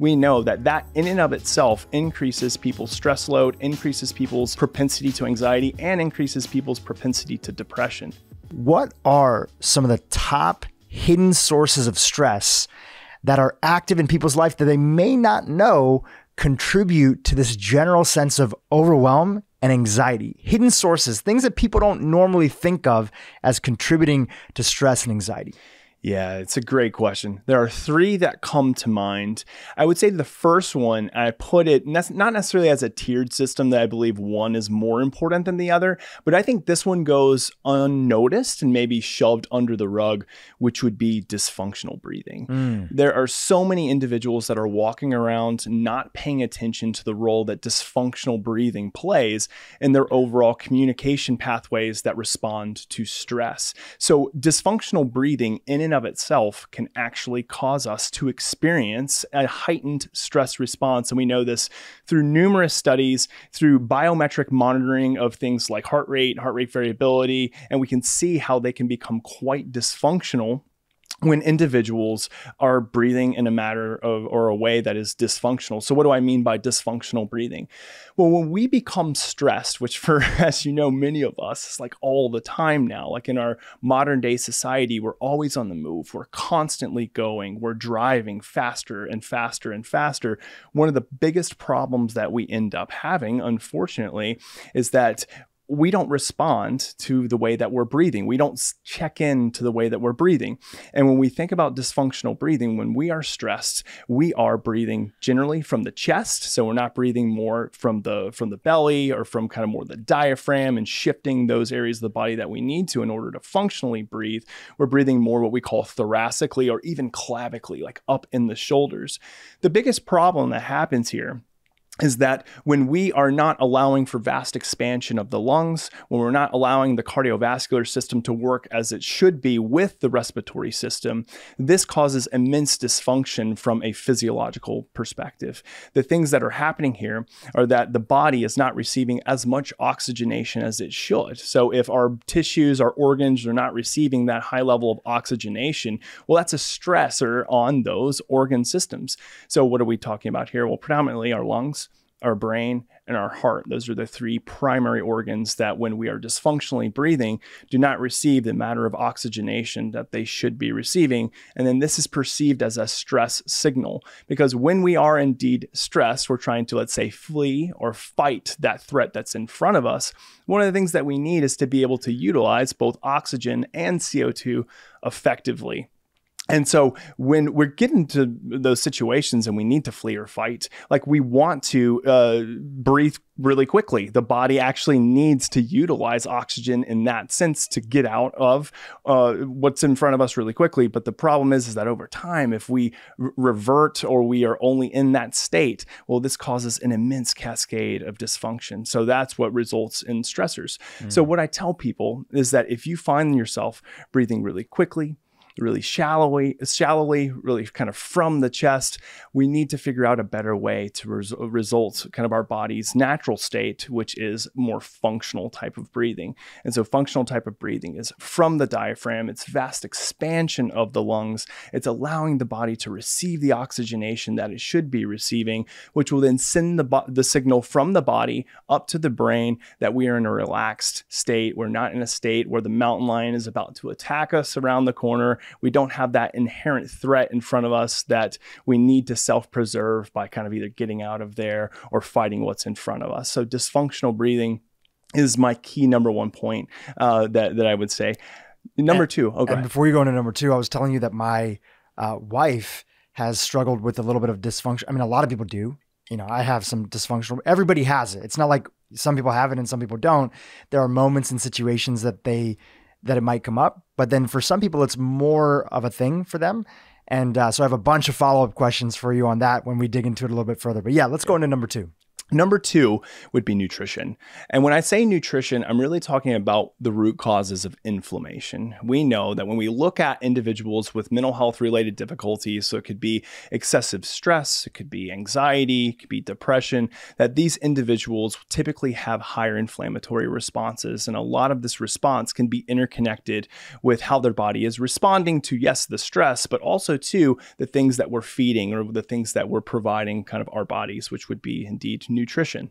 we know that that in and of itself increases people's stress load, increases people's propensity to anxiety, and increases people's propensity to depression. What are some of the top hidden sources of stress that are active in people's life that they may not know contribute to this general sense of overwhelm and anxiety? Hidden sources, things that people don't normally think of as contributing to stress and anxiety. Yeah, it's a great question. There are three that come to mind. I would say the first one, I put it not necessarily as a tiered system that I believe one is more important than the other, but I think this one goes unnoticed and maybe shoved under the rug, which would be dysfunctional breathing. There are so many individuals that are walking around not paying attention to the role that dysfunctional breathing plays in their overall communication pathways that respond to stress. So dysfunctional breathing in and of itself can actually cause us to experience a heightened stress response. And we know this through numerous studies, through biometric monitoring of things like heart rate variability, and we can see how they can become quite dysfunctional when individuals are breathing in a matter of or a way that is dysfunctional. So what do I mean by dysfunctional breathing? Well, when we become stressed, which for, as you know, many of us, it's like all the time now, like in our modern day society, we're always on the move. We're constantly going, we're driving faster and faster and faster. One of the biggest problems that we end up having, unfortunately, is that we don't respond to the way that we're breathing. We don't check in to the way that we're breathing. And when we think about dysfunctional breathing, when we are stressed, we are breathing generally from the chest. So we're not breathing more from the belly or from kind of more the diaphragm and shifting those areas of the body that we need to in order to functionally breathe. We're breathing more what we call thoracically or even clavically, like up in the shoulders. The biggest problem that happens here is that when we are not allowing for vast expansion of the lungs, when we're not allowing the cardiovascular system to work as it should be with the respiratory system, this causes immense dysfunction from a physiological perspective. The things that are happening here are that the body is not receiving as much oxygenation as it should. So if our tissues, our organs are not receiving that high level of oxygenation, well, that's a stressor on those organ systems. So what are we talking about here? Well, predominantly our lungs, our brain, and our heart. Those are the three primary organs that when we are dysfunctionally breathing, do not receive the amount of oxygenation that they should be receiving. And then this is perceived as a stress signal because when we are indeed stressed, we're trying to, let's say, flee or fight that threat that's in front of us. One of the things that we need is to be able to utilize both oxygen and CO2 effectively. And so when we're getting to those situations and we need to flee or fight, like we want to breathe really quickly. The body actually needs to utilize oxygen in that sense to get out of what's in front of us really quickly. But the problem is that over time, if we revert or we are only in that state, well, this causes an immense cascade of dysfunction. So that's what results in stressors. So what I tell people is that if you find yourself breathing really quickly, really shallowly, really kind of from the chest, we need to figure out a better way to result kind of our body's natural state, which is more functional type of breathing. And so functional type of breathing is from the diaphragm, it's vast expansion of the lungs, it's allowing the body to receive the oxygenation that it should be receiving, which will then send the signal from the body up to the brain that we are in a relaxed state. We're not in a state where the mountain lion is about to attack us around the corner. We don't have that inherent threat in front of us that we need to self-preserve by kind of either getting out of there or fighting what's in front of us. So dysfunctional breathing is my key number one point that I would say. Number two. Okay. And before you go into number two, I was telling you that my wife has struggled with a little bit of dysfunction. I mean, a lot of people do. You know, I have some dysfunctional, everybody has it. It's not like some people have it and some people don't. There are moments and situations that it might come up, but then for some people, it's more of a thing for them. And so I have a bunch of follow-up questions for you on that when we dig into it a little bit further. But yeah, let's go into number two. Number two would be nutrition. And when I say nutrition, I'm really talking about the root causes of inflammation. We know that when we look at individuals with mental health related difficulties, so it could be excessive stress, it could be anxiety, it could be depression, that these individuals typically have higher inflammatory responses. And a lot of this response can be interconnected with how their body is responding to, yes, the stress, but also to the things that we're feeding or the things that we're providing kind of our bodies, which would be indeed nutrition.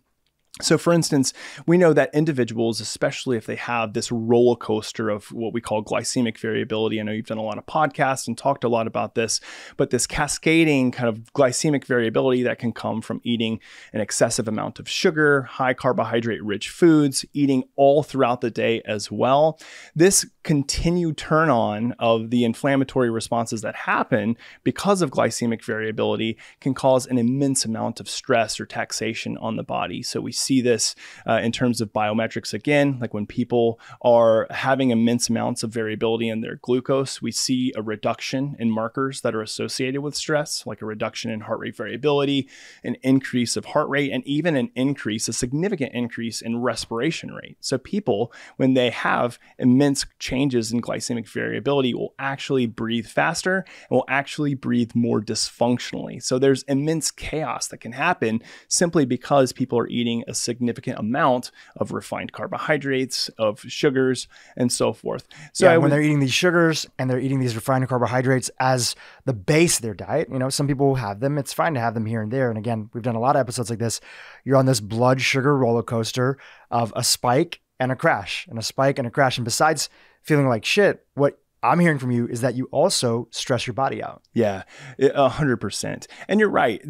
So for instance, we know that individuals, especially if they have this roller coaster of what we call glycemic variability, I know you've done a lot of podcasts and talked a lot about this, but this cascading kind of glycemic variability that can come from eating an excessive amount of sugar, high carbohydrate rich foods, eating all throughout the day as well. This continued turn on of the inflammatory responses that happen because of glycemic variability can cause an immense amount of stress or taxation on the body. So we see this in terms of biometrics again, like when people are having immense amounts of variability in their glucose, we see a reduction in markers that are associated with stress, like a reduction in heart rate variability, an increase of heart rate, and even a significant increase in respiration rate. So people, when they have immense changes in glycemic variability, will actually breathe faster and will actually breathe more dysfunctionally. So there's immense chaos that can happen simply because people are eating a significant amount of refined carbohydrates, of sugars, and so forth. So when they're eating these sugars and they're eating these refined carbohydrates as the base of their diet, some people have them. It's fine to have them here and there. And again, we've done a lot of episodes like this. You're on this blood sugar roller coaster of a spike and a crash, and a spike and a crash. And besides feeling like shit, what I'm hearing from you is that you also stress your body out. Yeah, 100%. And you're right.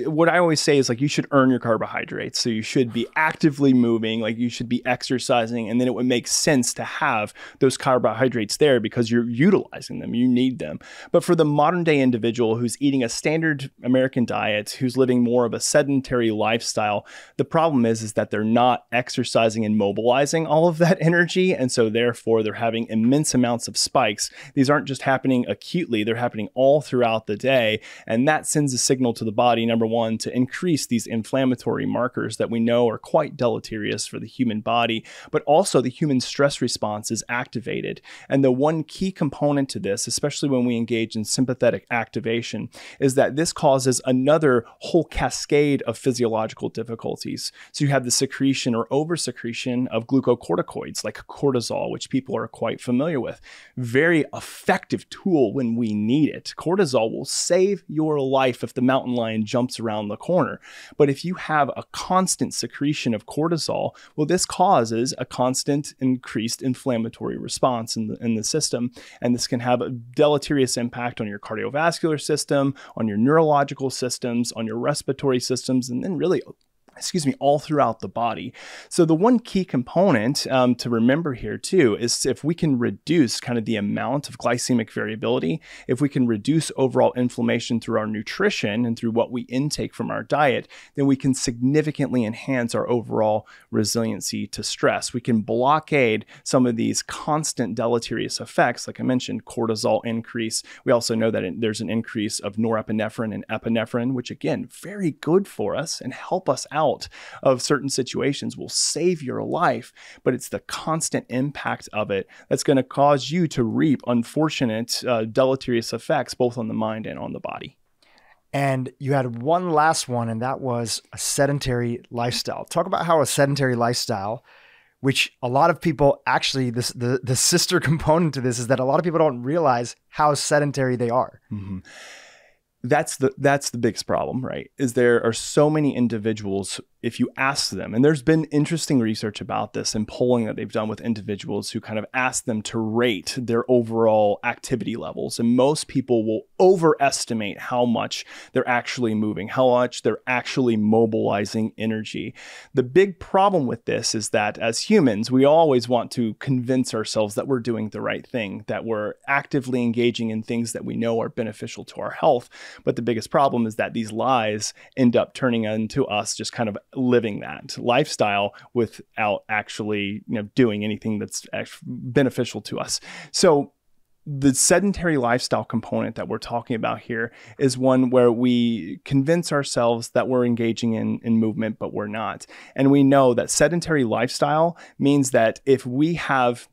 What I always say is like, you should earn your carbohydrates. So you should be actively moving, like you should be exercising, and then it would make sense to have those carbohydrates there because you're utilizing them, you need them. But for the modern day individual who's eating a standard American diet, who's living more of a sedentary lifestyle, the problem is that they're not exercising and mobilizing all of that energy. And so therefore they're having immense amounts of spikes. These aren't just happening acutely, they're happening all throughout the day. And that sends a signal to the body, number one, to increase these inflammatory markers that we know are quite deleterious for the human body, but also the human stress response is activated. And the one key component to this, especially when we engage in sympathetic activation, is that this causes another whole cascade of physiological difficulties. So you have the secretion or oversecretion of glucocorticoids like cortisol, which people are quite familiar with. Very effective tool when we need it. Cortisol will save your life if the mountain lion jumps around the corner. But if you have a constant secretion of cortisol, well, this causes a constant increased inflammatory response in the system. And this can have a deleterious impact on your cardiovascular system, on your neurological systems, on your respiratory systems, and then really all throughout the body. So the one key component to remember here too is if we can reduce kind of the amount of glycemic variability, if we can reduce overall inflammation through our nutrition and through what we intake from our diet, then we can significantly enhance our overall resiliency to stress. We can blockade some of these constant deleterious effects, like I mentioned, cortisol increase. We also know that there's an increase of norepinephrine and epinephrine, which again, very good for us and help us out of certain situations, will save your life, but it's the constant impact of it that's going to cause you to reap unfortunate deleterious effects both on the mind and on the body. And you had one last one, and that was a sedentary lifestyle. Talk about how a sedentary lifestyle, which a lot of people actually, the sister component to this is that a lot of people don't realize how sedentary they are. Mm-hmm. That's the biggest problem, right? Is there are so many individuals, if you ask them, and there's been interesting research about this and polling that they've done with individuals who kind of ask them to rate their overall activity levels. And most people will overestimate how much they're actually moving, how much they're actually mobilizing energy. The big problem with this is that as humans, we always want to convince ourselves that we're doing the right thing, that we're actively engaging in things that we know are beneficial to our health. But the biggest problem is that these lies end up turning into us just kind of living that lifestyle without actually, doing anything that's beneficial to us. So the sedentary lifestyle component that we're talking about here is one where we convince ourselves that we're engaging in movement, but we're not. And we know that sedentary lifestyle means that if we have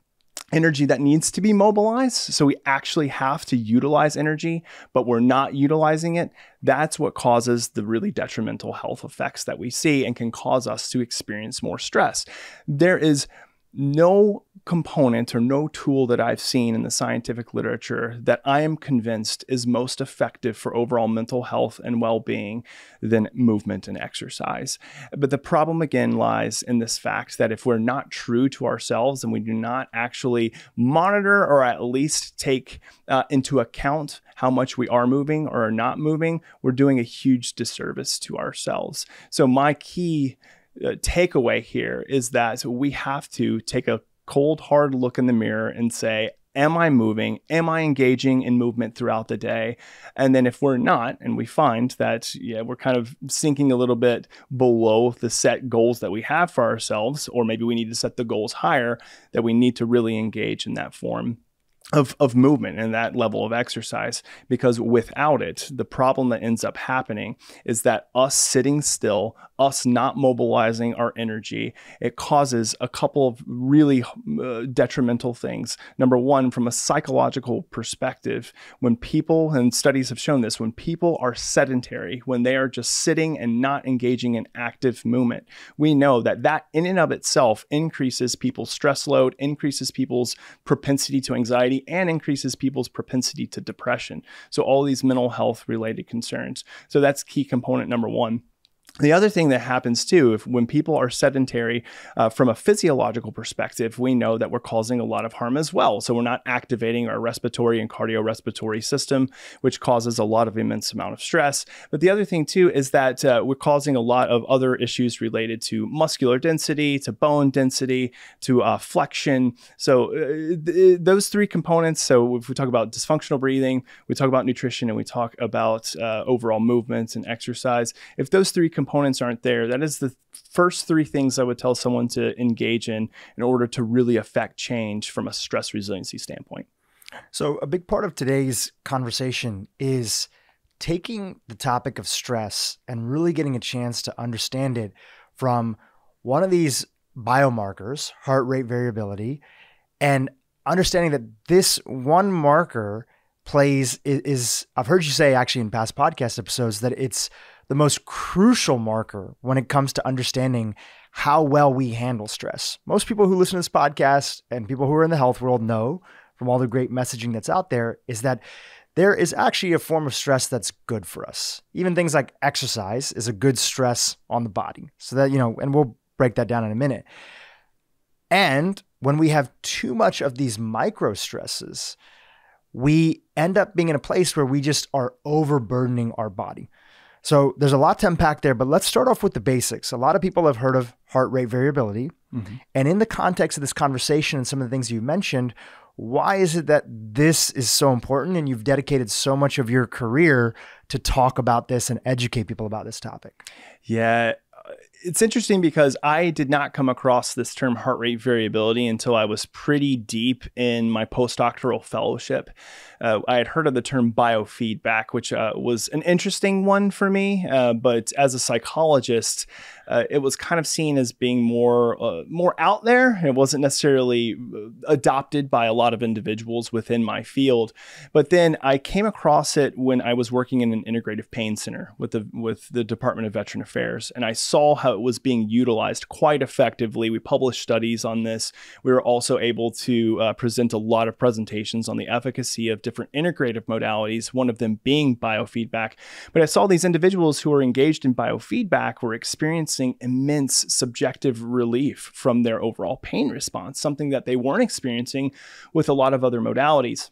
energy that needs to be mobilized, so we actually have to utilize energy, but we're not utilizing it, that's what causes the really detrimental health effects that we see and can cause us to experience more stress. There is no component or no tool that I've seen in the scientific literature that I am convinced is most effective for overall mental health and well-being than movement and exercise. But the problem again lies in this fact that if we're not true to ourselves and we do not actually monitor or at least take into account how much we are moving or are not moving, we're doing a huge disservice to ourselves. So my key takeaway here is that we have to take a cold, hard look in the mirror and say, am I moving? Am I engaging in movement throughout the day? And then if we're not, and we find that we're kind of sinking a little bit below the set goals that we have for ourselves, or maybe we need to set the goals higher, that we need to really engage in that form of movement and that level of exercise, because without it, the problem that ends up happening is that us sitting still, us not mobilizing our energy, it causes a couple of really detrimental things. Number one, from a psychological perspective, when people, and studies have shown this, when people are sedentary, when they are just sitting and not engaging in active movement, we know that that in and of itself increases people's stress load, increases people's propensity to anxiety, and increases people's propensity to depression. So all these mental health related concerns. So that's key component number one. The other thing that happens too, when people are sedentary, from a physiological perspective, we know that we're causing a lot of harm as well. So we're not activating our respiratory and cardiorespiratory system, which causes a lot of immense amount of stress. But the other thing too is that we're causing a lot of other issues related to muscular density, to bone density, to flexion. So those three components. So if we talk about dysfunctional breathing, we talk about nutrition, and we talk about overall movements and exercise. If those three components aren't there, that is the first three things I would tell someone to engage in order to really affect change from a stress resiliency standpoint. So a big part of today's conversation is taking the topic of stress and really getting a chance to understand it from one of these biomarkers, heart rate variability, and understanding that this one marker is I've heard you say actually in past podcast episodes that it's the most crucial marker when it comes to understanding how well we handle stress. Most people who listen to this podcast and people who are in the health world know from all the great messaging that's out there is that there is actually a form of stress that's good for us. Even things like exercise is a good stress on the body. So that, and we'll break that down in a minute. And when we have too much of these micro stresses, we end up being in a place where we just are overburdening our body. So there's a lot to unpack there, but let's start off with the basics. A lot of people have heard of heart rate variability. Mm-hmm. And in the context of this conversation and some of the things you mentioned, why is it that this is so important and you've dedicated so much of your career to talk about this and educate people about this topic? Yeah. It's interesting because I did not come across this term heart rate variability until I was pretty deep in my postdoctoral fellowship. I had heard of the term biofeedback, which was an interesting one for me. But as a psychologist, it was kind of seen as being more out there. It wasn't necessarily adopted by a lot of individuals within my field. But then I came across it when I was working in an integrative pain center with the Department of Veteran Affairs, and I saw how it was being utilized quite effectively. We published studies on this. We were also able to present a lot of presentations on the efficacy of different integrative modalities, one of them being biofeedback. But I saw these individuals who were engaged in biofeedback were experiencing immense subjective relief from their overall pain response, something that they weren't experiencing with a lot of other modalities.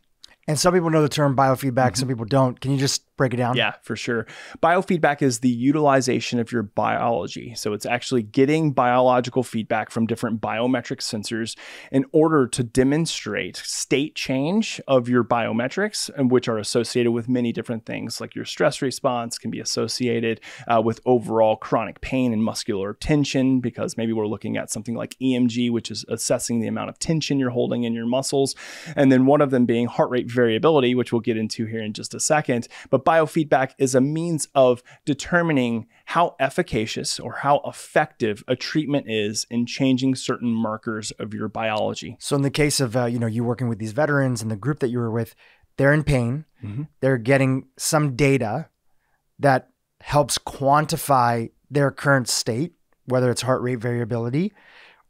And some people know the term biofeedback, some people don't. Can you just break it down? Yeah, for sure. Biofeedback is the utilization of your biology. So it's actually getting biological feedback from different biometric sensors in order to demonstrate state change of your biometrics, and which are associated with many different things, like your stress response can be associated with overall chronic pain and muscular tension, because maybe we're looking at something like EMG, which is assessing the amount of tension you're holding in your muscles. And then one of them being heart rate variability, which we'll get into here in just a second. But biofeedback is a means of determining how efficacious or how effective a treatment is in changing certain markers of your biology. So in the case of, you working with these veterans and the group that you were with, they're in pain. Mm-hmm. They're getting some data that helps quantify their current state, whether it's heart rate variability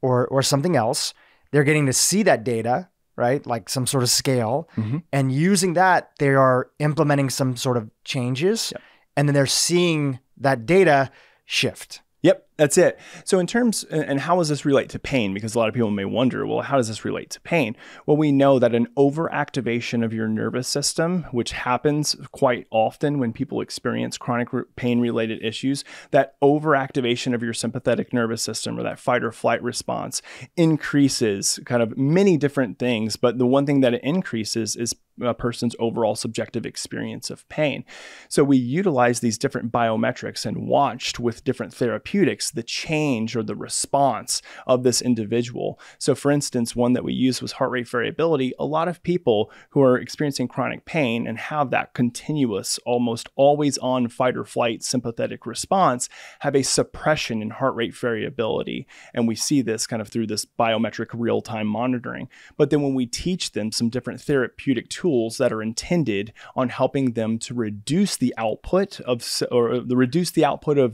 or something else. They're getting to see that data, right? Like some sort of scale. Mm-hmm. And using that, they are implementing some sort of changes. Yep. And then they're seeing that data shift. Yep, that's it. So in terms, and how does this relate to pain? Because a lot of people may wonder, well, how does this relate to pain? Well, we know that an overactivation of your nervous system, which happens quite often when people experience chronic pain-related issues, that overactivation of your sympathetic nervous system, or that fight or flight response, increases kind of many different things. But the one thing that it increases is a person's overall subjective experience of pain. So we utilize these different biometrics and watched with different therapeutics the change or the response of this individual. So for instance, one that we used was heart rate variability. A lot of people who are experiencing chronic pain and have that continuous, almost always on fight or flight sympathetic response have a suppression in heart rate variability. And we see this kind of through this biometric real-time monitoring. But then when we teach them some different therapeutic tools that are intended on helping them to reduce the output of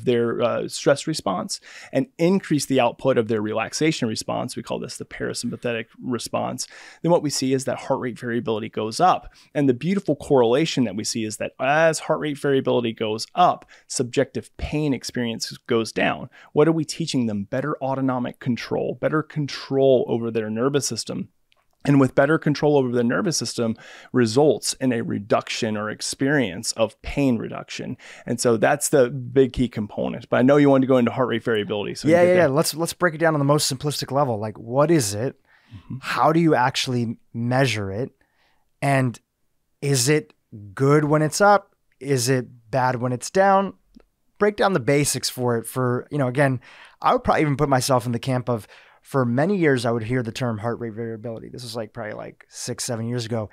their stress response and increase the output of their relaxation response, we call this the parasympathetic response, then what we see is that heart rate variability goes up. And the beautiful correlation that we see is that as heart rate variability goes up, subjective pain experience goes down. What are we teaching them? Better autonomic control, better control over their nervous system. And with better control over the nervous system results in a reduction or experience of pain reduction. And so that's the big key component. But I know you wanted to go into heart rate variability. So yeah. Let's break it down on the most simplistic level. Like, what is it? Mm-hmm. How do you actually measure it? And is it good when it's up? Is it bad when it's down? Break down the basics for it. Again, I would probably even put myself in the camp of, for many years, I would hear the term heart rate variability. This was probably 6-7 years ago.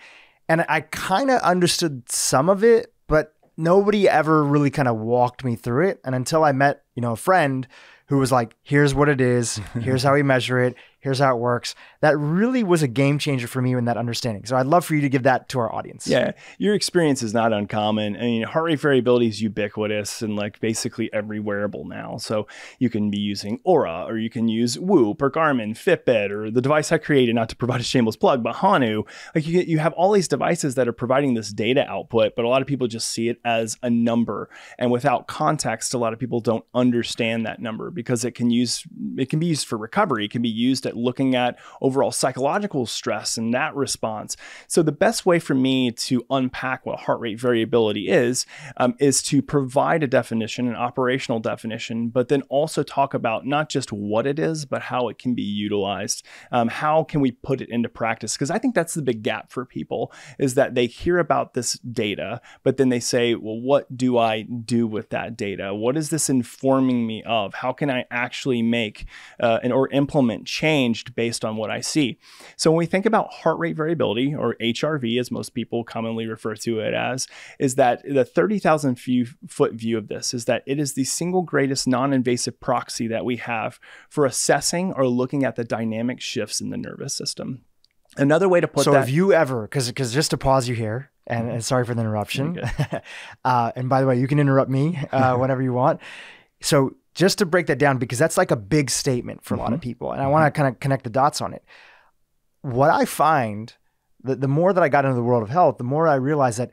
And I kind of understood some of it, but nobody ever really kind of walked me through it. And until I met, a friend who was like, here's what it is. Here's how we measure it. Here's how it works. That really was a game changer for me in that understanding. So I'd love for you to give that to our audience. Yeah, your experience is not uncommon. I mean, heart rate variability is ubiquitous and basically every wearable now. So you can be using Aura, or you can use Whoop or Garmin, Fitbit, or the device I created, not to provide a shameless plug, but Hanu. You have all these devices that are providing this data output, but a lot of people just see it as a number. And without context, a lot of people don't understand that number, because it can be used for recovery. It can be used at looking at overall psychological stress and that response. So the best way for me to unpack what heart rate variability is to provide a definition, an operational definition, but then also talk about not just what it is, but how it can be utilized. How can we put it into practice? Because I think that's the big gap for people, is that they hear about this data, but then they say, well, what do I do with that data? What is this informing me of? How can I actually make or implement change based on what I see? So when we think about heart rate variability, or HRV, as most people commonly refer to it as, is that the 30,000 foot view of this is that it is the single greatest non-invasive proxy that we have for assessing or looking at the dynamic shifts in the nervous system. Another way to put that. So if you ever, because just to pause you here, and sorry for the interruption. And by the way, you can interrupt me whenever you want. So just to break that down, because that's like a big statement for a lot of people. And I want to kind of connect the dots on it. What I find, that the more that I got into the world of health, the more I realized that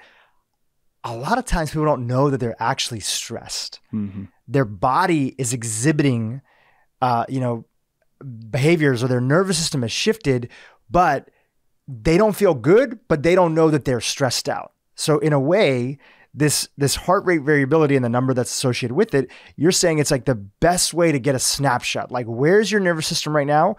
a lot of times people don't know that they're actually stressed. Mm-hmm. Their body is exhibiting, behaviors, or their nervous system has shifted, but they don't feel good, but they don't know that they're stressed out. So in a way, this heart rate variability and the number that's associated with it, you're saying it's like the best way to get a snapshot. Like, where's your nervous system right now?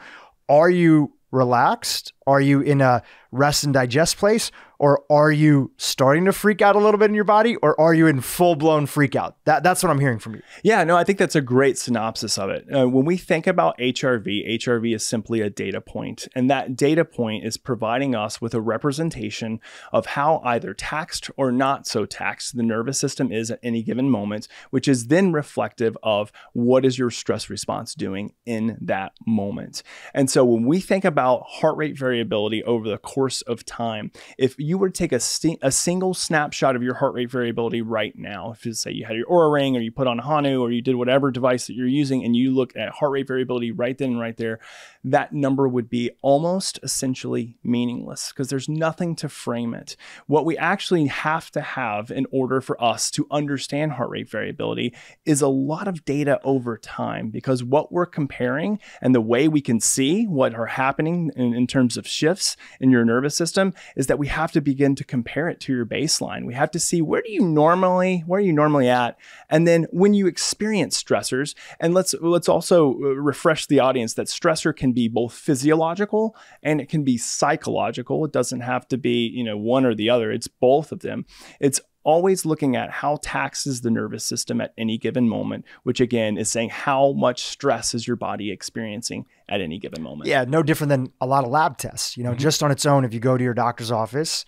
Are you relaxed? Are you in a rest and digest place? Or are you starting to freak out a little bit in your body? Or are you in full-blown freak out? That's what I'm hearing from you. Yeah, no, I think that's a great synopsis of it. When we think about HRV is simply a data point. And that data point is providing us with a representation of how either taxed or not so taxed the nervous system is at any given moment, which is then reflective of what is your stress response doing in that moment. And so when we think about heart rate variability over the course of time, if you were to take a single snapshot of your heart rate variability right now, if you say you had your Oura Ring or you put on a Hanu or you did whatever device that you're using and you look at heart rate variability right then and right there, that number would be almost essentially meaningless because there's nothing to frame it. What we actually have to have in order for us to understand heart rate variability is a lot of data over time, because what we're comparing and the way we can see what are happening in terms of shifts in your nervous system is that we have to begin to compare it to your baseline. We have to see where are you normally at? And then when you experience stressors, and let's also refresh the audience that stressor can be both physiological and it can be psychological. It doesn't have to be, one or the other. It's both of them. It's always looking at how taxes the nervous system at any given moment, which again is saying how much stress is your body experiencing at any given moment. Yeah, no different than a lot of lab tests. Just on its own, if you go to your doctor's office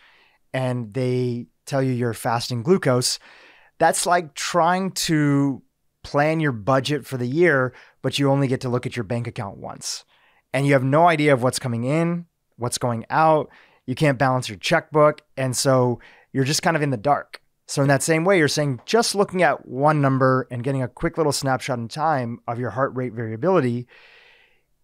and they tell you you're fasting glucose, that's like trying to plan your budget for the year, but you only get to look at your bank account once. And you have no idea of what's coming in, what's going out. You can't balance your checkbook. And so you're just kind of in the dark. So in that same way, you're saying just looking at one number and getting a quick little snapshot in time of your heart rate variability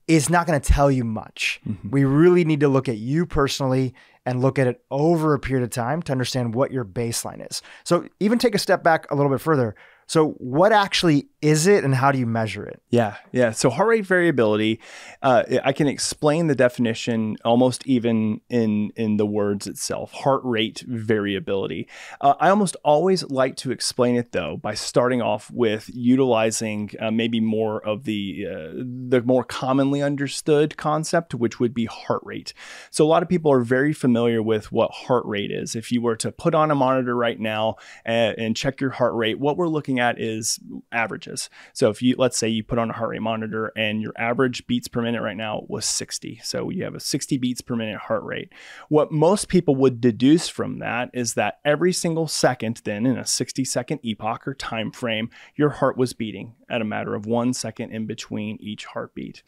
is not going to tell you much. Mm-hmm. We really need to look at you personally and look at it over a period of time to understand what your baseline is. So even take a step back a little bit further. So what actually is it and how do you measure it? Yeah. So heart rate variability, I can explain the definition almost even in the words itself, heart rate variability. I almost always like to explain it though by starting off with utilizing maybe more of the more commonly understood concept, which would be heart rate. So a lot of people are very familiar with what heart rate is. If you were to put on a monitor right now and check your heart rate, what we're looking at is averages. So if let's say you put on a heart rate monitor and your average beats per minute right now was 60. So you have a 60 beats per minute heart rate. What most people would deduce from that is that every single second then in a 60-second epoch or time frame, your heart was beating at a matter of 1 second in between each heartbeat.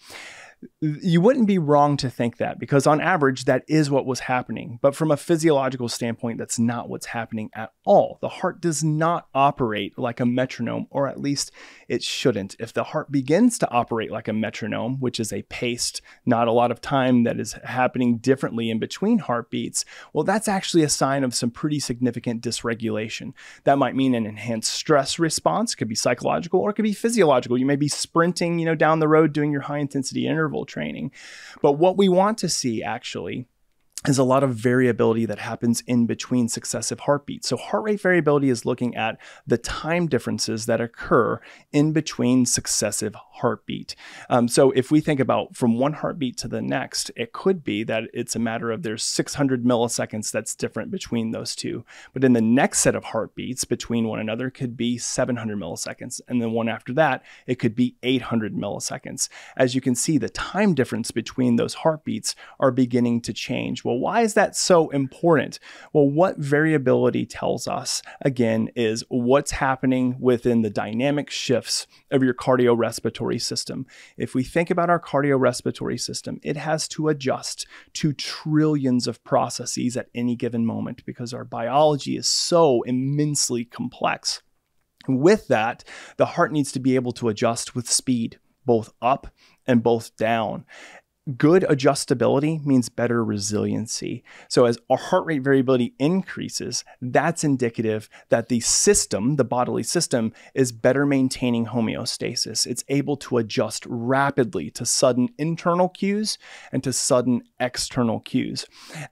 You wouldn't be wrong to think that because on average, that is what was happening. But from a physiological standpoint, that's not what's happening at all. The heart does not operate like a metronome, or at least it shouldn't. If the heart begins to operate like a metronome, which is a paced, not a lot of time that is happening differently in between heartbeats, well, that's actually a sign of some pretty significant dysregulation. That might mean an enhanced stress response. It could be psychological or it could be physiological. You may be sprinting, down the road doing your high intensity interval training. But what we want to see actually is a lot of variability that happens in between successive heartbeats. So heart rate variability is looking at the time differences that occur in between successive heartbeat. So if we think about from one heartbeat to the next, it could be that it's a matter of there's 600 milliseconds that's different between those two. But in the next set of heartbeats between one another could be 700 milliseconds. And then one after that, it could be 800 milliseconds. As you can see, the time difference between those heartbeats are beginning to change. Well, why is that so important? Well, what variability tells us, again, is what's happening within the dynamic shifts of your cardiorespiratory system. If we think about our cardiorespiratory system, it has to adjust to trillions of processes at any given moment because our biology is so immensely complex. With that, the heart needs to be able to adjust with speed, both up and both down. Good adjustability means better resiliency. So as our heart rate variability increases, that's indicative that the system, the bodily system, is better maintaining homeostasis. It's able to adjust rapidly to sudden internal cues and to sudden external cues.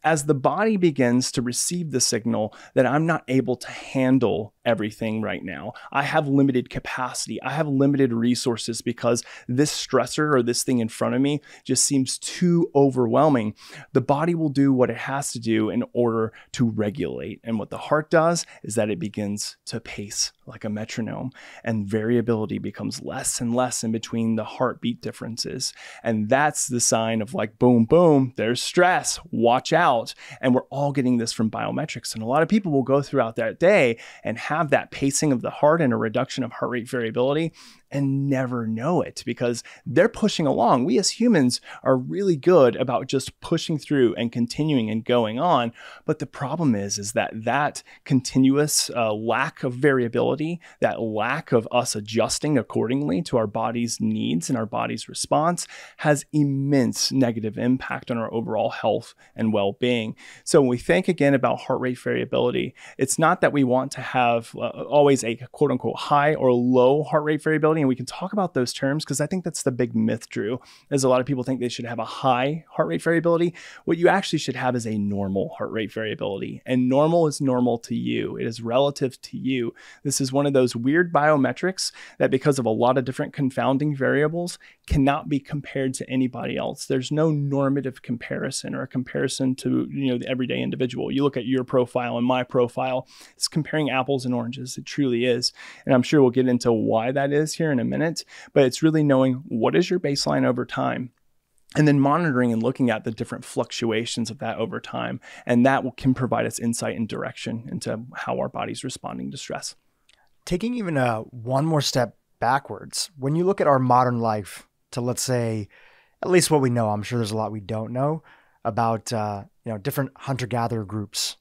As the body begins to receive the signal that I'm not able to handle everything right now, I have limited capacity, I have limited resources because this stressor or this thing in front of me just seems too overwhelming, the body will do what it has to do in order to regulate. And what the heart does is that it begins to pace like a metronome, and variability becomes less and less in between the heartbeat differences. And that's the sign of like, boom, boom, there's stress, watch out. And we're all getting this from biometrics. And a lot of people will go throughout that day and have that pacing of the heart and a reduction of heart rate variability and never know it because they're pushing along. We as humans are really good about just pushing through and continuing and going on. But the problem is that continuous lack of variability, that lack of us adjusting accordingly to our body's needs and our body's response has immense negative impact on our overall health and well-being. So when we think again about heart rate variability, it's not that we want to have always a quote unquote high or low heart rate variability. And we can talk about those terms because I think that's the big myth, Dhru, is a lot of people think they should have a high heart rate variability. What you actually should have is a normal heart rate variability. And normal is normal to you. It is relative to you. This is one of those weird biometrics that because of a lot of different confounding variables cannot be compared to anybody else. There's no normative comparison or a comparison to, the everyday individual. You look at your profile and my profile, it's comparing apples and oranges. It truly is. And I'm sure we'll get into why that is here in a minute, but it's really knowing what is your baseline over time and then monitoring and looking at the different fluctuations of that over time. And that can provide us insight and direction into how our body's responding to stress. Taking even one more step backwards, when you look at our modern life to, let's say, at least what we know, I'm sure there's a lot we don't know about different hunter-gatherer groups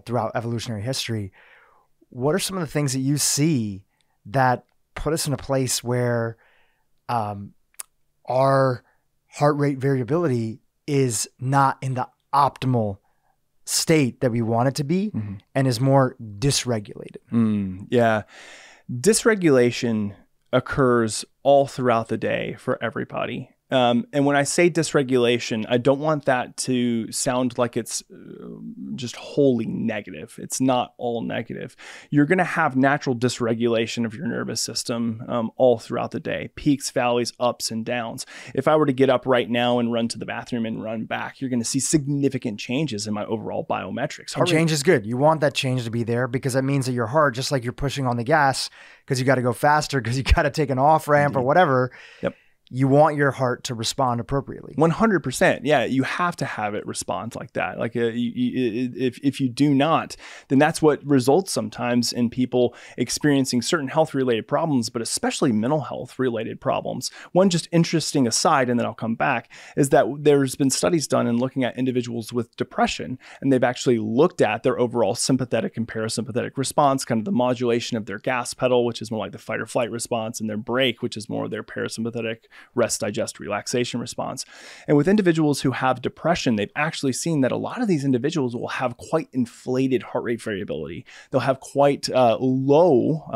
throughout evolutionary history. What are some of the things that you see that put us in a place where our heart rate variability is not in the optimal state that we want it to be and is more dysregulated? Yeah. Dysregulation occurs all throughout the day for everybody. And when I say dysregulation, I don't want that to sound like it's just wholly negative. It's not all negative. You're going to have natural dysregulation of your nervous system all throughout the day. Peaks, valleys, ups and downs. If I were to get up right now and run to the bathroom and run back, you're going to see significant changes in my overall biometrics. And change is good. You want that change to be there because that means that your heart, just like you're pushing on the gas because you got to go faster because you got to take an off ramp or whatever. Yep. You want your heart to respond appropriately. 100%. Yeah, you have to have it respond like that. Like if you do not, then that's what results sometimes in people experiencing certain health-related problems, but especially mental health-related problems. One just interesting aside, and then I'll come back, is that there's been studies done in looking at individuals with depression, and they've actually looked at their overall sympathetic and parasympathetic response, kind of the modulation of their gas pedal, which is more like the fight or flight response, and their brake, which is more of their parasympathetic rest, digest, relaxation response. And with individuals who have depression, they've actually seen that a lot of these individuals will have quite inflated heart rate variability. They'll have quite low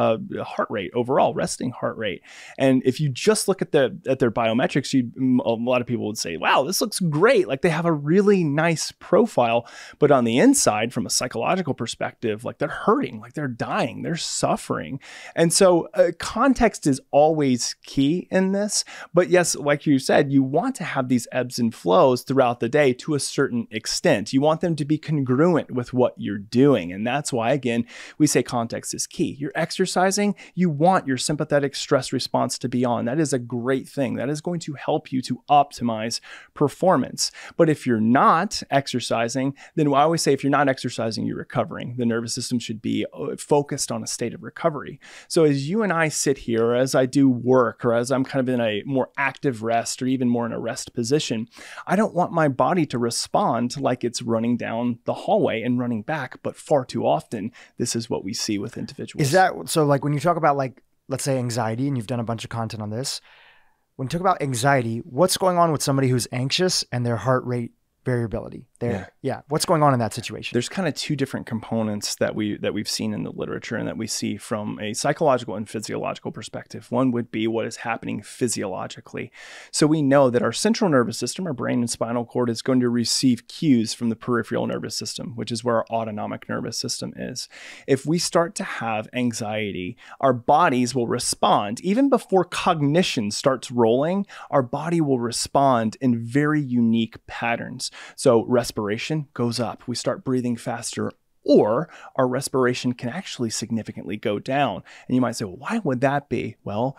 heart rate overall, resting heart rate. And if you just look at their biometrics, a lot of people would say, wow, this looks great. Like they have a really nice profile. But on the inside, from a psychological perspective, like they're hurting, like they're dying, they're suffering. And so context is always key in this. But yes, like you said, you want to have these ebbs and flows throughout the day to a certain extent. You want them to be congruent with what you're doing. And that's why, again, we say context is key. You're exercising, you want your sympathetic stress response to be on. That is a great thing. That is going to help you to optimize performance. But if you're not exercising, then I always say if you're not exercising, you're recovering. The nervous system should be focused on a state of recovery. So as you and I sit here, or as I do work, or as I'm kind of in a more active rest or even more in a rest position, I don't want my body to respond like it's running down the hallway and running back. But far too often, this is what we see with individuals. Is that so? Like when you talk about, like, let's say anxiety, and you've done a bunch of content on this, when you talk about anxiety, what's going on with somebody who's anxious and their heart rate variability there? Yeah. What's going on in that situation? There's kind of two different components that we've seen in the literature and that we see from a psychological and physiological perspective. One would be what is happening physiologically. So we know that our central nervous system, our brain and spinal cord, is going to receive cues from the peripheral nervous system, which is where our autonomic nervous system is. If we start to have anxiety, our bodies will respond. Even before cognition starts rolling, our body will respond in very unique patterns. So respiration goes up. We start breathing faster, or our respiration can actually significantly go down. And you might say, well, why would that be? Well,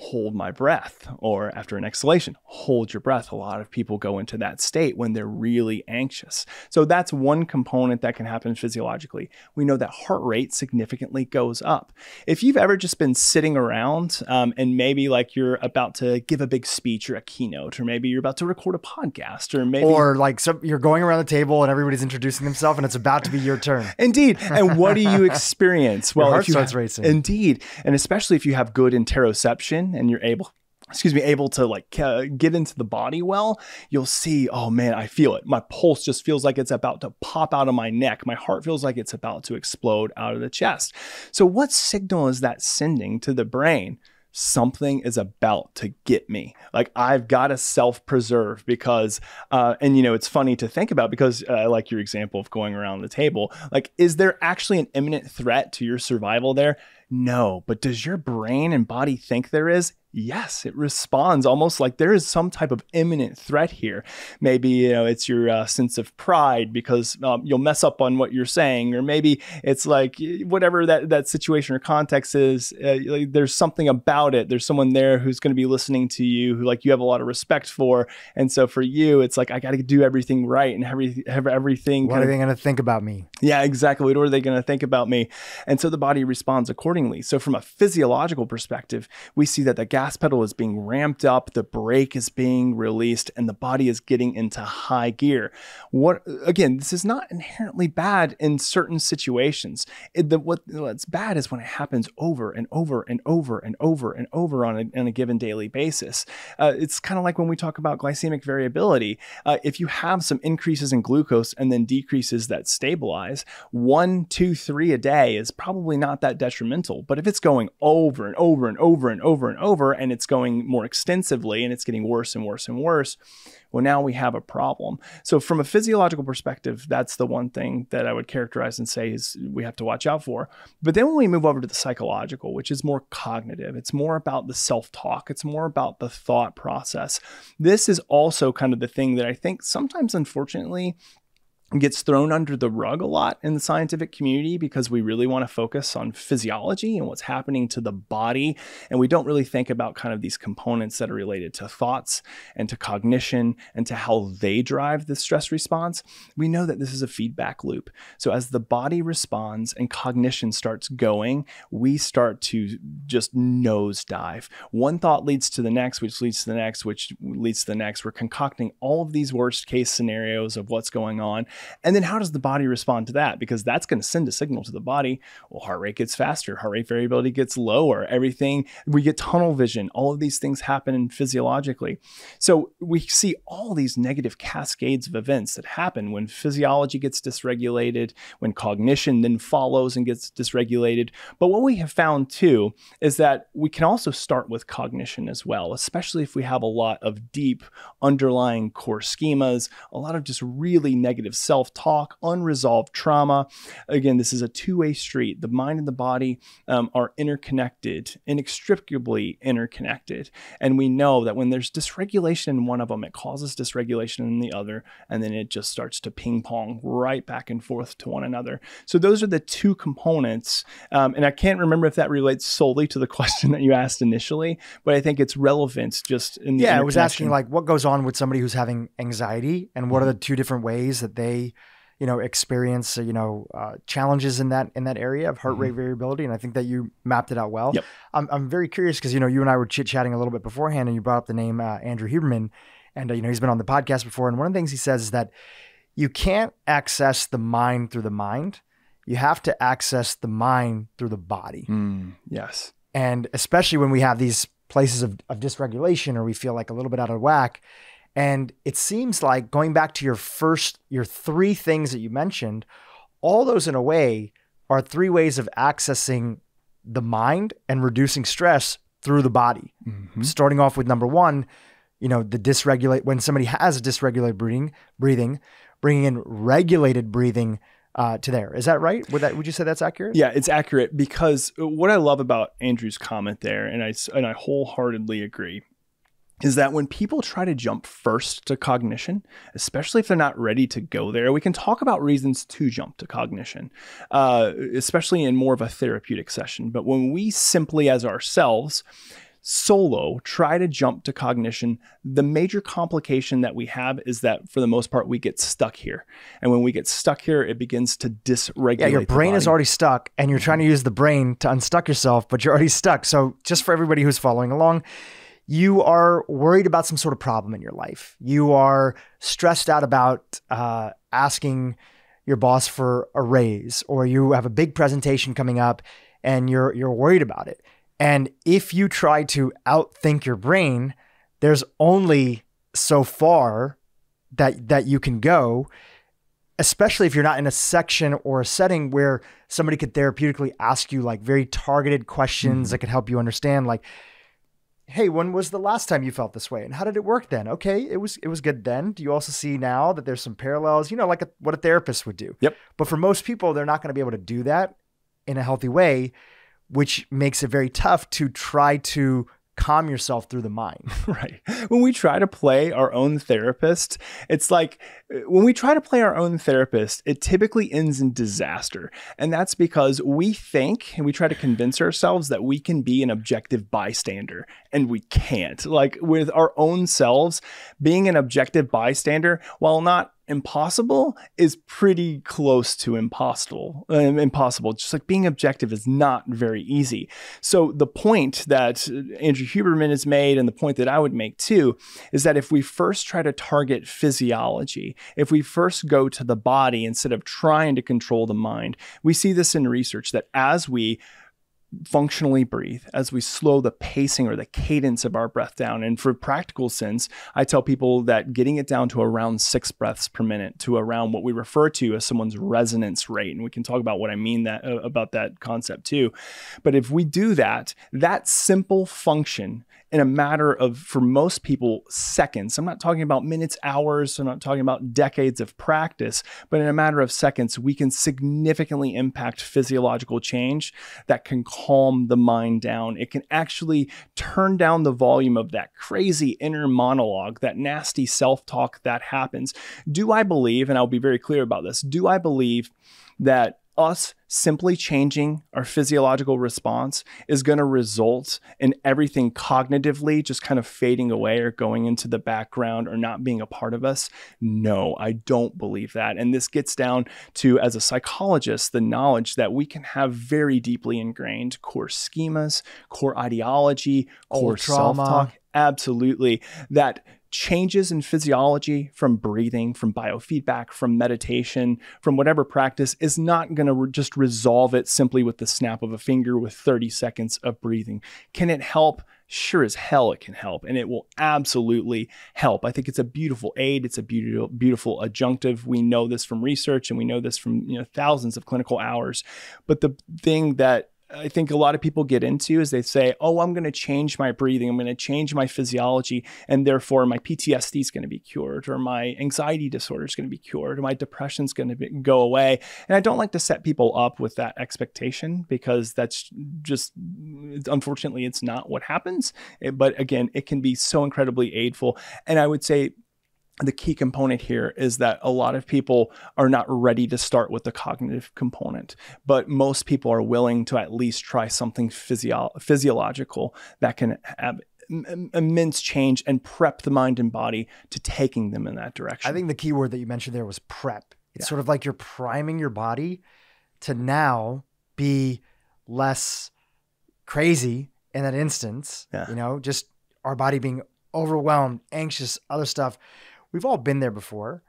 hold my breath, or after an exhalation, hold your breath. A lot of people go into that state when they're really anxious. So that's one component that can happen physiologically. We know that heart rate significantly goes up. If you've ever just been sitting around and maybe like you're about to give a big speech or a keynote, or maybe you're about to record a podcast, or maybe you're going around the table and everybody's introducing themselves and it's about to be your turn. Indeed. And what do you experience? Well, your heart starts racing. Indeed. And especially if you have good interoception and you're able to like get into the body well, you'll see, oh man, I feel it. My pulse just feels like it's about to pop out of my neck. My heart feels like it's about to explode out of the chest. So what signal is that sending to the brain? Something is about to get me. Like I've got to self-preserve because, and you know, it's funny to think about because I like your example of going around the table. Like, is there actually an imminent threat to your survival there? No, but does your brain and body think there is? Yes, it responds almost like there is some type of imminent threat here. Maybe, you know, it's your sense of pride because you'll mess up on what you're saying, or maybe it's like whatever that situation or context is, like there's something about it. There's someone there who's going to be listening to you, who like you have a lot of respect for. And so for you, it's like, I got to do everything right and have everything. What are they going to think about me? Yeah, exactly. What are they going to think about me? And so the body responds accordingly. So from a physiological perspective, we see that the gas pedal is being ramped up, the brake is being released, and the body is getting into high gear. Again, this is not inherently bad in certain situations. What's bad is when it happens over and over and over and over and over on a given daily basis. It's kind of like when we talk about glycemic variability. If you have some increases in glucose and then decreases that stabilize, 1, 2, 3 a day is probably not that detrimental. But if it's going over and over and over and over and over, and it's going more extensively and it's getting worse and worse and worse, well, now we have a problem. So from a physiological perspective, that's the one thing that I would characterize and say is we have to watch out for. But then when we move over to the psychological, which is more cognitive, it's more about the self-talk, it's more about the thought process. This is also kind of the thing that I think sometimes, unfortunately, gets thrown under the rug a lot in the scientific community because we really want to focus on physiology and what's happening to the body. And we don't really think about kind of these components that are related to thoughts and to cognition and to how they drive the stress response. We know that this is a feedback loop. So as the body responds and cognition starts going, we start to just nosedive. One thought leads to the next, which leads to the next, which leads to the next. We're concocting all of these worst case scenarios of what's going on. And then how does the body respond to that? Because that's going to send a signal to the body. Well, heart rate gets faster, heart rate variability gets lower, everything, we get tunnel vision. All of these things happen physiologically. So we see all these negative cascades of events that happen when physiology gets dysregulated, when cognition then follows and gets dysregulated. But what we have found too is that we can also start with cognition as well, especially if we have a lot of deep underlying core schemas, a lot of just really negative self-talk, unresolved trauma. Again, this is a two-way street. The mind and the body are interconnected, inextricably interconnected. And we know that when there's dysregulation in one of them, it causes dysregulation in the other, and then it just starts to ping pong right back and forth to one another. So those are the two components. And I can't remember if that relates solely to the question that you asked initially, but I think it's relevant just in the I was asking like what goes on with somebody who's having anxiety and what are the two different ways that they experience, challenges in that area of heart rate variability. And I think that you mapped it out well. Yep. I'm very curious because, you and I were chit-chatting a little bit beforehand and you brought up the name Andrew Huberman, and, he's been on the podcast before. And one of the things he says is that you can't access the mind through the mind. You have to access the mind through the body. Yes. And especially when we have these places of dysregulation, or we feel like a little bit out of whack. And it seems like, going back to your 3 things that you mentioned, all those in a way are 3 ways of accessing the mind and reducing stress through the body. Mm-hmm. Starting off with number 1, when somebody has dysregulated breathing, bringing in regulated breathing to there. Is that right? Would you say that's accurate? Yeah, it's accurate, because what I love about Andrew's comment there, and I wholeheartedly agree, is that when people try to jump first to cognition, especially if they're not ready to go there, we can talk about reasons to jump to cognition, especially in more of a therapeutic session. But when we simply, as ourselves, solo try to jump to cognition, the major complication that we have is that for the most part, we get stuck here. And when we get stuck here, it begins to dysregulate. Yeah, your brain is already stuck, and you're trying to use the brain to unstuck yourself, but you're already stuck. So just for everybody who's following along, you are worried about some sort of problem in your life. You are stressed out about asking your boss for a raise, or you have a big presentation coming up and you're worried about it. And if you try to outthink your brain, there's only so far that you can go, especially if you're not in a section or a setting where somebody could therapeutically ask you like very targeted questions that could help you understand, like, hey, when was the last time you felt this way? And how did it work then? Okay, it was good then. Do you also see now that there's some parallels, like what a therapist would do? Yep. But for most people, they're not going to be able to do that in a healthy way, which makes it very tough to try to calm yourself through the mind. Right. When we try to play our own therapist, it's like when we try to play our own therapist, it typically ends in disaster. And that's because we think and we try to convince ourselves that we can be an objective bystander, and we can't. Like with our own selves, being an objective bystander, while not impossible, is pretty close to impossible. Just like being objective is not very easy. So the point that Andrew Huberman has made, and the point that I would make too, is that if we first try to target physiology, if we first go to the body instead of trying to control the mind, we see this in research that as we functionally breathe, as we slow the pacing or the cadence of our breath down. And for practical sense, I tell people that getting it down to around 6 breaths per minute, to around what we refer to as someone's resonance rate. And we can talk about what I mean about that concept too. But if we do that simple function in a matter of, for most people, seconds. I'm not talking about minutes, hours. I'm not talking about decades of practice, but in a matter of seconds, we can significantly impact physiological change that can calm the mind down. It can actually turn down the volume of that crazy inner monologue, that nasty self-talk that happens. Do I believe, and I'll be very clear about this, do I believe that us simply changing our physiological response is going to result in everything cognitively just kind of fading away or going into the background or not being a part of us? No, I don't believe that. And this gets down to, as a psychologist, the knowledge that we can have very deeply ingrained core schemas, core ideology, core self-talk. Absolutely. That changes in physiology from breathing, from biofeedback, from meditation, from whatever practice is not going to just resolve it simply with the snap of a finger with 30 seconds of breathing. Can it help? Sure as hell it can help, and it will absolutely help. I think it's a beautiful aid. It's a beautiful adjunctive. We know this from research, and we know this from thousands of clinical hours. But the thing that I think a lot of people get into is they say, oh, I'm going to change my breathing. I'm going to change my physiology, and therefore my PTSD is going to be cured, or my anxiety disorder is going to be cured, or my depression is going to go away. And I don't like to set people up with that expectation, because that's just, unfortunately, it's not what happens. But again, it can be so incredibly aidful. And I would say the key component here is that a lot of people are not ready to start with the cognitive component, but most people are willing to at least try something physiological that can have immense change and prep the mind and body to taking them in that direction. I think the key word that you mentioned there was prep. It's sort of like you're priming your body to now be less crazy in that instance, just our body being overwhelmed, anxious, other stuff. We've all been there before.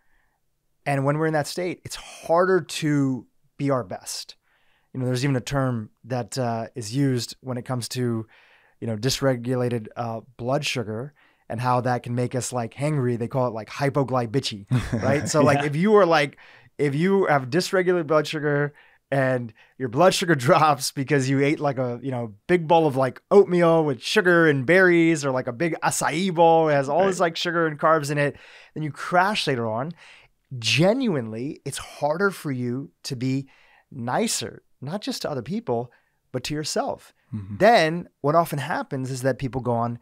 And when we're in that state, it's harder to be our best. There's even a term that is used when it comes to, dysregulated blood sugar and how that can make us like hangry. They call it like hypoglycemia, right? So like if you have dysregulated blood sugar and your blood sugar drops because you ate like a, big bowl of like oatmeal with sugar and berries, or like a big acai bowl, it has all this like sugar and carbs in it, then you crash later on. Genuinely, it's harder for you to be nicer, not just to other people, but to yourself. Mm-hmm. Then what often happens is that people go on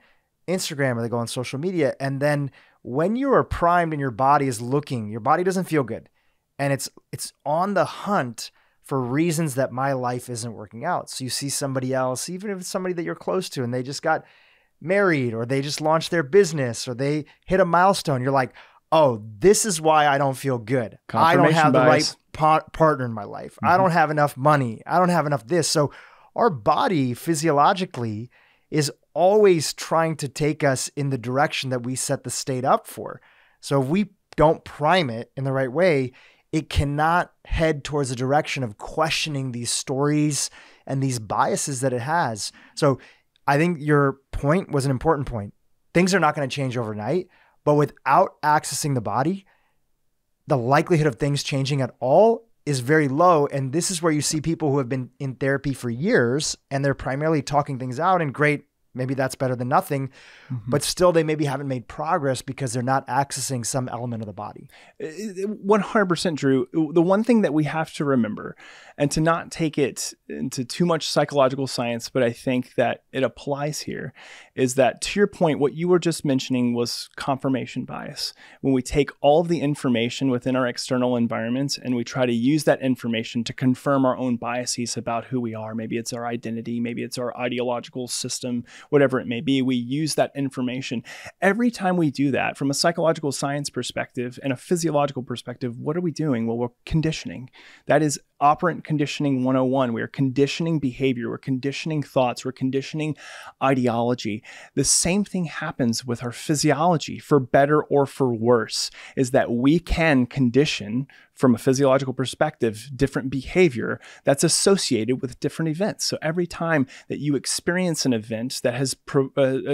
Instagram or they go on social media. And then when you are primed and your body is looking, your body doesn't feel good. And it's on the hunt for reasons that my life isn't working out. So you see somebody else, even if it's somebody that you're close to, and they just got married, or they just launched their business, or they hit a milestone. You're like, oh, this is why I don't feel good. I don't have the right partner in my life. Mm-hmm. I don't have enough money. I don't have enough this. So our body physiologically is always trying to take us in the direction that we set the state up for. So if we don't prime it in the right way, it cannot head towards the direction of questioning these stories and these biases that it has. So I think your point was an important point. Things are not going to change overnight, but without accessing the body, the likelihood of things changing at all is very low. And this is where you see people who have been in therapy for years and they're primarily talking things out, and great, maybe that's better than nothing, but still they maybe haven't made progress because they're not accessing some element of the body. 100% Drew. The one thing that we have to remember, and to not take it into too much psychological science, but I think that it applies here, is that, to your point, what you were just mentioning was confirmation bias. When we take all of the information within our external environments and we try to use that information to confirm our own biases about who we are, maybe it's our identity, maybe it's our ideological system, whatever it may be, we use that information. Every time we do that, from a psychological science perspective and a physiological perspective, what are we doing? Well, we're conditioning. That is operant conditioning 101. We are conditioning behavior. We're conditioning thoughts. We're conditioning ideology. The same thing happens with our physiology, for better or for worse, is that we can condition, from a physiological perspective, different behavior that's associated with different events. So every time that you experience an event that has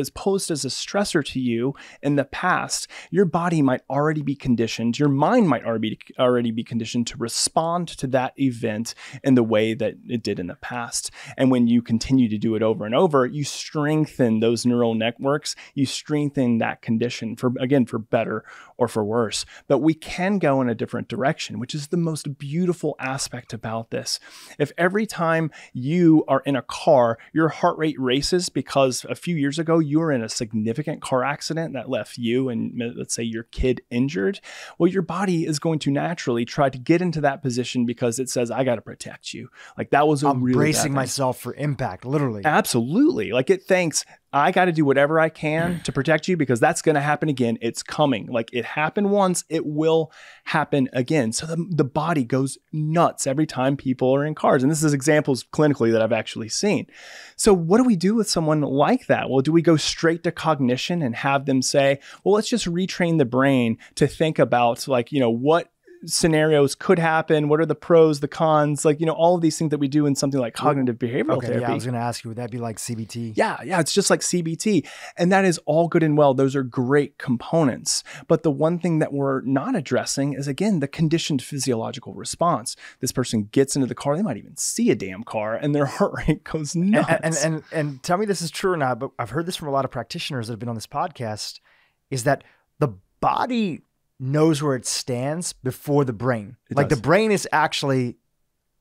posed as a stressor to you in the past, your body might already be conditioned, your mind might already be conditioned to respond to that event in the way that it did in the past. And when you continue to do it over and over, you strengthen those neural networks, you strengthen that condition, for better or for worse. But we can go in a different direction, which is the most beautiful aspect about this. If every time you are in a car, your heart rate races because a few years ago you were in a significant car accident that left you and, let's say, your kid injured, well, your body is going to naturally try to get into that position because it says, I got to protect you. Like, that was I'm bracing myself for impact, literally. Absolutely. Like, it thinks, I got to do whatever I can to protect you because that's going to happen again. It's coming. Like, it happened once, it will happen again. So the body goes nuts every time people are in cars. And this is examples clinically that I've actually seen. So what do we do with someone like that? Well, do we go straight to cognition and have them say, well, let's just retrain the brain to think about, like, what scenarios could happen? What are the pros, the cons, all of these things that we do in something like cognitive behavioral therapy. Yeah, I was going to ask you, would that be like CBT? Yeah, it's just like CBT. And that is all good and well. Those are great components. But the one thing that we're not addressing is, again, the conditioned physiological response. This person gets into the car, they might even see a damn car, and their heart rate goes nuts. And tell me this is true or not, but I've heard this from a lot of practitioners that have been on this podcast, is that the body knows where it stands before the brain. Like, the brain is actually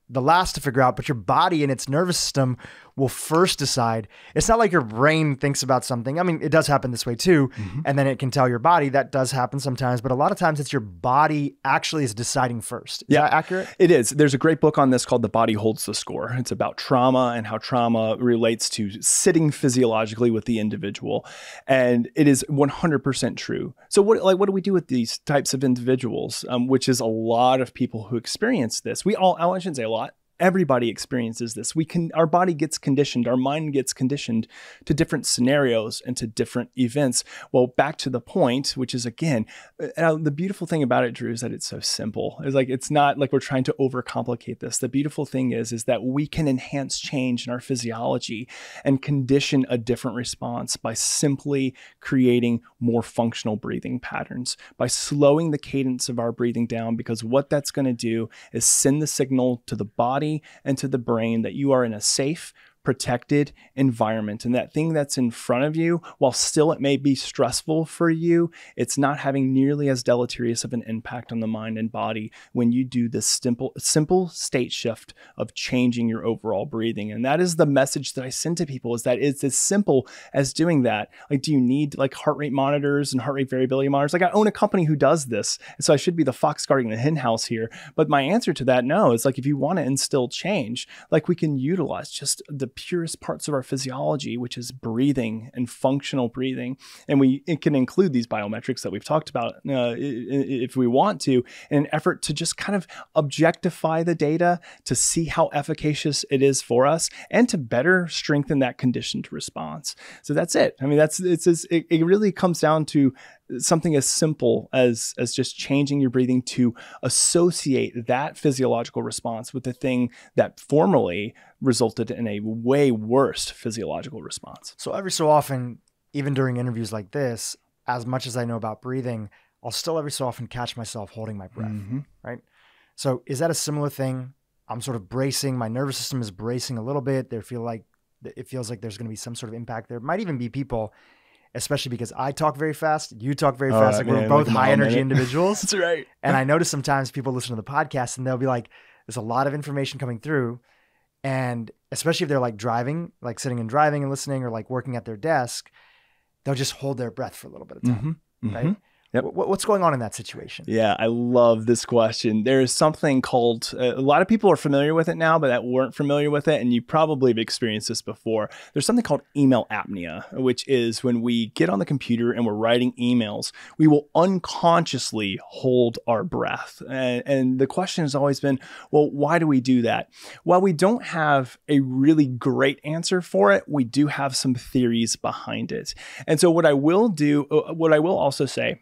the last to figure out, but your body and its nervous system will first decide. It's not like your brain thinks about something. I mean, it does happen this way too. Mm-hmm. And then it can tell your body. That does happen sometimes, but a lot of times it's your body actually is deciding first. Is that accurate? It is. There's a great book on this called The Body Holds the Score. It's about trauma and how trauma relates to sitting physiologically with the individual. And it is 100% true. So what do we do with these types of individuals? Which is a lot of people who experience this. I shouldn't say a lot. Everybody experiences this. Our body gets conditioned, our mind gets conditioned to different scenarios and to different events. Well, back to the point, which is again, the beautiful thing about it, Dhru, is that it's so simple. It's like, it's not like we're trying to overcomplicate this. The beautiful thing is that we can enhance change in our physiology and condition a different response by simply creating more functional breathing patterns, by slowing the cadence of our breathing down, because what that's going to do is send the signal to the body and to the brain that you are in a safe, protected environment. And that thing that's in front of you, while still it may be stressful for you, it's not having nearly as deleterious of an impact on the mind and body when you do this simple state shift of changing your overall breathing. And that is the message that I send to people, is that it's as simple as doing that. Like, do you need like heart rate monitors and heart rate variability monitors? Like, I own a company who does this, so I should be the fox guarding the hen house here. But my answer to that, no, is like, if you want to instill change, like, we can utilize just the purest parts of our physiology, which is breathing and functional breathing. And it can include these biometrics that we've talked about if we want to, in an effort to just kind of objectify the data, to see how efficacious it is for us, and to better strengthen that conditioned response. So that's it. I mean, it really comes down to something as simple as just changing your breathing to associate that physiological response with the thing that formerly resulted in a way worse physiological response. So every so often, even during interviews like this, as much as I know about breathing, I'll still every so often catch myself holding my breath, right? So is that a similar thing? I'm sort of bracing, my nervous system is bracing a little bit. It feels like there's going to be some sort of impact there. It might even be people, especially because I talk very fast, you talk very fast. Like, we're both high energy individuals. That's right. And I notice sometimes people listen to the podcast and they'll be like, there's a lot of information coming through. And especially if they're like driving, like sitting and driving and listening, or like working at their desk, they'll just hold their breath for a little bit of time, right? Yep. What's going on in that situation? Yeah, I love this question. There is something called, a lot of people are familiar with it now, but that weren't familiar with it, and you probably have experienced this before. There's something called email apnea, which is when we get on the computer and we're writing emails, we will unconsciously hold our breath. And the question has always been, well, why do we do that? While we don't have a really great answer for it, we do have some theories behind it. And so what I will also say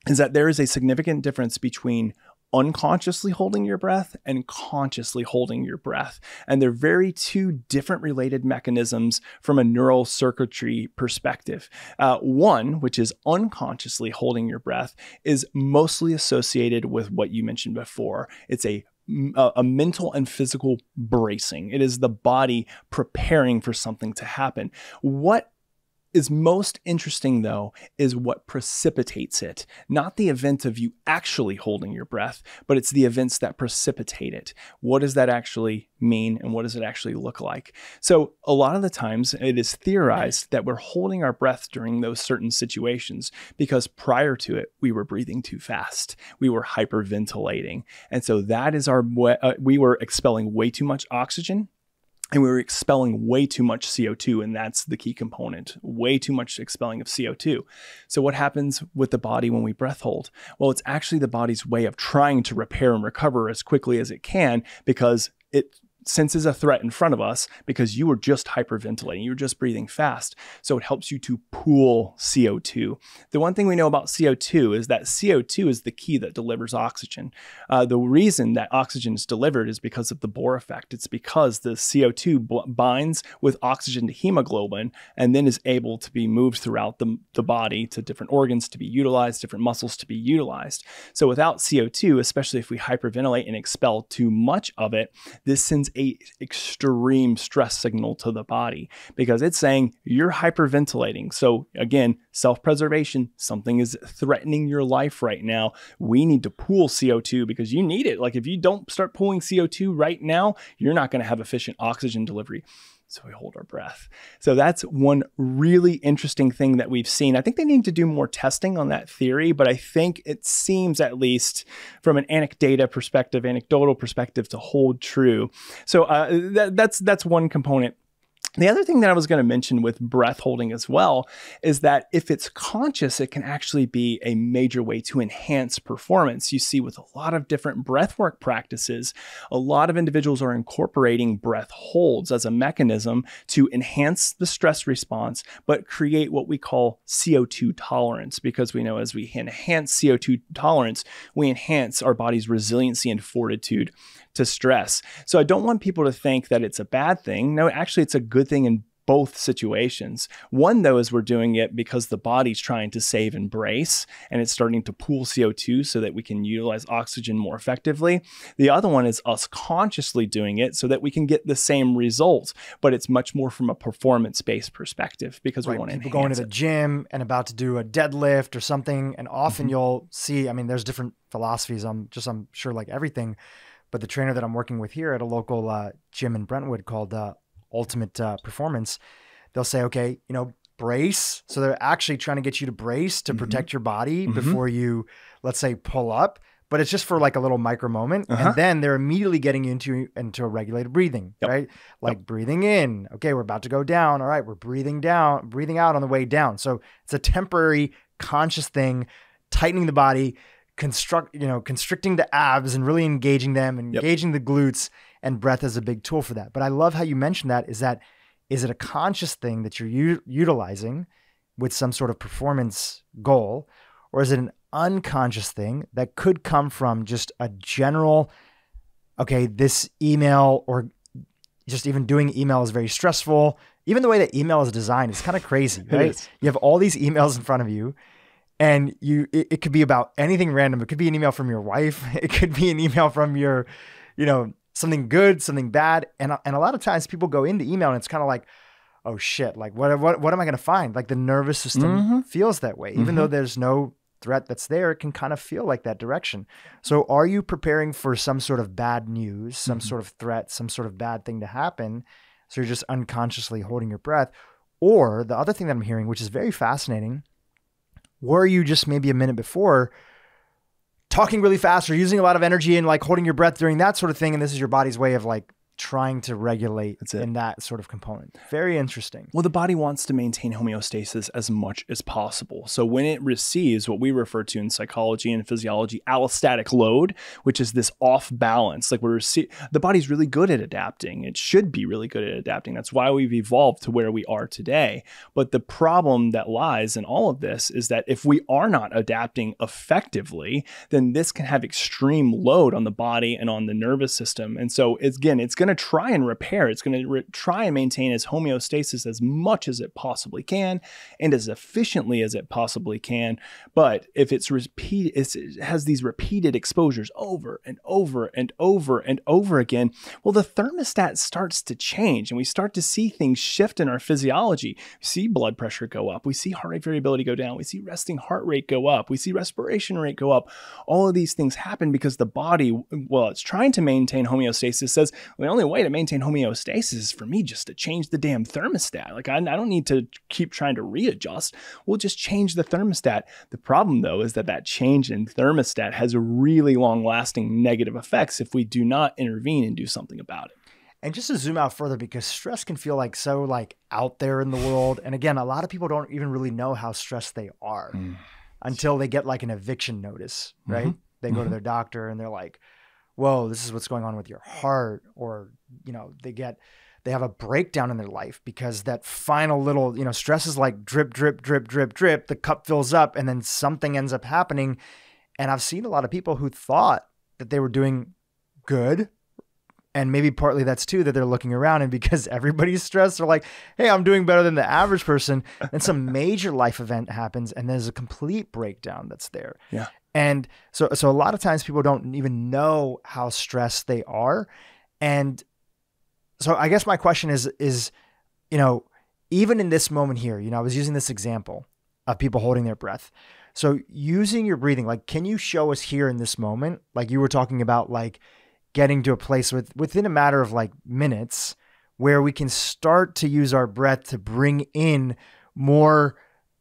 is that there is a significant difference between unconsciously holding your breath and consciously holding your breath. And they're very two different related mechanisms from a neural circuitry perspective. One, which is unconsciously holding your breath, is mostly associated with what you mentioned before. It's a mental and physical bracing. It is the body preparing for something to happen. What is most interesting, though, is what precipitates it. Not the event of you actually holding your breath, but it's the events that precipitate it. What does that actually mean, and what does it actually look like? So a lot of the times it is theorized that we're holding our breath during those certain situations because prior to it, we were breathing too fast. We were hyperventilating. And so that is we were expelling way too much oxygen, and we were expelling way too much CO2, and that's the key component, way too much expelling of CO2. So what happens with the body when we breath hold? Well, it's actually the body's way of trying to repair and recover as quickly as it can, because it senses a threat in front of us, because you were just hyperventilating, you were just breathing fast. So it helps you to pool CO2. The one thing we know about CO2 is that CO2 is the key that delivers oxygen. The reason that oxygen is delivered is because of the Bohr effect. It's because the CO2 binds with oxygen to hemoglobin and then is able to be moved throughout the body to different organs to be utilized, different muscles to be utilized. So without CO2, especially if we hyperventilate and expel too much of it, this sends a extreme stress signal to the body, because it's saying you're hyperventilating. So again, self-preservation, something is threatening your life right now. We need to pool CO2 because you need it. Like, if you don't start pooling CO2 right now, you're not going to have efficient oxygen delivery. So we hold our breath. So that's one really interesting thing that we've seen. I think they need to do more testing on that theory, but I think it seems, at least from an anecdotal perspective, to hold true. So that's one component. The other thing that I was going to mention with breath holding as well is that if it's conscious, it can actually be a major way to enhance performance. You see with a lot of different breathwork practices, a lot of individuals are incorporating breath holds as a mechanism to enhance the stress response, but create what we call CO2 tolerance, because we know as we enhance CO2 tolerance, we enhance our body's resiliency and fortitude to stress. So I don't want people to think that it's a bad thing. No, actually, it's a good thing in both situations. One, though, is we're doing it because the body's trying to save and brace, and it's starting to pool CO2 so that we can utilize oxygen more effectively. The other one is us consciously doing it so that we can get the same result, but it's much more from a performance-based perspective because we want to enhance people going to the gym and about to do a deadlift or something, and often you'll see, I mean, there's different philosophies. I'm sure like everything, but the trainer that I'm working with here at a local gym in Brentwood called Ultimate Performance, they'll say, okay, brace. So they're actually trying to get you to brace to protect your body before you, let's say, pull up, but it's just for like a little micro moment. And then they're immediately getting you into a regulated breathing, right? Like breathing in. Okay, we're about to go down. All right, we're breathing down, breathing out on the way down. So it's a temporary conscious thing, tightening the body, constricting the abs and really engaging them, engaging the glutes, and breath is a big tool for that. But I love how you mentioned that. Is it a conscious thing that you're utilizing with some sort of performance goal, or is it an unconscious thing that could come from just a general, okay, this email or just even doing email is very stressful. Even the way that email is designed is kind of crazy, right? You have all these emails in front of you. And it could be about anything random. It could be an email from your wife. It could be an email from your, something good, something bad. And a lot of times people go into email and it's kind of like, oh shit, like what am I going to find? Like the nervous system feels that way. Even though there's no threat that's there, it can kind of feel like that direction. So are you preparing for some sort of bad news, some sort of threat, some sort of bad thing to happen? So you're just unconsciously holding your breath. Or the other thing that I'm hearing, which is very fascinating, were you just maybe a minute before talking really fast or using a lot of energy and like holding your breath during that sort of thing? And this is your body's way of like trying to regulate in that sort of component. Very interesting. Well, the body wants to maintain homeostasis as much as possible. So when it receives what we refer to in psychology and physiology, allostatic load, which is this off balance, like the body's really good at adapting. It should be really good at adapting. That's why we've evolved to where we are today. But the problem that lies in all of this is that if we are not adapting effectively, then this can have extreme load on the body and on the nervous system. And so it's going to try and repair. It's going to try and maintain its homeostasis as much as it possibly can and as efficiently as it possibly can. But if it has these repeated exposures over and over and over and over again, well, the thermostat starts to change and we start to see things shift in our physiology. We see blood pressure go up. We see heart rate variability go down. We see resting heart rate go up. We see respiration rate go up. All of these things happen because the body, well, it's trying to maintain homeostasis, says, well, the only way to maintain homeostasis is for me just to change the damn thermostat. Like I don't need to keep trying to readjust. We'll just change the thermostat. The problem though is that change in thermostat has really long lasting negative effects if we do not intervene and do something about it. And just to zoom out further, because stress can feel like so like out there in the world. And again, a lot of people don't even really know how stressed they are until they get like an eviction notice, right? They go to their doctor and they're like, whoa, this is what's going on with your heart. Or, they have a breakdown in their life because that final little, stress is like drip, drip, drip, drip, drip. The cup fills up and then something ends up happening. And I've seen a lot of people who thought that they were doing good. And maybe partly that's too, that they're looking around and because everybody's stressed, they're like, hey, I'm doing better than the average person. And some major life event happens and there's a complete breakdown that's there. Yeah. And so a lot of times people don't even know how stressed they are. And so I guess my question is, even in this moment here, I was using this example of people holding their breath. So using your breathing, like, can you show us here in this moment, like you were talking about, like getting to a place within a matter of like minutes where we can start to use our breath to bring in more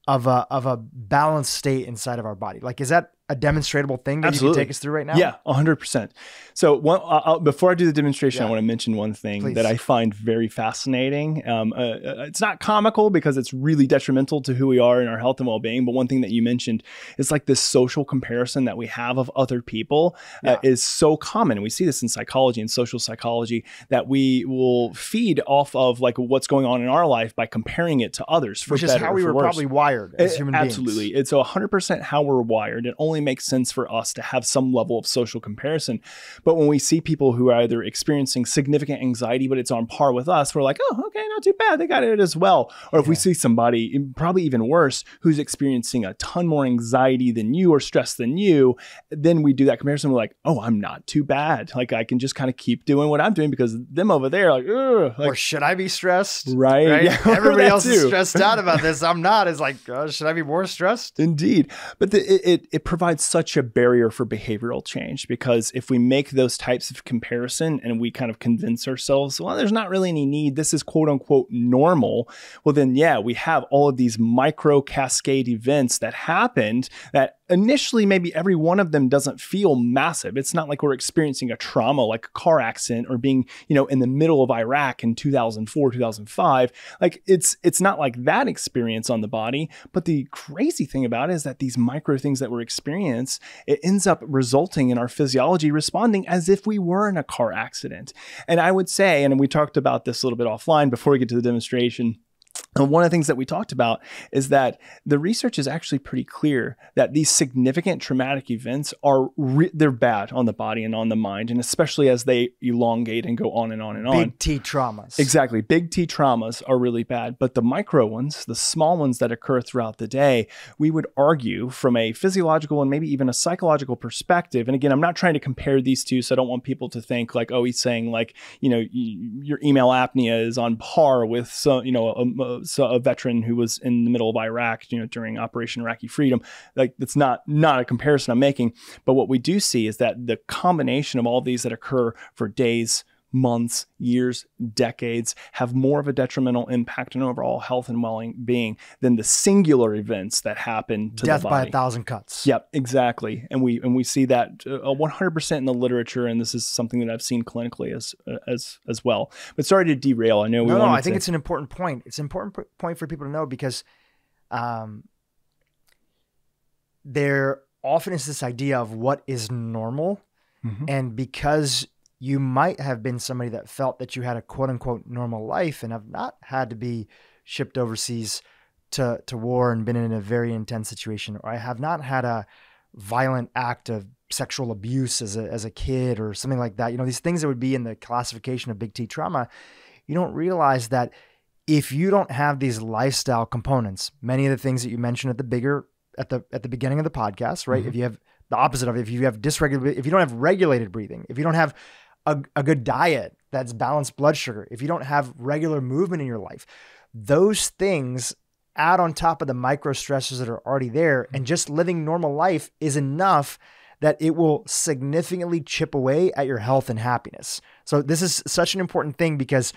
of a balanced state inside of our body? Like, is that a demonstrable thing that Absolutely. you can take us through right now? Yeah, 100%. So before I do the demonstration, I want to mention one thing that I find very fascinating. It's not comical because it's really detrimental to who we are and our health and well-being. But one thing that you mentioned is like this social comparison that we have of other people is so common. We see this in psychology and social psychology, that we will feed off of like what's going on in our life by comparing it to others. Which is how we were probably wired as human beings. Absolutely. It's 100% how we're wired. It only makes sense for us to have some level of social comparison. But when we see people who are either experiencing significant anxiety, but it's on par with us, we're like, oh, okay, not too bad. They got it as well. Or if we see somebody, probably even worse, who's experiencing a ton more anxiety than you or stress than you, then we do that comparison. We're like, oh, I'm not too bad. Like I can just kind of keep doing what I'm doing because them over there, like, ugh. Like, or should I be stressed? Right. Yeah, everybody else is stressed out about this. I'm not. It's like, should I be more stressed? Indeed. But it provides such a barrier for behavioral change, because if we make those types of comparison and we kind of convince ourselves, well, there's not really any need, this is quote unquote normal, well then we have all of these micro cascade events that happened that initially maybe every one of them doesn't feel massive. It's not like we're experiencing a trauma like a car accident or being, in the middle of Iraq in 2004, 2005. Like it's not like that experience on the body. But the crazy thing about it is that these micro things that we're experiencing, it ends up resulting in our physiology responding as if we were in a car accident. And I would say, and we talked about this a little bit offline before we get to the demonstration, and one of the things that we talked about is that the research is actually pretty clear that these significant traumatic events they're bad on the body and on the mind, and especially as they elongate and go on and on and on. Big T traumas. Exactly. Big T traumas are really bad, but the micro ones, the small ones that occur throughout the day, we would argue from a physiological and maybe even a psychological perspective. And again, I'm not trying to compare these two, so I don't want people to think like, oh, he's saying like, your email apnea is on par with a veteran who was in the middle of Iraq, during Operation Iraqi Freedom. Like that's not a comparison I'm making. But what we do see is that the combination of all these that occur for days, months, years, decades have more of a detrimental impact on overall health and well-being than the singular events that happen to death the body. by 1,000 cuts. Yep, exactly. And we see that 100% in the literature, and this is something that I've seen clinically as well. But sorry to derail. I know we I think it's an important point. It's an important point for people to know, because there often is this idea of what is normal, and because you might have been somebody that felt that you had a quote unquote normal life and have not had to be shipped overseas to war and been in a very intense situation, or I have not had a violent act of sexual abuse as a kid or something like that. These things that would be in the classification of big T trauma, you don't realize that if you don't have these lifestyle components, many of the things that you mentioned at the beginning of the podcast, right? If you have the opposite of it, if you don't have regulated breathing, if you don't have a good diet that's balanced blood sugar, if you don't have regular movement in your life, those things add on top of the micro stressors that are already there, and just living normal life is enough that it will significantly chip away at your health and happiness. So this is such an important thing, because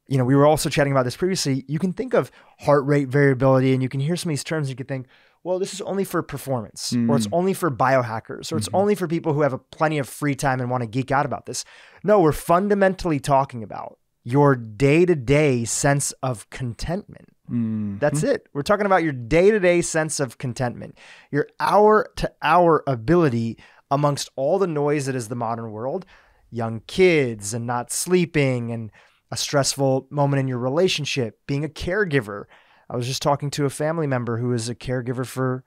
we were also chatting about this previously. You can think of heart rate variability, and you can hear some of these terms, and you could think, well, this is only for performance, or it's only for biohackers, or it's only for people who have plenty of free time and want to geek out about this. No, we're fundamentally talking about your day-to-day sense of contentment. That's it. We're talking about your day-to-day sense of contentment, your hour-to-hour ability amongst all the noise that is the modern world, young kids and not sleeping, and a stressful moment in your relationship, being a caregiver. I was just talking to a family member who is a caregiver for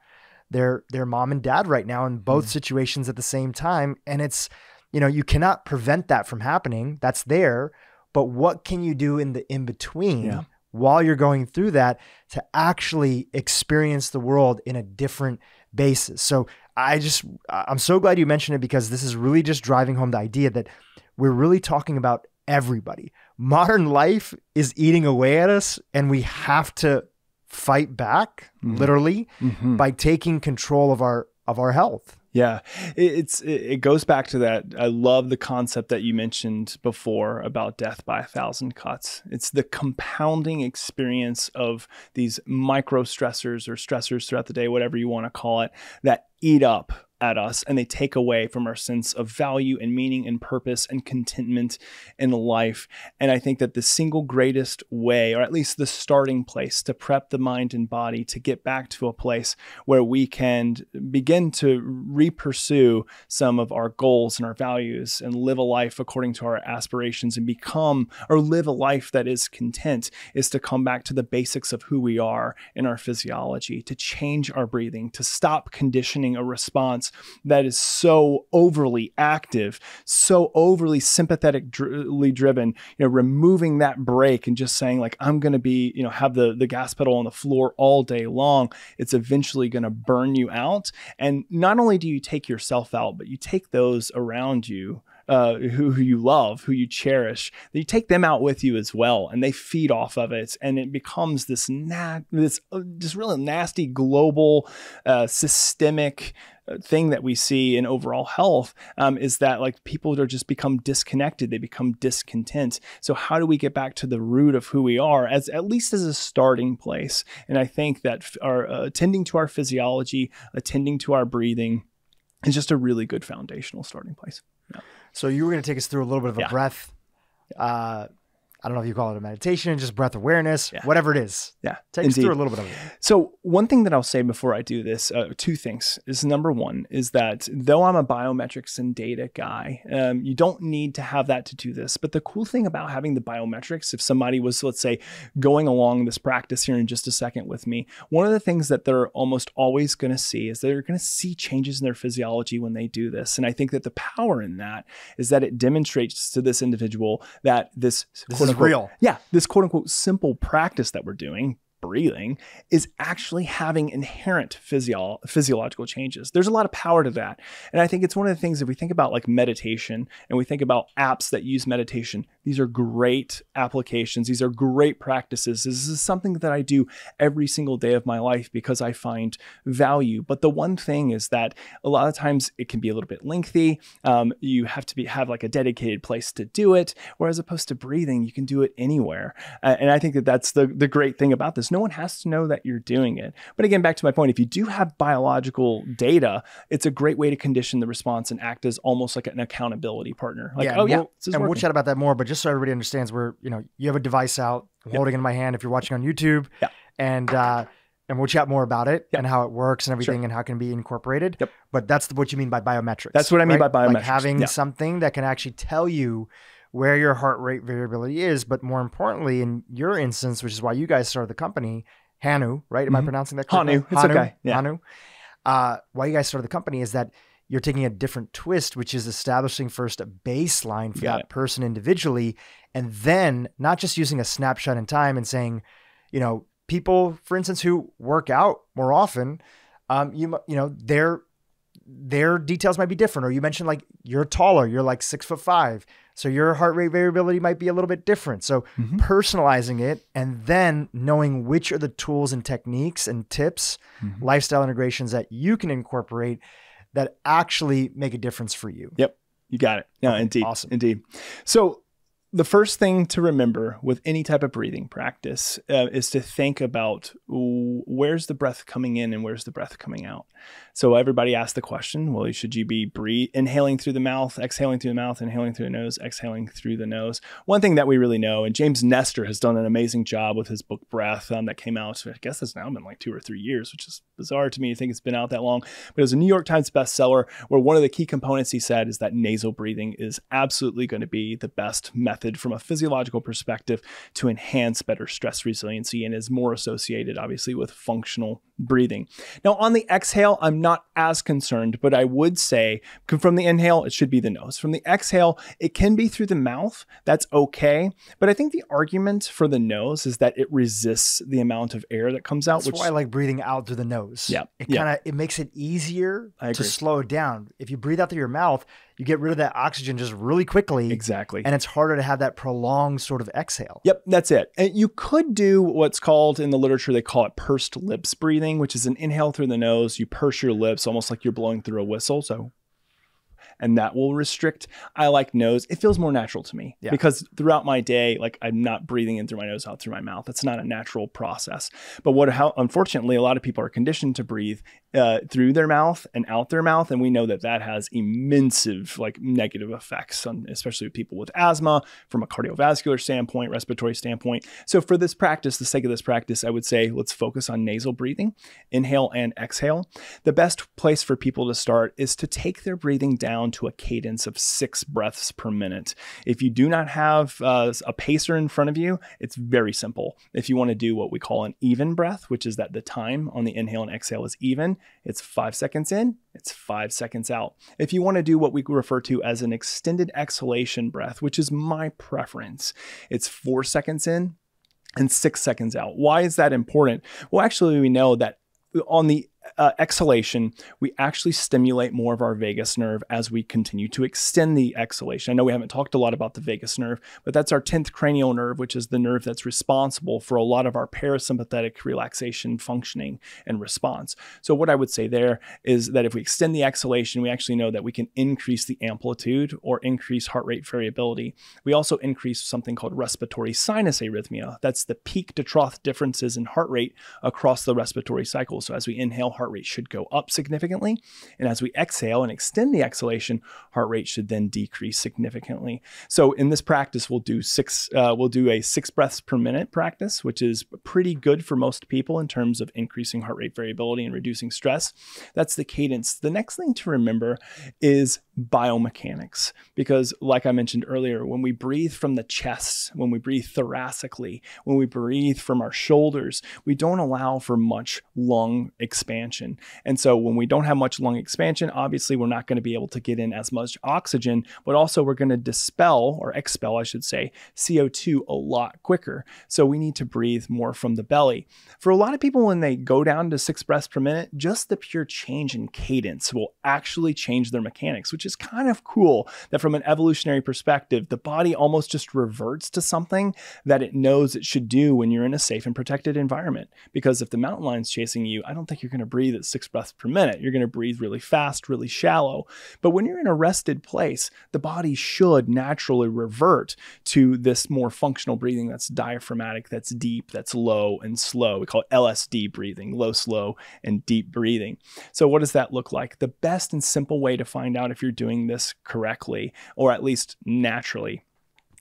their mom and dad right now in both situations at the same time. And it's, you cannot prevent that from happening. That's there. But what can you do in the in-between while you're going through that to actually experience the world in a different basis? So I'm so glad you mentioned it, because this is really just driving home the idea that we're really talking about everybody. Modern life is eating away at us, and we have to fight back literally by taking control of our health. Yeah, it goes back to that. I love the concept that you mentioned before about death by 1,000 cuts. It's the compounding experience of these micro stressors or stressors throughout the day, whatever you want to call it, that eat up at us, and they take away from our sense of value and meaning and purpose and contentment in life. And I think that the single greatest way, or at least the starting place, to prep the mind and body to get back to a place where we can begin to re-pursue some of our goals and our values and live a life according to our aspirations and become, or live a life that is content, is to come back to the basics of who we are in our physiology, to change our breathing, to stop conditioning a response that is so overly active, so overly sympathetically driven, removing that brake and just saying like, I'm going to be, have the gas pedal on the floor all day long. It's eventually going to burn you out. And not only do you take yourself out, but you take those around you, who you love, who you cherish, you take them out with you as well, and they feed off of it, and it becomes this just really nasty global systemic thing that we see in overall health, is that like people are just become disconnected, they become discontent. So how do we get back to the root of who we are, as at least as a starting place? And I think that our attending to our physiology, attending to our breathing, is just a really good foundational starting place. Yeah. So you were going to take us through a little bit of a breath. I don't know if you call it a meditation, just breath awareness, whatever it is. Yeah. Take us through a little bit of it. So one thing that I'll say before I do this, two things, is number one is that though I'm a biometrics and data guy, you don't need to have that to do this. But the cool thing about having the biometrics, if somebody was, let's say, going along this practice here in just a second with me, one of the things that they're almost always going to see is they're going to see changes in their physiology when they do this. And I think that the power in that is that it demonstrates to this individual that this is real. Yeah, this quote unquote simple practice that we're doing, breathing, is actually having inherent physiological changes. There's a lot of power to that. And I think it's one of the things, if we think about like meditation and we think about apps that use meditation, these are great applications. These are great practices. This is something that I do every single day of my life because I find value. But the one thing is that a lot of times it can be a little bit lengthy. You have to have like a dedicated place to do it. Whereas opposed to breathing, you can do it anywhere. And I think that that's the great thing about this. No one has to know that you're doing it. But again, back to my point, if you do have biological data, it's a great way to condition the response and act as almost like an accountability partner. Like, we'll chat about that more, but just so everybody understands, where, you have a device out, I'm holding it in my hand if you're watching on YouTube, and we'll chat more about it and how it works and everything and how it can be incorporated. But that's what you mean by biometrics. That's what I mean by biometrics. Like having something that can actually tell you where your heart rate variability is, but more importantly, in your instance, which is why you guys started the company, Hanu, right? Am I pronouncing that correctly? Hanu, it's okay. Yeah. Hanu. Why you guys started the company is that you're taking a different twist, which is establishing first a baseline for that person individually, and then not just using a snapshot in time and saying, people, for instance, who work out more often, their details might be different. Or you mentioned like you're taller, you're like 6'5", so your heart rate variability might be a little bit different. So personalizing it and then knowing which are the tools and techniques and tips, lifestyle integrations that you can incorporate that actually make a difference for you. Yep. You got it. Yeah, indeed. Awesome. Indeed. So the first thing to remember with any type of breathing practice is to think about where's the breath coming in and where's the breath coming out. So everybody asks the question, well, should you be inhaling through the mouth, exhaling through the mouth, inhaling through the nose, exhaling through the nose? One thing that we really know, and James Nestor has done an amazing job with his book Breath that came out, I guess it's now been like 2 or 3 years, which is bizarre to me to think it's been out that long. But it was a New York Times bestseller where one of the key components he said is that nasal breathing is absolutely going to be the best method from a physiological perspective to enhance better stress resiliency and is more associated obviously with functional breathing. Now on the exhale, I'm not as concerned, but I would say from the inhale, it should be the nose. From the exhale, it can be through the mouth. That's okay. But I think the argument for the nose is that it resists the amount of air that comes out. That's why I like breathing out through the nose. Yeah. It makes it easier to slow it down. If you breathe out through your mouth, you get rid of that oxygen just really quickly. Exactly. And it's harder to have that prolonged sort of exhale. Yep, that's it. And you could do what's called in the literature, they call it pursed lips breathing, which is an inhale through the nose. You purse your lips almost like you're blowing through a whistle. So, and that will restrict. I like nose. It feels more natural to me because throughout my day, like I'm not breathing in through my nose, out through my mouth. It's not a natural process. But unfortunately, a lot of people are conditioned to breathe through their mouth and out their mouth. And we know that that has immense like negative effects on, especially with people with asthma from a cardiovascular standpoint, respiratory standpoint. So for this practice, the sake of this practice, I would say, let's focus on nasal breathing, inhale and exhale. The best place for people to start is to take their breathing down to a cadence of 6 breaths per minute. If you do not have a pacer in front of you, it's very simple. If you want to do what we call an even breath, which is that the time on the inhale and exhale is even, it's 5 seconds in, it's 5 seconds out. If you want to do what we refer to as an extended exhalation breath, which is my preference, it's 4 seconds in and 6 seconds out. Why is that important? Well, actually, we know that on the exhalation, we actually stimulate more of our vagus nerve as we continue to extend the exhalation. I know we haven't talked a lot about the vagus nerve, but that's our 10th cranial nerve, which is the nerve that's responsible for a lot of our parasympathetic relaxation functioning and response. So what I would say there is that if we extend the exhalation, we actually know that we can increase the amplitude or increase heart rate variability. We also increase something called respiratory sinus arrhythmia. That's the peak to trough differences in heart rate across the respiratory cycle. So as we inhale, heart rate should go up significantly. And as we exhale and extend the exhalation, heart rate should then decrease significantly. So in this practice, we'll do a 6 breaths per minute practice, which is pretty good for most people in terms of increasing heart rate variability and reducing stress. That's the cadence. The next thing to remember is biomechanics, because like I mentioned earlier, when we breathe from the chest, when we breathe thoracically, when we breathe from our shoulders, we don't allow for much lung expansion. And so when we don't have much lung expansion, obviously we're not going to be able to get in as much oxygen, but also we're going to expel, I should say, CO2 a lot quicker. So we need to breathe more from the belly. For a lot of people, when they go down to 6 breaths per minute, just the pure change in cadence will actually change their mechanics, which is kind of cool that from an evolutionary perspective, the body almost just reverts to something that it knows it should do when you're in a safe and protected environment. Because if the mountain lion's chasing you, I don't think you're going to breathe at 6 breaths per minute. You're going to breathe really fast, really shallow. But when you're in a rested place, the body should naturally revert to this more functional breathing that's diaphragmatic, that's deep, that's low and slow. We call it Lsd breathing, low, slow, and deep breathing. So what does that look like? The best and simple way to find out if you're doing this correctly, or at least naturally,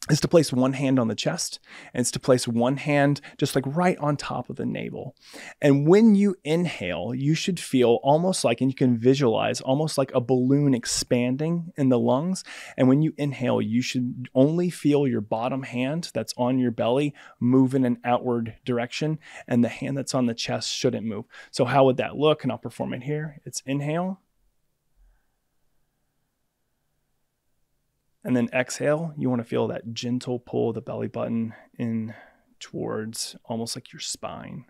is to place one hand on the chest, and it's to place one hand just like right on top of the navel. And when you inhale, you should feel almost like, and you can visualize almost like a balloon expanding in the lungs. And when you inhale, you should only feel your bottom hand that's on your belly move in an outward direction, and the hand that's on the chest shouldn't move. So how would that look? And I'll perform it here. It's inhale. And then exhale, you want to feel that gentle pull of the belly button in towards almost like your spine.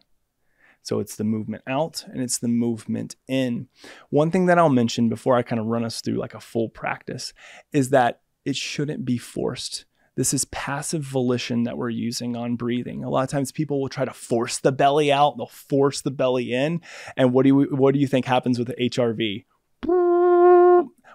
So it's the movement out and it's the movement in. One thing that I'll mention before I kind of run us through like a full practice is that it shouldn't be forced. This is passive volition that we're using on breathing. A lot of times people will try to force the belly out. They'll force the belly in. And what do you think happens with the HRV?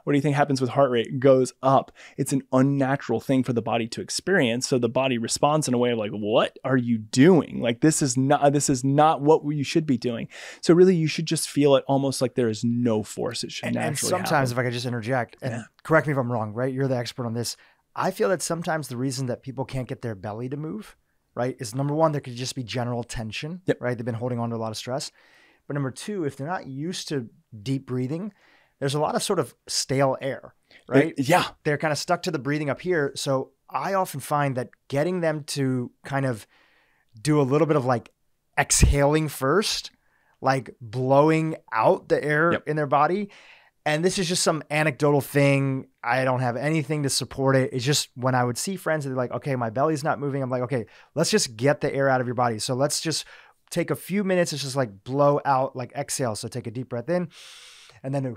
What do you think happens with heart rate? It goes up. It's an unnatural thing for the body to experience. So the body responds in a way of like, what are you doing? Like, this is not what you should be doing. So really, you should just feel it almost like there is no force. It should naturally happen. And sometimes, if I could just interject, and correct me if I'm wrong, right? You're the expert on this. I feel that sometimes the reason that people can't get their belly to move, right, is number one, there could just be general tension, right? They've been holding on to a lot of stress. But number two, if they're not used to deep breathing, there's a lot of sort of stale air, right? Yeah. They're kind of stuck to the breathing up here. So I often find that getting them to kind of do a little bit of like exhaling first, like blowing out the air in their body. And this is just some anecdotal thing. I don't have anything to support it. It's just when I would see friends and they're like, okay, my belly's not moving. I'm like, okay, let's just get the air out of your body. So let's just take a few minutes. It's just like blow out, like exhale. So take a deep breath in. And then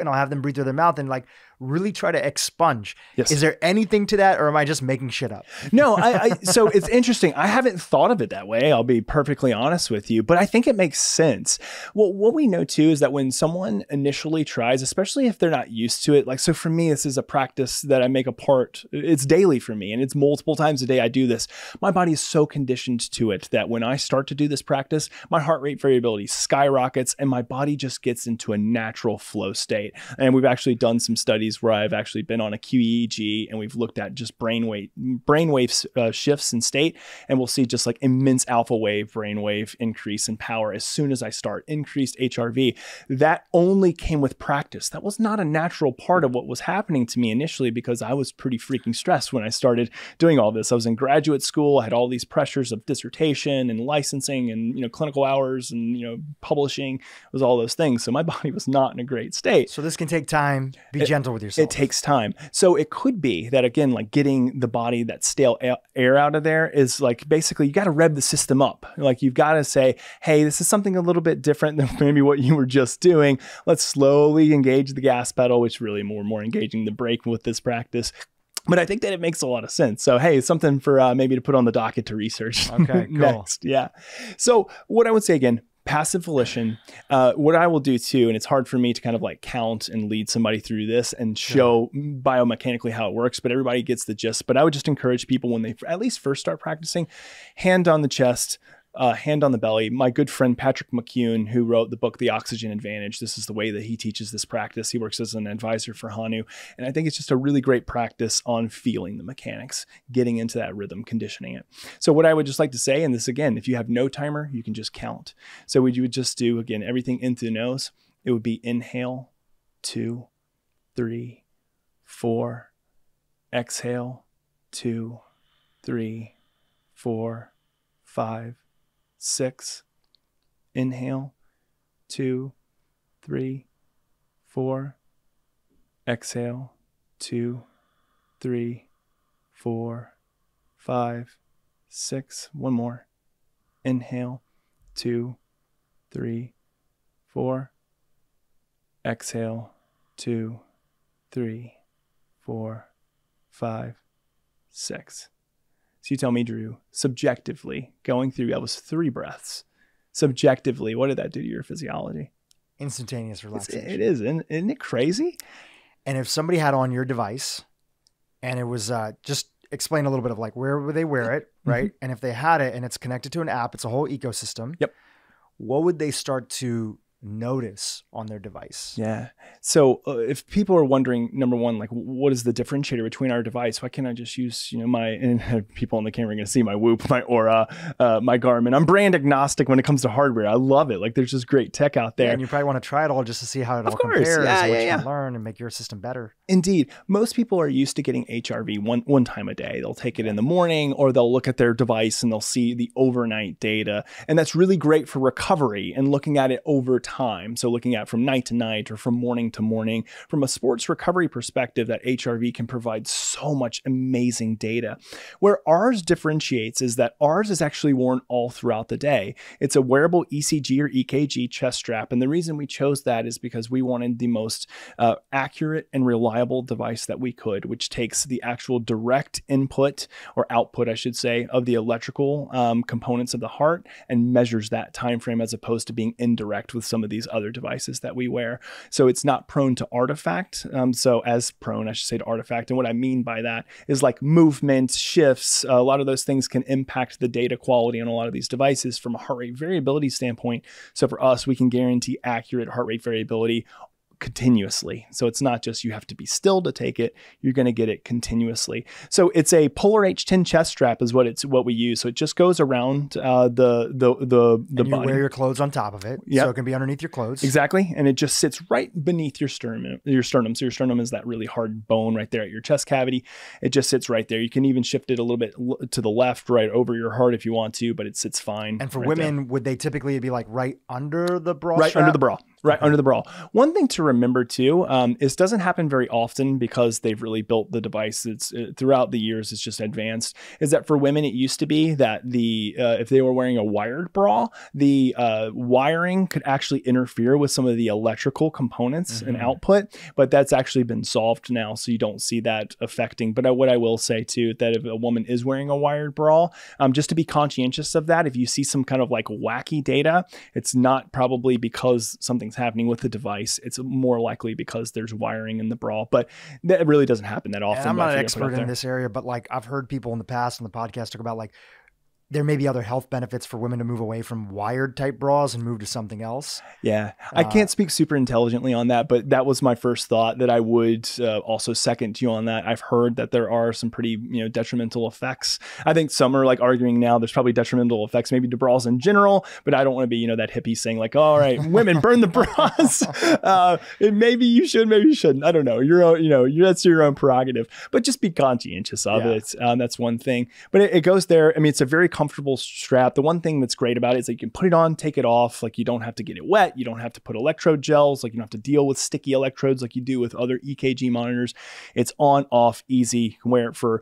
I'll have them breathe through their mouth and like really try to expunge. Yes. Is there anything to that, or am I just making shit up? No, so it's interesting. I haven't thought of it that way. I'll be perfectly honest with you, but I think it makes sense. Well, what we know too is that when someone initially tries, especially if they're not used to it, like, so for me, this is a practice that I make a part, it's daily for me, and it's multiple times a day I do this. My body is so conditioned to it that when I start to do this practice, my heart rate variability skyrockets and my body just gets into a natural flow state. And we've actually done some studies where I've actually been on a QEEG and we've looked at just brainwave shifts in state, and we'll see just like immense alpha wave brainwave increase in power as soon as I start, increased HRV. That only came with practice. That was not a natural part of what was happening to me initially, because I was pretty freaking stressed when I started doing all this. I was in graduate school. I had all these pressures of dissertation and licensing and, clinical hours and, publishing. It was all those things. So my body was not in a great state. So this can take time. Be gentle with yourself. It takes time. So it could be that, again, like getting the body, that stale air out of there is like, basically you got to rev the system up. Like you've got to say, hey, this is something a little bit different than maybe what you were just doing. Let's slowly engage the gas pedal, which really more engaging the brake with this practice. But I think that it makes a lot of sense. So, hey, it's something for maybe to put on the docket to research. Okay, cool. Next. Yeah. So what I would say, again, passive volition, what I will do too, and it's hard for me to kind of like count and lead somebody through this and show biomechanically how it works, but everybody gets the gist. But I would just encourage people when they at least first start practicing, hand on the chest, hand on the belly. My good friend Patrick McCune, who wrote the book The Oxygen Advantage, this is the way that he teaches this practice. He works as an advisor for Hanu, and I think it's just a really great practice on feeling the mechanics, getting into that rhythm, conditioning it. So what I would just like to say, and this again, if you have no timer, you can just count. So you would just do, again, everything in through the nose. It would be inhale, 2, 3, 4, exhale, 2, 3, 4, 5, 6, inhale, 2, 3, 4, exhale, 2, 3, 4, 5, 6, one more, inhale, 2, 3, 4, exhale, 2, 3, 4, 5, 6. So you tell me, Dhru, subjectively, going through, that was 3 breaths. Subjectively, what did that do to your physiology? Instantaneous relaxation. It is. Isn't it crazy? And if somebody had on your device and it was just explain a little bit of like, where would they wear it, right? Mm-hmm. And if they had it and it's connected to an app, it's a whole ecosystem. Yep. What would they start to notice on their device? Yeah. So if people are wondering, number one, like what is the differentiator between our device? Why can't I just use, my, and people on the camera are going to see my Whoop, my Aura, my Garmin. I'm brand agnostic when it comes to hardware. I love it. Like there's just great tech out there. Yeah, and you probably want to try it all just to see how it all compares and what you can learn and make your system better. Indeed. Most people are used to getting HRV one time a day. They'll take it in the morning, or they'll look at their device and they'll see the overnight data. And that's really great for recovery and looking at it over time. So looking at from night to night or from morning to morning. From a sports recovery perspective, that HRV can provide so much amazing data. Where ours differentiates is that ours is actually worn all throughout the day. It's a wearable ECG or EKG chest strap. And the reason we chose that is because we wanted the most accurate and reliable device that we could, which takes the actual direct input or output, I should say, of the electrical components of the heart and measures that time frame as opposed to being indirect with some of these other devices that we wear. So it's not prone to artifact. So as prone, I should say, to artifact. And what I mean by that is like movement, shifts, a lot of those things can impact the data quality on a lot of these devices from a heart rate variability standpoint. So for us, we can guarantee accurate heart rate variability continuously. So it's not just you have to be still to take it, you're going to get it continuously. So it's a Polar H10 chest strap is what we use. So it just goes around the you body. Wear your clothes on top of it. Yep. So it can be underneath your clothes. Exactly. And it just sits right beneath your sternum. So your sternum is that really hard bone right there at your chest cavity. It just sits right there. You can even shift it a little bit to the left, right over your heart if you want to, but it sits fine. And for right women, there. would they typically be like right under the bra Right strap? under the bra. Right, under the bra. One thing to remember too, is doesn't happen very often because they've really built the device. It's throughout the years, it's just advanced. Is that for women, it used to be that if they were wearing a wired bra, the wiring could actually interfere with some of the electrical components and output, but that's actually been solved now, so you don't see that affecting. But what I will say too, that if a woman is wearing a wired bra, just to be conscientious of that, if you see some kind of like wacky data, it's not probably because something's happening with the device. It's more likely because there's wiring in the bra, but that really doesn't happen that often. And I'm not an expert in this area, but like I've heard people in the past on the podcast talk about like there may be other health benefits for women to move away from wired type bras and move to something else. Yeah. I can't speak super intelligently on that, but that was my first thought, that I would also second you on that. I've heard that there are some pretty, detrimental effects. I think some are like arguing now there's probably detrimental effects maybe to bras in general, but I don't want to be, that hippie saying like, all right, women burn the bras. Maybe you should, maybe you shouldn't. I don't know. Your own, that's your own prerogative, but just be conscientious of it. That's one thing, but it goes there. I mean, it's a very comfortable strap. The one thing that's great about it is that you can put it on, take it off. Like you don't have to get it wet. You don't have to put electrode gels. Like you don't have to deal with sticky electrodes like you do with other EKG monitors. It's on, off, easy. You can wear it for,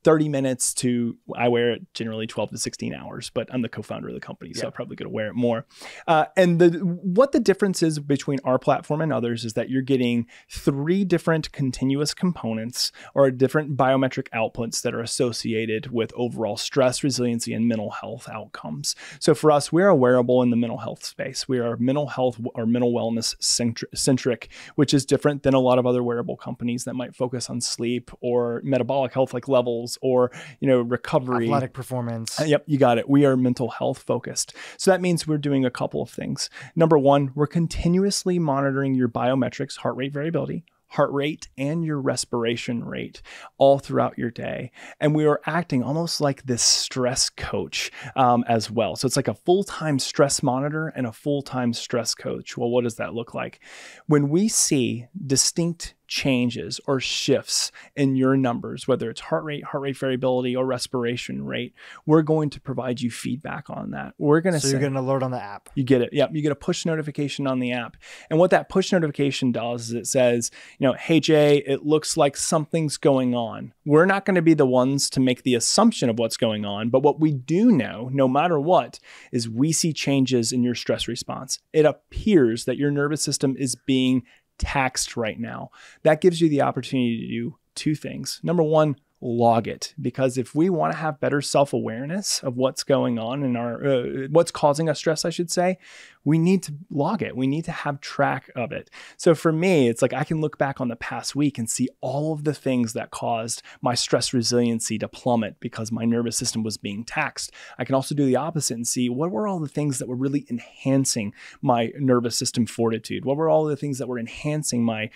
30 minutes to, I wear it generally 12 to 16 hours, but I'm the co-founder of the company, so I'm probably going to wear it more. And what the difference is between our platform and others is that you're getting 3 different continuous components or different biometric outputs that are associated with overall stress, resiliency, and mental health outcomes. So for us, we're a wearable in the mental health space. We are mental health or mental wellness centric, which is different than a lot of other wearable companies that might focus on sleep or metabolic health like levels or, recovery. Athletic performance. Yep, you got it. We are mental health focused. So that means we're doing a couple of things. Number one, we're continuously monitoring your biometrics, heart rate variability, heart rate, and your respiration rate all throughout your day. And we are acting almost like this stress coach as well. So it's like a full-time stress monitor and a full-time stress coach. Well, what does that look like? When we see distinct changes or shifts in your numbers, whether it's heart rate variability, or respiration rate, we're going to provide you feedback on that. We're going to say, you get an alert on the app. You get it. Yep. You get a push notification on the app. And what that push notification does is it says, hey, Jay, it looks like something's going on. We're not going to be the ones to make the assumption of what's going on. But what we do know, no matter what, is we see changes in your stress response. It appears that your nervous system is being taxed right now. That gives you the opportunity to do 2 things. Number one, log it, because if we want to have better self-awareness of what's going on in our, what's causing us stress, I should say, we need to log it. We need to have track of it. So for me, it's like I can look back on the past week and see all of the things that caused my stress resiliency to plummet because my nervous system was being taxed. I can also do the opposite and see what were all the things that were really enhancing my nervous system fortitude. What were all the things that were enhancing my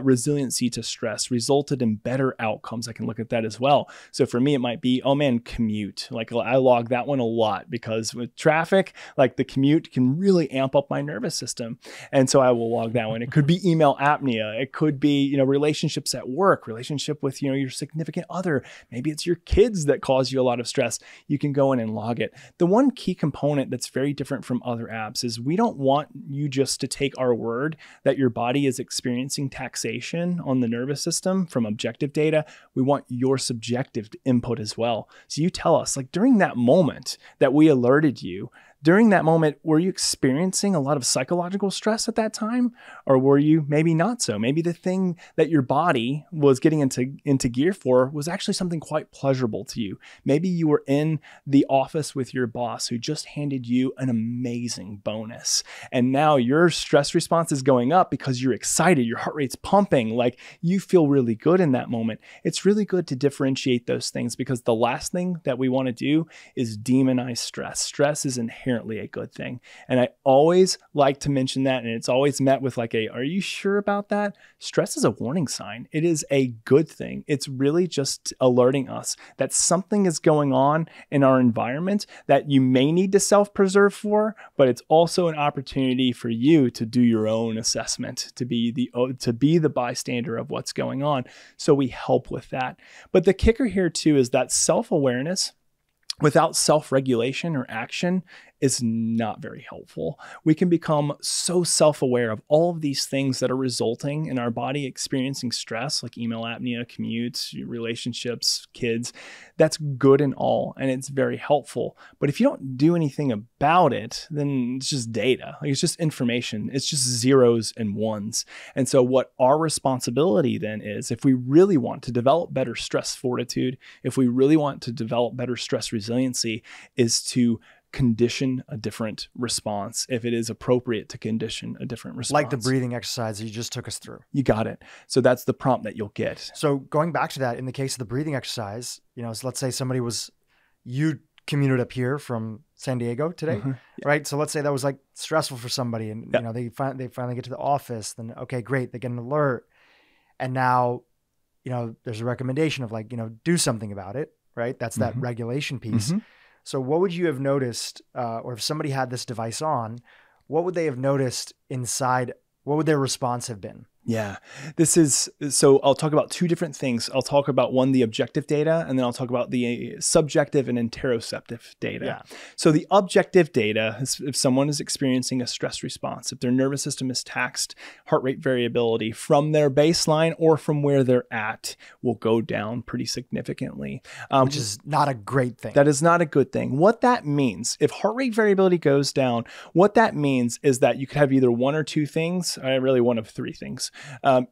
resiliency to stress, resulted in better outcomes. I can look at that as well. So for me, it might be, oh man, commute. Like I log that one a lot because with traffic, like the commute can really amp up my nervous system. And so I will log that one. It could be email apnea. It could be, relationships at work, relationship with, your significant other. Maybe it's your kids that cause you a lot of stress. You can go in and log it. The one key component that's very different from other apps is we don't want you just to take our word that your body is experiencing taxation on the nervous system from objective data. We want your subjective input as well. So you tell us, like during that moment that we alerted you, during that moment, were you experiencing a lot of psychological stress at that time? Or were you maybe not so? Maybe the thing that your body was getting into gear for was actually something quite pleasurable to you. Maybe you were in the office with your boss who just handed you an amazing bonus. And now your stress response is going up because you're excited, your heart rate's pumping, like you feel really good in that moment. It's really good to differentiate those things because the last thing that we want to do is demonize stress. Stress is inherently a good thing. And I always like to mention that, and it's always met with like are you sure about that? Stress is a warning sign. It is a good thing. It's really just alerting us that something is going on in our environment that you may need to self-preserve for, but it's also an opportunity for you to do your own assessment, to be the bystander of what's going on. So we help with that. But the kicker here too is that self-awareness without self-regulation or action is not very helpful. We can become so self-aware of all of these things that are resulting in our body experiencing stress, like email apnea, commutes, relationships, kids. That's good and all, and it's very helpful. But if you don't do anything about it, then it's just data. Like, it's just information. It's just zeros and ones. And so what our responsibility then is, if we really want to develop better stress fortitude, if we really want to develop better stress resiliency, is to condition a different response if it is appropriate to condition a different response. Like the breathing exercise that you just took us through. You got it. So that's the prompt that you'll get. So going back to that, in the case of the breathing exercise, so let's say you commuted up here from San Diego today, right? So let's say that was like stressful for somebody, and they finally get to the office, then okay, great, they get an alert. And now, there's a recommendation of do something about it, right? That's that regulation piece. So what would you have noticed, or if somebody had this device on, what would they have noticed inside? What would their response have been? Yeah, so I'll talk about two different things. I'll talk about the objective data, and then I'll talk about the subjective and interoceptive data. Yeah. So the objective data is if someone is experiencing a stress response, if their nervous system is taxed, heart rate variability from their baseline or from where they're at will go down pretty significantly. Which is not a great thing. That is not a good thing. What that means, if heart rate variability goes down, what that means is that you could have either one or two things, really one of three things.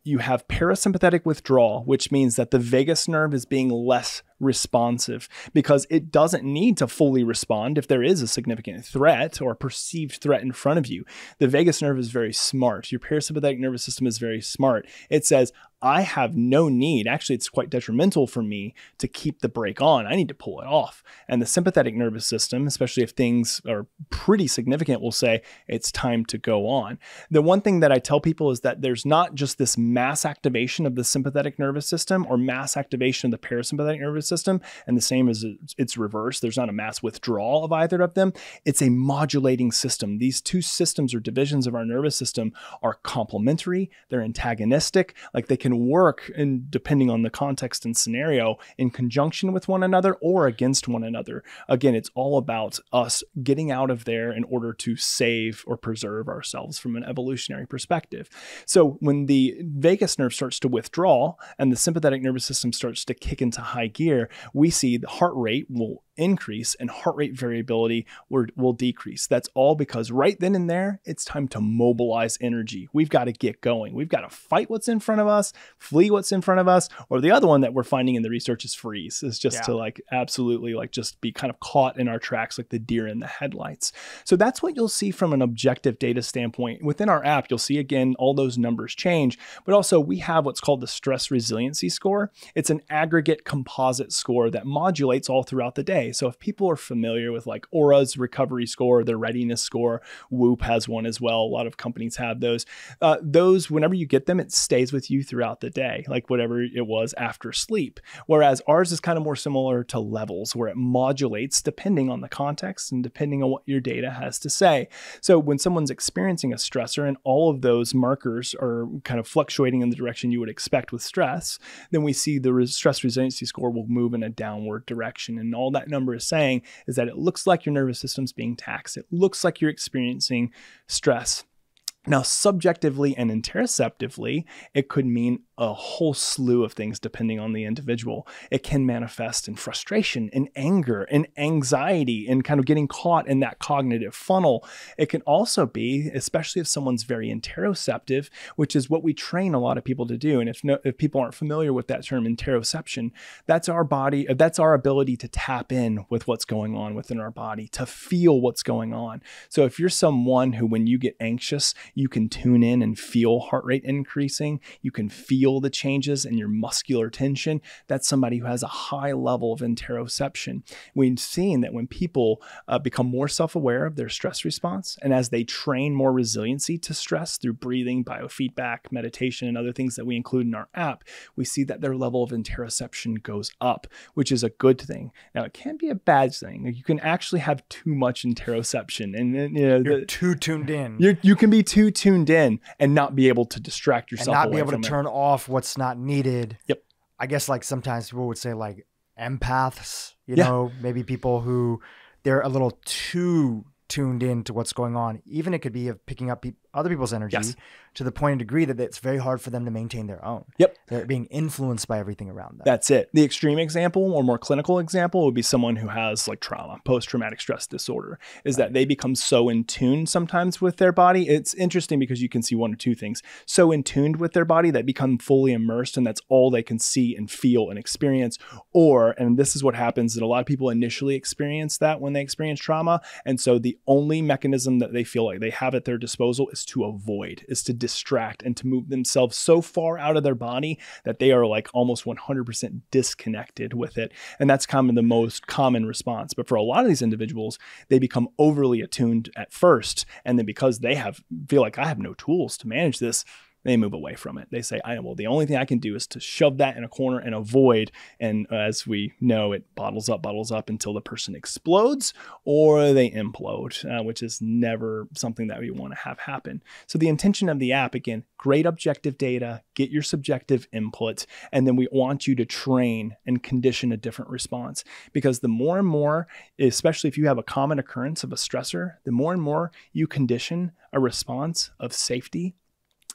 You have parasympathetic withdrawal, which means that the vagus nerve is being less responsive because it doesn't need to fully respond if there is a significant threat or a perceived threat in front of you. The vagus nerve is very smart. Your parasympathetic nervous system is very smart. It says, I have no need. Actually, it's quite detrimental for me to keep the brake on. I need to pull it off. And the sympathetic nervous system, especially if things are pretty significant, will say it's time to go on. The one thing that I tell people is that there's not just this mass activation of the sympathetic nervous system or mass activation of the parasympathetic nervous system, and the same as it's reverse. There's not a mass withdrawal of either of them. It's a modulating system. These two systems or divisions of our nervous system are complementary. They're antagonistic. Like they can work, and depending on the context and scenario, in conjunction with one another or against one another. Again, it's all about us getting out of there in order to save or preserve ourselves from an evolutionary perspective. So when the vagus nerve starts to withdraw and the sympathetic nervous system starts to kick into high gear, we see the heart rate will increase and heart rate variability will decrease. That's all because right then and there, it's time to mobilize energy. We've got to get going. We've got to fight what's in front of us, flee what's in front of us, or the other one that we're finding in the research is freeze. Is just to absolutely just be kind of caught in our tracks like the deer in the headlights. So that's what you'll see from an objective data standpoint. Within our app, you'll see again, all those numbers change, but also we have what's called the stress resiliency score. It's an aggregate composite score that modulates all throughout the day. So if people are familiar with like Aura's recovery score, their readiness score, Whoop has one as well. A lot of companies have those. Those, whenever you get them, it stays with you throughout the day, like whatever it was after sleep. Whereas ours is kind of more similar to levels where it modulates depending on the context and depending on what your data has to say. So when someone's experiencing a stressor and all of those markers are kind of fluctuating in the direction you would expect with stress, then we see the stress resiliency score will move in a downward direction. And all that number is saying is that it looks like your nervous system's being taxed. It looks like you're experiencing stress. Now, subjectively and interoceptively, it could mean a whole slew of things depending on the individual. It can manifest in frustration, in anger, in anxiety, in kind of getting caught in that cognitive funnel. It can also be, especially if someone's very interoceptive, which is what we train a lot of people to do. And if people aren't familiar with that term, interoception, that's our body, that's our ability to tap in with what's going on within our body, to feel what's going on. So if you're someone who, when you get anxious, you can tune in and feel heart rate increasing, you can feel the changes in your muscular tension, that's somebody who has a high level of interoception. We've seen that when people become more self-aware of their stress response, and as they train more resiliency to stress through breathing, biofeedback, meditation, and other things that we include in our app, we see that their level of interoception goes up, which is a good thing. Now, it can be a bad thing. You can actually have too much interoception, and you're too tuned in. You can be too tuned in and not be able to distract yourself, and not be able to turn off what's not needed. Yep. I guess like sometimes people would say like empaths, you know, maybe people who they're a little too tuned in to what's going on. Even it could be of picking up other people's energy Yes. to the point and degree that it's very hard for them to maintain their own. Yep. They're being influenced by everything around them. That's it. The extreme example or more clinical example would be someone who has like trauma, post-traumatic stress disorder, is that they become so in tune sometimes with their body. It's interesting because you can see one or two things. So in tuned with their body that become fully immersed and that's all they can see and feel and experience. Or, and this is what happens, that a lot of people initially experience that when they experience trauma. And so the only mechanism that they feel like they have at their disposal is to avoid, is to distract and to move themselves so far out of their body that they are like almost 100% disconnected with it. And that's kind of the most common response. But for a lot of these individuals, they become overly attuned at first. And then because they feel like I have no tools to manage this, they move away from it. They say, well, the only thing I can do is to shove that in a corner and avoid. And as we know, it bottles up until the person explodes or they implode, which is never something that we want to have happen. So the intention of the app, again, great objective data, get your subjective input, and then we want you to train and condition a different response. Because the more and more, especially if you have a common occurrence of a stressor, the more and more you condition a response of safety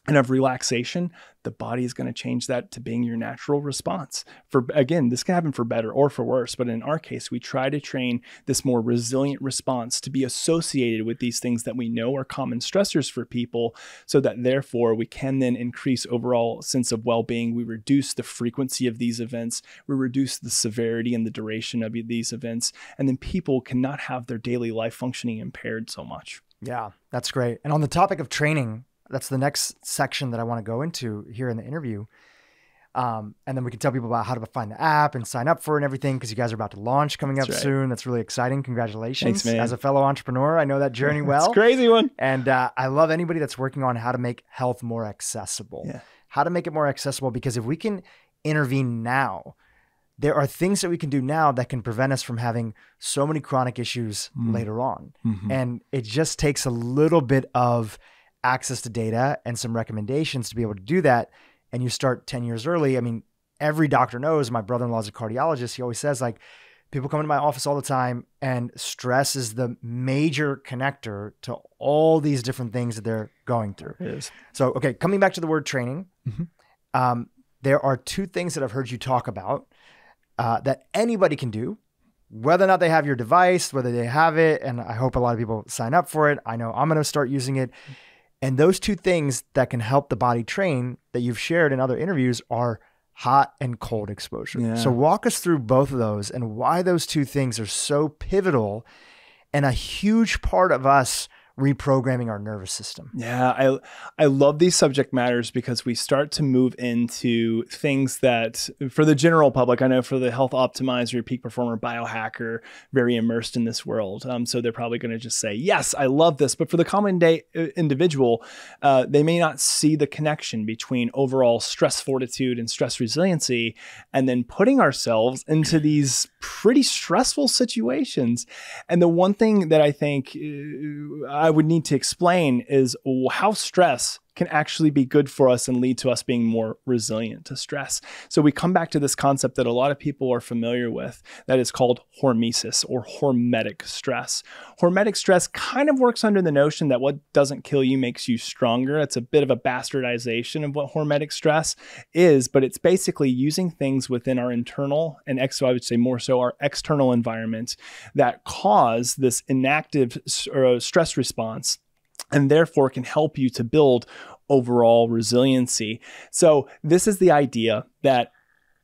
and of relaxation, the body is going to change that to being your natural response. Again, this can happen for better or for worse, but in our case, we try to train this more resilient response to be associated with these things that we know are common stressors for people, so that therefore we can then increase overall sense of well-being. We reduce the frequency of these events, we reduce the severity and the duration of these events, and then people cannot have their daily life functioning impaired so much. Yeah, that's great. And on the topic of training, that's the next section that I want to go into here in the interview. And then we can tell people about how to find the app and sign up for it and everything, because you guys are about to launch coming up soon. That's really exciting. Congratulations. Thanks, man. As a fellow entrepreneur, I know that journey well. It's a crazy one. And I love anybody that's working on how to make health more accessible. Yeah. How to make it more accessible, because if we can intervene now, there are things that we can do now that can prevent us from having so many chronic issues later on. Mm-hmm. And it just takes a little bit of access to data and some recommendations to be able to do that. And you start 10 years early. I mean, every doctor knows, my brother-in-law is a cardiologist. He always says, like, people come into my office all the time and stress is the major connector to all these different things that they're going through. It is. So, okay, coming back to the word training, there are two things that I've heard you talk about that anybody can do, whether or not they have your device, whether they have it. And I hope a lot of people sign up for it. I know I'm going to start using it. And those two things that can help the body train that you've shared in other interviews are hot and cold exposure. Yeah. So walk us through both of those and why those two things are so pivotal and a huge part of us reprogramming our nervous system. Yeah, I love these subject matters because we start to move into things that for the general public, I know for the health optimizer, peak performer, biohacker, very immersed in this world. So they're probably going to just say, yes, I love this. But for the common day individual, they may not see the connection between overall stress fortitude and stress resiliency, and then putting ourselves into these pretty stressful situations. And the one thing that I think I would need to explain is how stress can actually be good for us and lead to us being more resilient to stress. So we come back to this concept that a lot of people are familiar with that is called hormesis or hormetic stress. Hormetic stress kind of works under the notion that what doesn't kill you makes you stronger. It's a bit of a bastardization of what hormetic stress is, but it's basically using things within our internal and I would say more so our external environment that cause this inactive stress response, and therefore can help you to build overall resiliency. So this is the idea that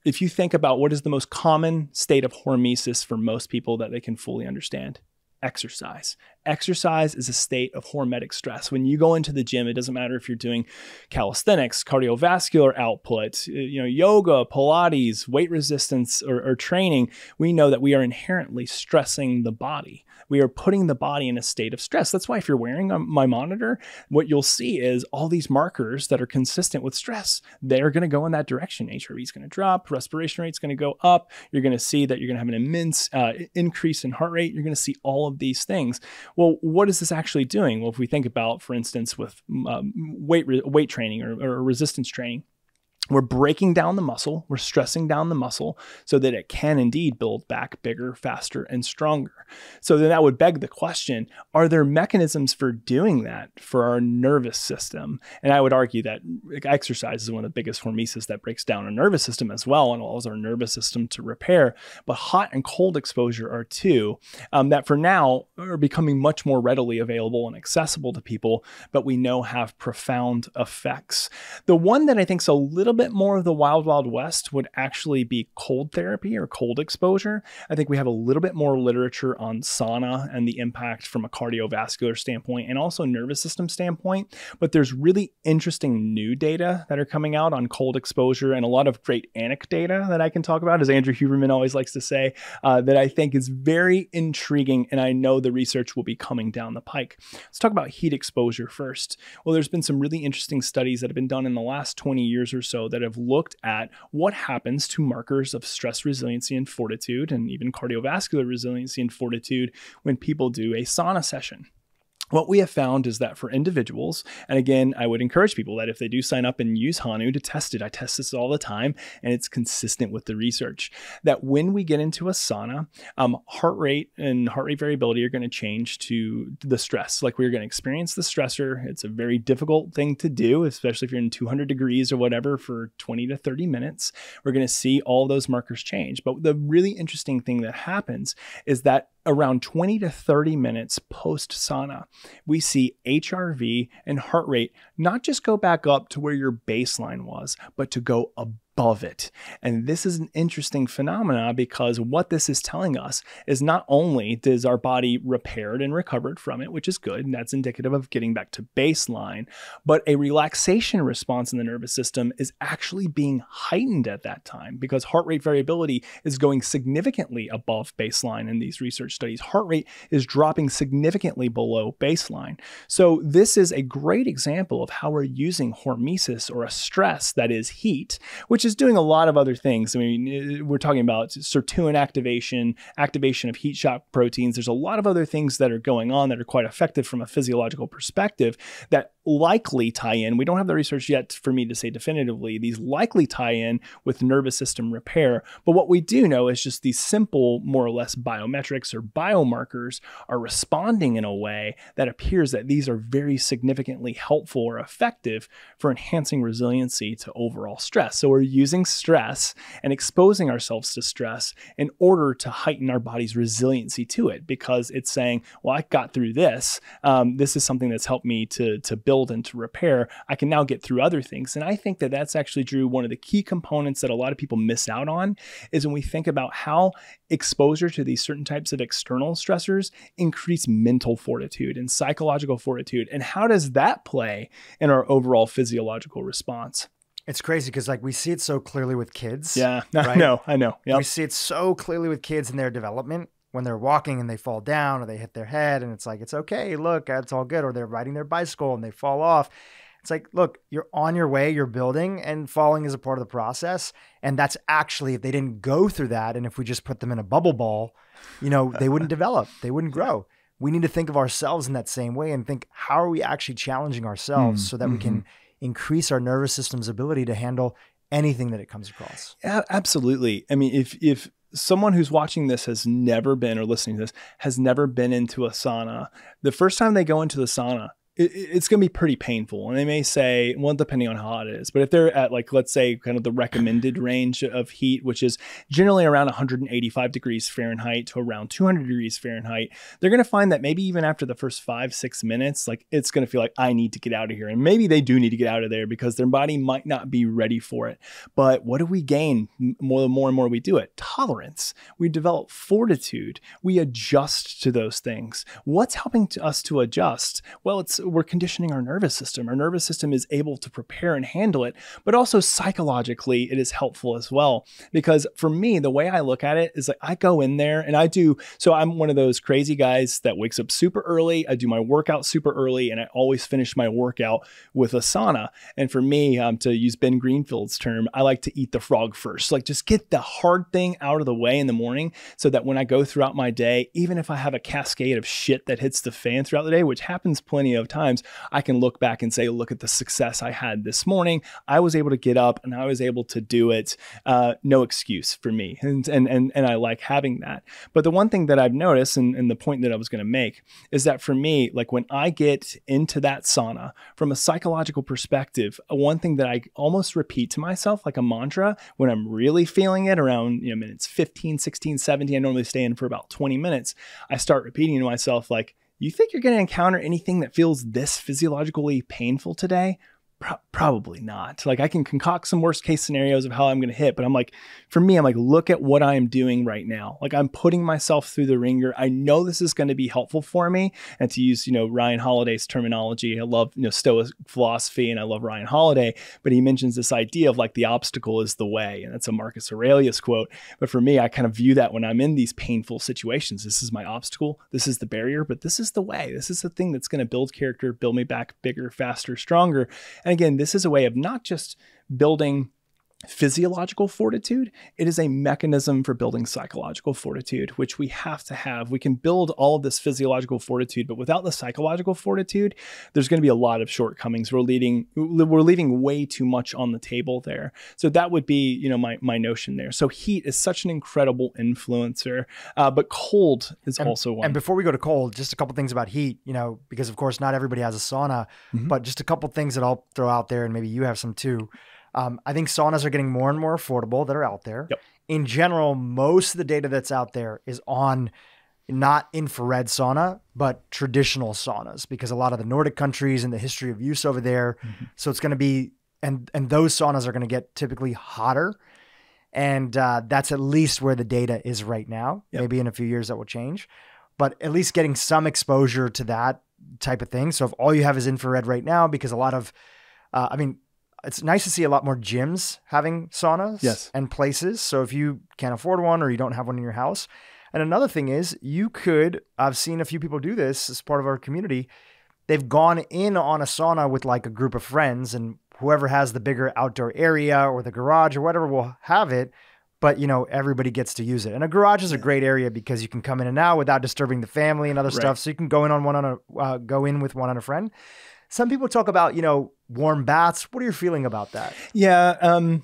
if you think about what is the most common state of hormesis for most people that they can fully understand, exercise. Exercise is a state of hormetic stress. When you go into the gym, it doesn't matter if you're doing calisthenics, cardiovascular output, yoga, Pilates, weight resistance, or training. We know that we are inherently stressing the body. We are putting the body in a state of stress. That's why if you're wearing my monitor, what you'll see is all these markers that are consistent with stress. They're going to go in that direction. HRV is going to drop, respiration rate is going to go up. You're going to see that you're going to have an immense increase in heart rate. You're going to see all of these things. Well, what is this actually doing? Well, if we think about, for instance, with weight training or resistance training, We're breaking down the muscle, we're stressing down the muscle so that it can indeed build back bigger, faster, and stronger. So then that would beg the question, are there mechanisms for doing that for our nervous system? And I would argue that exercise is one of the biggest hormesis that breaks down our nervous system as well and allows our nervous system to repair. But hot and cold exposure are two that for now are becoming much more readily available and accessible to people, but we know have profound effects. The one that I think is a little bit more of the wild, wild west would actually be cold therapy or cold exposure. I think we have a little bit more literature on sauna and the impact from a cardiovascular standpoint and also nervous system standpoint. But there's really interesting new data that are coming out on cold exposure and a lot of great anecdata that I can talk about, as Andrew Huberman always likes to say, that I think is very intriguing. And I know the research will be coming down the pike. Let's talk about heat exposure first. Well, there's been some really interesting studies that have been done in the last 20 years or so that have looked at what happens to markers of stress resiliency and fortitude, and even cardiovascular resiliency and fortitude when people do a sauna session. What we have found is that for individuals, and again, I would encourage people that if they do sign up and use Hanu to test it, I test this all the time, and it's consistent with the research, that when we get into a sauna, heart rate and heart rate variability are going to change to the stress. Like we're going to experience the stressor. It's a very difficult thing to do, especially if you're in 200 degrees or whatever for 20 to 30 minutes. We're going to see all those markers change. But the really interesting thing that happens is that around 20 to 30 minutes post sauna, we see HRV and heart rate not just go back up to where your baseline was, but to go above it. And this is an interesting phenomena because what this is telling us is not only does our body repaired and recovered from it, which is good, and that's indicative of getting back to baseline, but a relaxation response in the nervous system is actually being heightened at that time because heart rate variability is going significantly above baseline in these research studies. Heart rate is dropping significantly below baseline. So this is a great example of how we're using hormesis or a stress that is heat, which is doing a lot of other things. I mean, we're talking about sirtuin activation of heat shock proteins. There's a lot of other things that are going on that are quite effective from a physiological perspective that likely tie in. We don't have the research yet for me to say definitively. These likely tie in with nervous system repair. But what we do know is just these simple, more or less biometrics or biomarkers are responding in a way that appears that these are very significantly helpful or effective for enhancing resiliency to overall stress. So we're using stress and exposing ourselves to stress in order to heighten our body's resiliency to it because it's saying, well, I got through this. This is something that's helped me to build and to repair. I can now get through other things. And I think that that's actually, Drew, one of the key components that a lot of people miss out on is when we think about how exposure to these certain types of external stressors increase mental fortitude and psychological fortitude. And how does that play in our overall physiological response? It's crazy because like we see it so clearly with kids. Yeah, right? I know. Yep. We see it so clearly with kids in their development when they're walking and they fall down or they hit their head and it's like, it's okay, look, it's all good. Or they're riding their bicycle and they fall off. It's like, look, you're on your way, you're building, and falling is a part of the process. And that's actually, if they didn't go through that, and if we just put them in a bubble ball, they wouldn't develop, they wouldn't grow. We need to think of ourselves in that same way and think, how are we actually challenging ourselves so that we can increase our nervous system's ability to handle anything that it comes across? Yeah, absolutely. I mean, if someone who's watching this has never been or listening to this has never been into a sauna, the first time they go into the sauna, it's going to be pretty painful. And they may say, well, depending on how hot it is, but if they're at like, let's say kind of the recommended range of heat, which is generally around 185 degrees Fahrenheit to around 200 degrees Fahrenheit, they're going to find that maybe even after the first 5-6 minutes, like it's going to feel like I need to get out of here. And maybe they do need to get out of there because their body might not be ready for it. But what do we gain more and more we do it? Tolerance. We develop fortitude. We adjust to those things. What's helping us to adjust? Well, we're conditioning our nervous system. Our nervous system is able to prepare and handle it, but also psychologically, it is helpful as well. Because for me, the way I look at it is like I go in there and so I'm one of those crazy guys that wakes up super early. I do my workout super early and I always finish my workout with a sauna. And for me, to use Ben Greenfield's term, I like to eat the frog first. Like just get the hard thing out of the way in the morning so that when I go throughout my day, even if I have a cascade of shit that hits the fan throughout the day, which happens plenty of times, I can look back and say, look at the success I had this morning. I was able to get up and I was able to do it. No excuse for me. And I like having that. But the one thing that I've noticed, and the point that I was going to make, is that for me, like when I get into that sauna, from a psychological perspective, one thing that I almost repeat to myself like a mantra when I'm really feeling it around minutes 15, 16, 17, I normally stay in for about 20 minutes. I start repeating to myself like, you think you're going to encounter anything that feels this physiologically painful today? Probably not. Like I can concoct some worst case scenarios of how I'm going to hit, but I'm like, for me, I'm like, look at what I am doing right now. Like I'm putting myself through the ringer. I know this is going to be helpful for me. And to use, Ryan Holiday's terminology, I love, Stoic philosophy and I love Ryan Holiday, but he mentions this idea of like the obstacle is the way. And that's a Marcus Aurelius quote. But for me, I kind of view that when I'm in these painful situations, this is my obstacle. This is the barrier, but this is the way. This is the thing that's going to build character, build me back bigger, faster, stronger. And again, this is a way of not just building physiological fortitude, it is a mechanism for building psychological fortitude, which we have to have. We can build all of this physiological fortitude, but without the psychological fortitude, there's going to be a lot of shortcomings. We're leaving way too much on the table there. So that would be, my notion there. So heat is such an incredible influencer, but cold is also one. And before we go to cold, just a couple things about heat, because of course not everybody has a sauna, but just a couple things that I'll throw out there, and maybe you have some too. I think saunas are getting more and more affordable that are out there. Yep. In general, most of the data that's out there is on not infrared sauna, but traditional saunas, because a lot of the Nordic countries and the history of use over there. So it's going to be, and those saunas are going to get typically hotter. And that's at least where the data is right now. Yep. Maybe in a few years that will change, but at least getting some exposure to that type of thing. So if all you have is infrared right now, because a lot of, it's nice to see a lot more gyms having saunas and places. So if you can't afford one or you don't have one in your house. And another thing is I've seen a few people do this as part of our community. They've gone in on a sauna with like a group of friends, and whoever has the bigger outdoor area or the garage or whatever will have it. But, everybody gets to use it. And a garage is a great area because you can come in and out without disturbing the family and other stuff. So you can go in with one on a friend. Some people talk about, warm baths. What are you feeling about that? Yeah.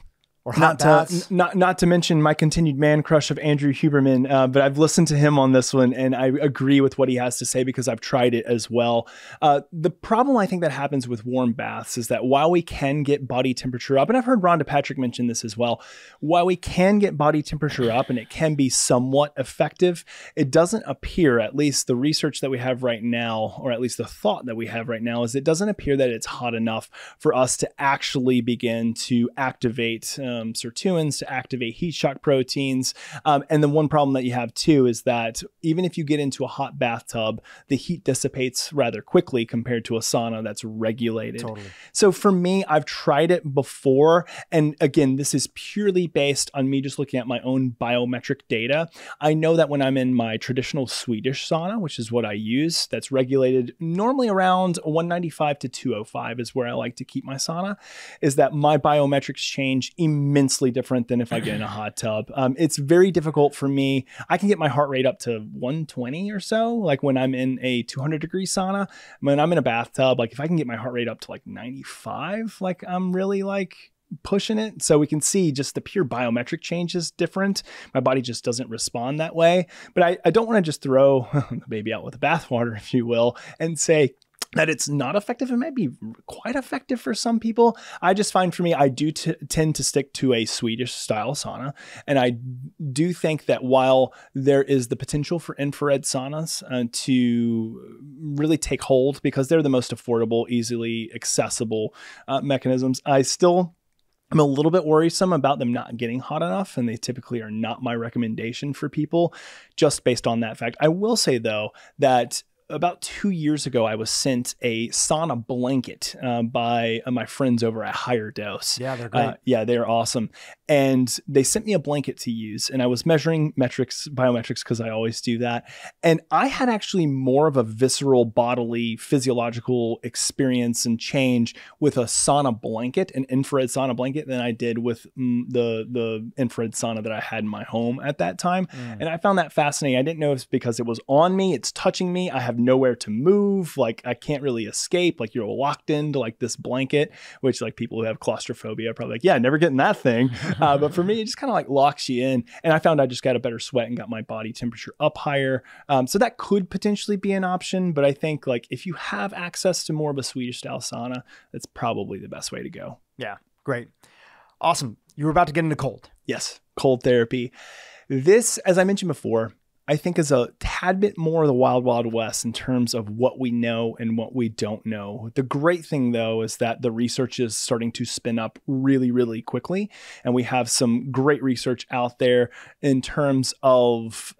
Or hot baths. Not to mention my continued man crush of Andrew Huberman, but I've listened to him on this one and I agree with what he has to say because I've tried it as well. The problem I think that happens with warm baths is that while we can get body temperature up, and I've heard Rhonda Patrick mention this as well, while we can get body temperature up and it can be somewhat effective, it doesn't appear, at least the research that we have right now, or at least the thought that we have right now, is it doesn't appear that it's hot enough for us to actually begin to activate sirtuins, to activate heat shock proteins. And the one problem that you have too is that even if you get into a hot bathtub, the heat dissipates rather quickly compared to a sauna that's regulated. Totally. So for me, I've tried it before. And again, this is purely based on me just looking at my own biometric data. I know that when I'm in my traditional Swedish sauna, which is what I use, that's regulated normally around 195 to 205 is where I like to keep my sauna, is that my biometrics change immensely different than if I get in a hot tub. It's very difficult for me. I can get my heart rate up to 120 or so, like when I'm in a 200-degree sauna. When I'm in a bathtub, like if I can get my heart rate up to like 95, like I'm really like pushing it. So we can see just the pure biometric change is different. My body just doesn't respond that way. But I don't want to just throw the baby out with the bathwater, if you will, and say that it's not effective. It might be quite effective for some people. I just find for me, I do tend to stick to a Swedish style sauna. And I do think that while there is the potential for infrared saunas to really take hold because they're the most affordable, easily accessible mechanisms, I'm a little bit worrisome about them not getting hot enough, and they typically are not my recommendation for people just based on that fact. I will say though that about 2 years ago, I was sent a sauna blanket by my friends over at Higher Dose. Yeah, they're great. They're awesome. And they sent me a blanket to use, and I was measuring biometrics, because I always do that. And I had actually more of a visceral, bodily, physiological experience and change with a sauna blanket, an infrared sauna blanket, than I did with the infrared sauna that I had in my home at that time. And I found that fascinating. I didn't know if it's because it was on me, it's touching me. I have have nowhere to move. Like I can't really escape. Like you're locked into like this blanket, which like people who have claustrophobia are probably like, yeah, never getting that thing. But for me, it just kind of like locks you in. And I found I just got a better sweat and got my body temperature up higher. So that could potentially be an option. But I think like if you have access to more of a Swedish style sauna, that's probably the best way to go. Yeah. Great. Awesome. You were about to get into cold. Yes. Cold therapy. This, as I mentioned before, I think is a tad bit more of the wild, wild west in terms of what we know and what we don't know. The great thing though, is that the research is starting to spin up really, really quickly. And we have some great research out there in terms of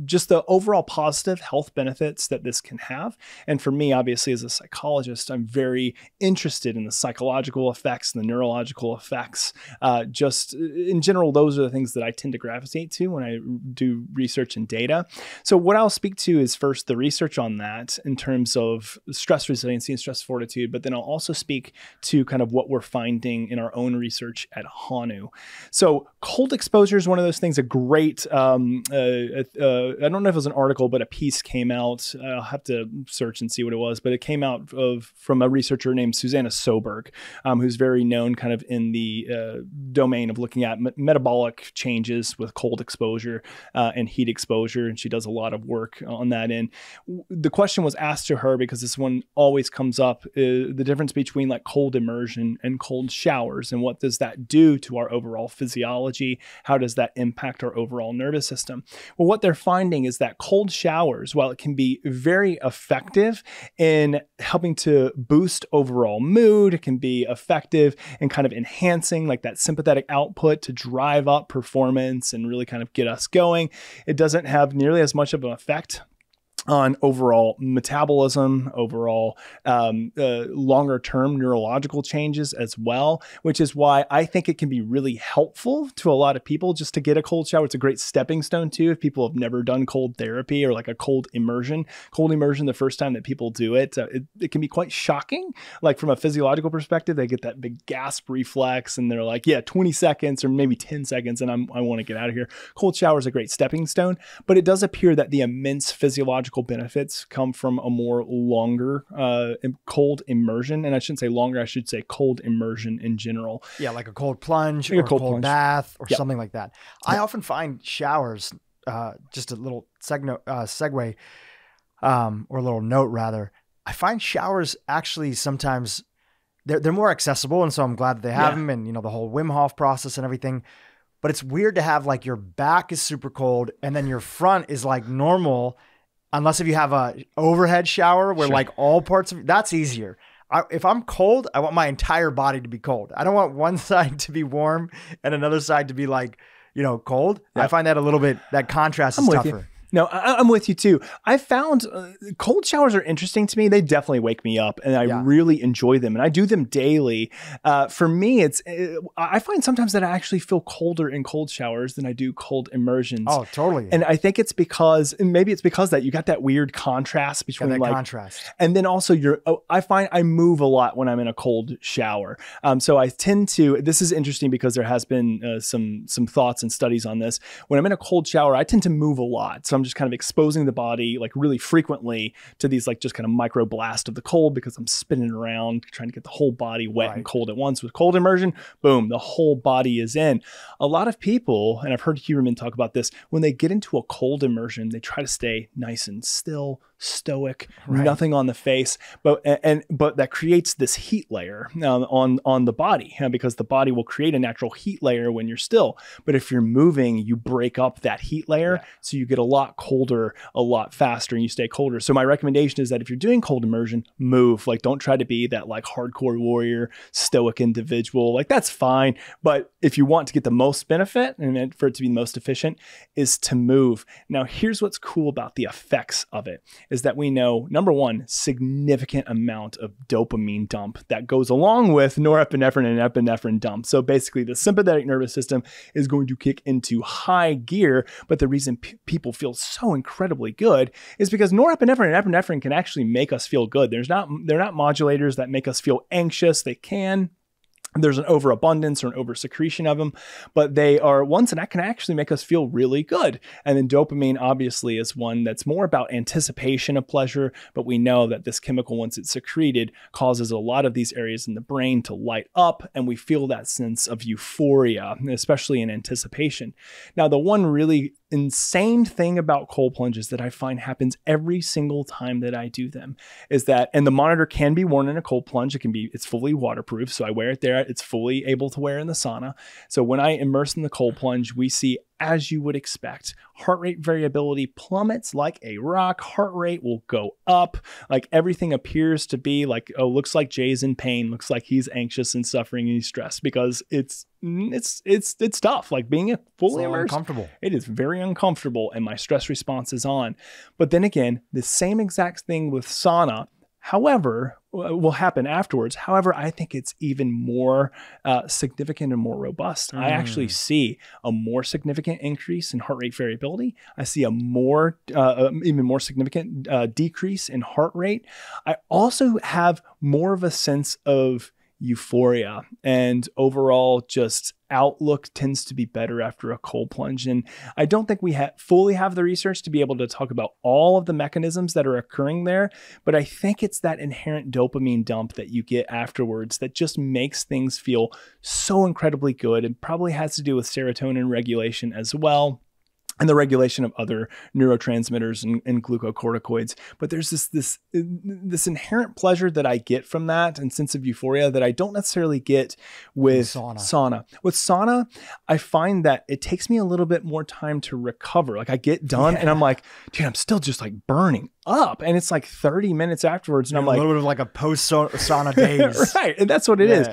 just the overall positive health benefits that this can have. And for me, obviously, as a psychologist, I'm very interested in the psychological effects and the neurological effects. Just in general, those are the things that I tend to gravitate to when I do research and data. So what I'll speak to is first the research on that in terms of stress resiliency and stress fortitude, but then I'll also speak to kind of what we're finding in our own research at Hanu. So cold exposure is one of those things, a great, I don't know if it was an article, but a piece came out. I'll have to search and see what it was, but it came out from a researcher named Susanna Soberg, who's very known kind of in the domain of looking at metabolic changes with cold exposure and heat exposure. And she does a lot of work on that end. The question was asked to her, because this one always comes up, the difference between like cold immersion and cold showers, and what does that do to our overall physiology? How does that impact our overall nervous system? Well, what they're finding is that cold showers, while it can be very effective in helping to boost overall mood, it can be effective in kind of enhancing like that sympathetic output to drive up performance and really kind of get us going. It doesn't have nearly as much of an effect on overall metabolism, overall longer term neurological changes as well, which is why I think it can be really helpful to a lot of people just to get a cold shower. It's a great stepping stone too if people have never done cold therapy or like a cold immersion. Cold immersion, the first time that people do it, it can be quite shocking. Like from a physiological perspective, they get that big gasp reflex and they're like, yeah, 20 seconds or maybe 10 seconds and I want to get out of here. Cold shower is a great stepping stone, but it does appear that the immense physiological benefits come from a more longer cold immersion. And I shouldn't say longer, I should say cold immersion in general. Yeah, like a cold plunge or a cold bath or something like that. I often find showers, just a little segue, or a little note rather, I find showers actually sometimes they're more accessible. And so I'm glad that they have them and, you know, the whole Wim Hof process and everything. But it's weird to have like your back is super cold and then your front is like normal. Unless if you have a overhead shower where like all parts of that's easier. If I'm cold, I want my entire body to be cold. I don't want one side to be warm and another side to be like, you know, cold. I find that a little bit, that contrast is tougher. No, I'm with you too. I found cold showers are interesting to me. They definitely wake me up and I really enjoy them and I do them daily. For me, I find sometimes that I actually feel colder in cold showers than I do cold immersions. Oh, totally. And I think it's because, and maybe it's because that you got that weird contrast between and then also I find I move a lot when I'm in a cold shower. So I tend to, this is interesting because there has been some thoughts and studies on this. When I'm in a cold shower, I tend to move a lot. So I'm just kind of exposing the body like really frequently to these like just kind of micro blast of the cold because I'm spinning around trying to get the whole body wet and cold at once. With cold immersion, boom, the whole body is in. A lot of people, and I've heard Huberman talk about this, when they get into a cold immersion, they try to stay nice and still, stoic, nothing on the face, but that creates this heat layer on the body because the body will create a natural heat layer when you're still. But if you're moving, you break up that heat layer, so you get a lot colder a lot faster and you stay colder. So my recommendation is that if you're doing cold immersion, move. Like don't try to be that like hardcore warrior, stoic individual. Like that's fine. But if you want to get the most benefit and for it to be the most efficient is to move. Now here's what's cool about the effects of it is that we know, number one, significant amount of dopamine dump that goes along with norepinephrine and epinephrine dump. So basically the sympathetic nervous system is going to kick into high gear. But the reason people feel so incredibly good is because norepinephrine and epinephrine can actually make us feel good. They're not modulators that make us feel anxious. They can. there's an overabundance or an oversecretion of them, but they are ones that can actually make us feel really good. And then dopamine obviously is one that's more about anticipation of pleasure, but we know that this chemical, once it's secreted, causes a lot of these areas in the brain to light up, and we feel that sense of euphoria, especially in anticipation. Now, the one really insane thing about cold plunges that I find happens every single time that I do them is that, and the monitor can be worn in a cold plunge. It's fully waterproof. So I wear it there. It's fully able to wear in the sauna. So when I immerse in the cold plunge, we see, as you would expect, heart rate variability plummets like a rock. Heart rate will go up. Like everything appears to be like, oh, looks like Jay's in pain. Looks like he's anxious and suffering and he's stressed, because it's tough. Like being fully immersed, uncomfortable. It is very uncomfortable, and my stress response is on. But then again, the same exact thing with sauna, however, will happen afterwards. However, I think it's even more significant and more robust. I actually see a more significant increase in heart rate variability. I see a more, even more significant decrease in heart rate. I also have more of a sense of euphoria, and overall just outlook tends to be better after a cold plunge. And I don't think we fully have the research to be able to talk about all of the mechanisms that are occurring there, but I think it's that inherent dopamine dump that you get afterwards that just makes things feel so incredibly good, and probably has to do with serotonin regulation as well, and the regulation of other neurotransmitters and glucocorticoids. But there's this inherent pleasure that I get from that, and sense of euphoria, that I don't necessarily get with sauna. With sauna, I find that it takes me a little bit more time to recover. Like I get done and I'm like, dude, I'm still just like burning up, and it's like 30 minutes afterwards, and I'm like, a little bit of like a post sauna days. Right. And that's what it is.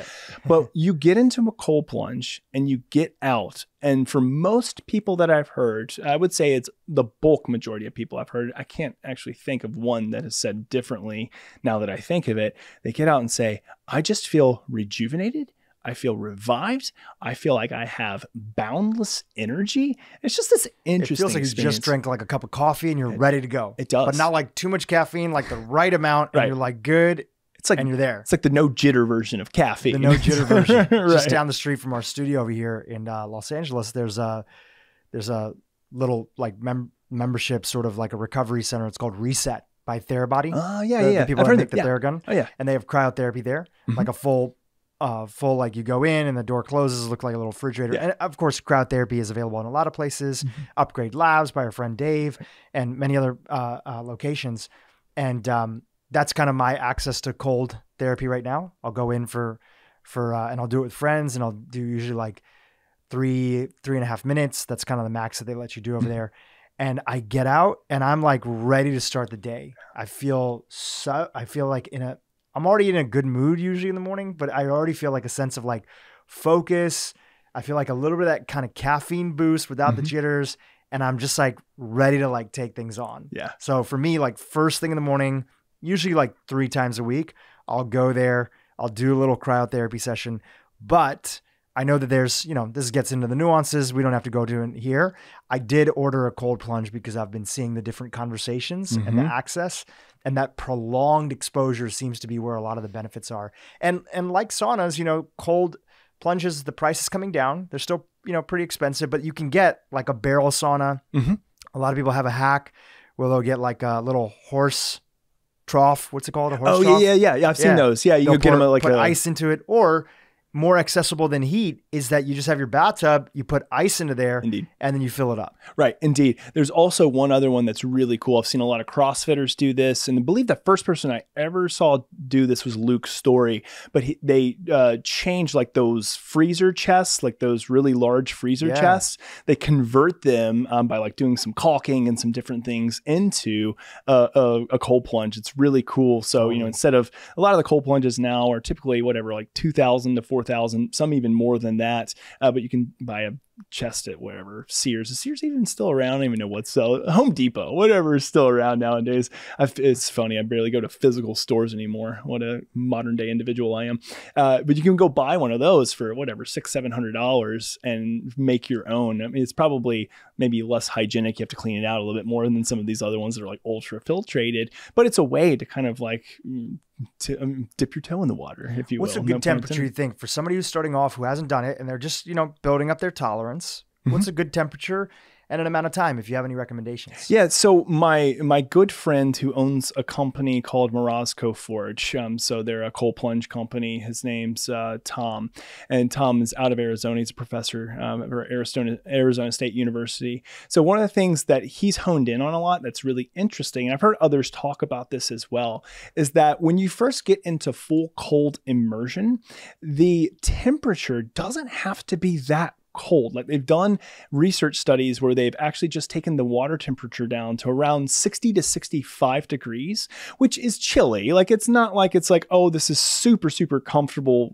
But you get into a cold plunge and you get out. And for most people that I've heard, I would say it's the bulk majority of people I've heard. I can't actually think of one that has said differently now that I think of it. They get out and say, I just feel rejuvenated. I feel revived. I feel like I have boundless energy. It's just this interesting It feels like experience. You just drank like a cup of coffee and you're ready to go. It does. But not like too much caffeine, like the right amount, and you're like good. It's like, and you're there. It's like the no jitter version of caffeine. The no jitter version. Right. Just down the street from our studio over here in Los Angeles, there's a little like membership, sort of like a recovery center. It's called Reset by Therabody. Oh, yeah. The people that make the Theragun. Oh, yeah. And they have cryotherapy there, like a full, like you go in and the door closes, look like a little refrigerator. Yeah. And of course, cryotherapy is available in a lot of places. Upgrade Labs by our friend Dave, and many other locations. And that's kind of my access to cold therapy right now. I'll go in for and I'll do it with friends, and I'll do usually like 3.5 minutes. That's kind of the max that they let you do over there. And I get out and I'm like ready to start the day. I feel like I'm already in a good mood usually in the morning, but I already feel like a sense of like focus. I feel like a little bit of that kind of caffeine boost without the jitters. And I'm just like ready to like take things on. Yeah. So for me, like first thing in the morning, usually like 3 times a week, I'll go there, I'll do a little cryotherapy session, but I know that there's, this gets into the nuances. We don't have to go to it here. I did order a cold plunge because I've been seeing the different conversations and the access, and that prolonged exposure seems to be where a lot of the benefits are. And like saunas, cold plunges, the price is coming down. They're still, pretty expensive, but you can get like a barrel sauna. A lot of people have a hack where they'll get like a little horse trough. What's it called? A horse trough? Yeah. I've seen those. Yeah, you can get them like put ice into it, or more accessible than heat is that you just have your bathtub, you put ice into there, and then you fill it up. Right, indeed. There's also one other one that's really cool. I've seen a lot of CrossFitters do this, and I believe the first person I ever saw do this was Luke Story, but they changed like those freezer chests, like those really large freezer chests. They convert them by like doing some caulking and some different things into a cold plunge. It's really cool. So, instead of a lot of the cold plunges now are typically like 2,000 to 4,000, some even more than that. But you can buy a chest at wherever. Sears. Is Sears even still around? I don't even know what's Home Depot, whatever is still around nowadays. It's funny. I barely go to physical stores anymore. What a modern day individual I am. But you can go buy one of those for whatever, $600-700 and make your own. I mean, it's probably maybe less hygienic. You have to clean it out a little bit more than some of these other ones that are like ultra filtrated, but it's a way to kind of like dip your toe in the water, if you will. What's a good temperature you think for somebody who's starting off who hasn't done it and they're just, building up their tolerance? What's a good temperature and an amount of time, if you have any recommendations? Yeah, so my good friend who owns a company called Morozco Forge, so they're a cold plunge company. His name's Tom, and Tom is out of Arizona. He's a professor at Arizona State University. So one of the things that he's honed in on a lot that's really interesting, and I've heard others talk about this as well, is that when you first get into full cold immersion, the temperature doesn't have to be that cold. Like they've done research studies where they've actually just taken the water temperature down to around 60 to 65 degrees, which is chilly. Like it's not like it's like, oh, this is super, super comfortable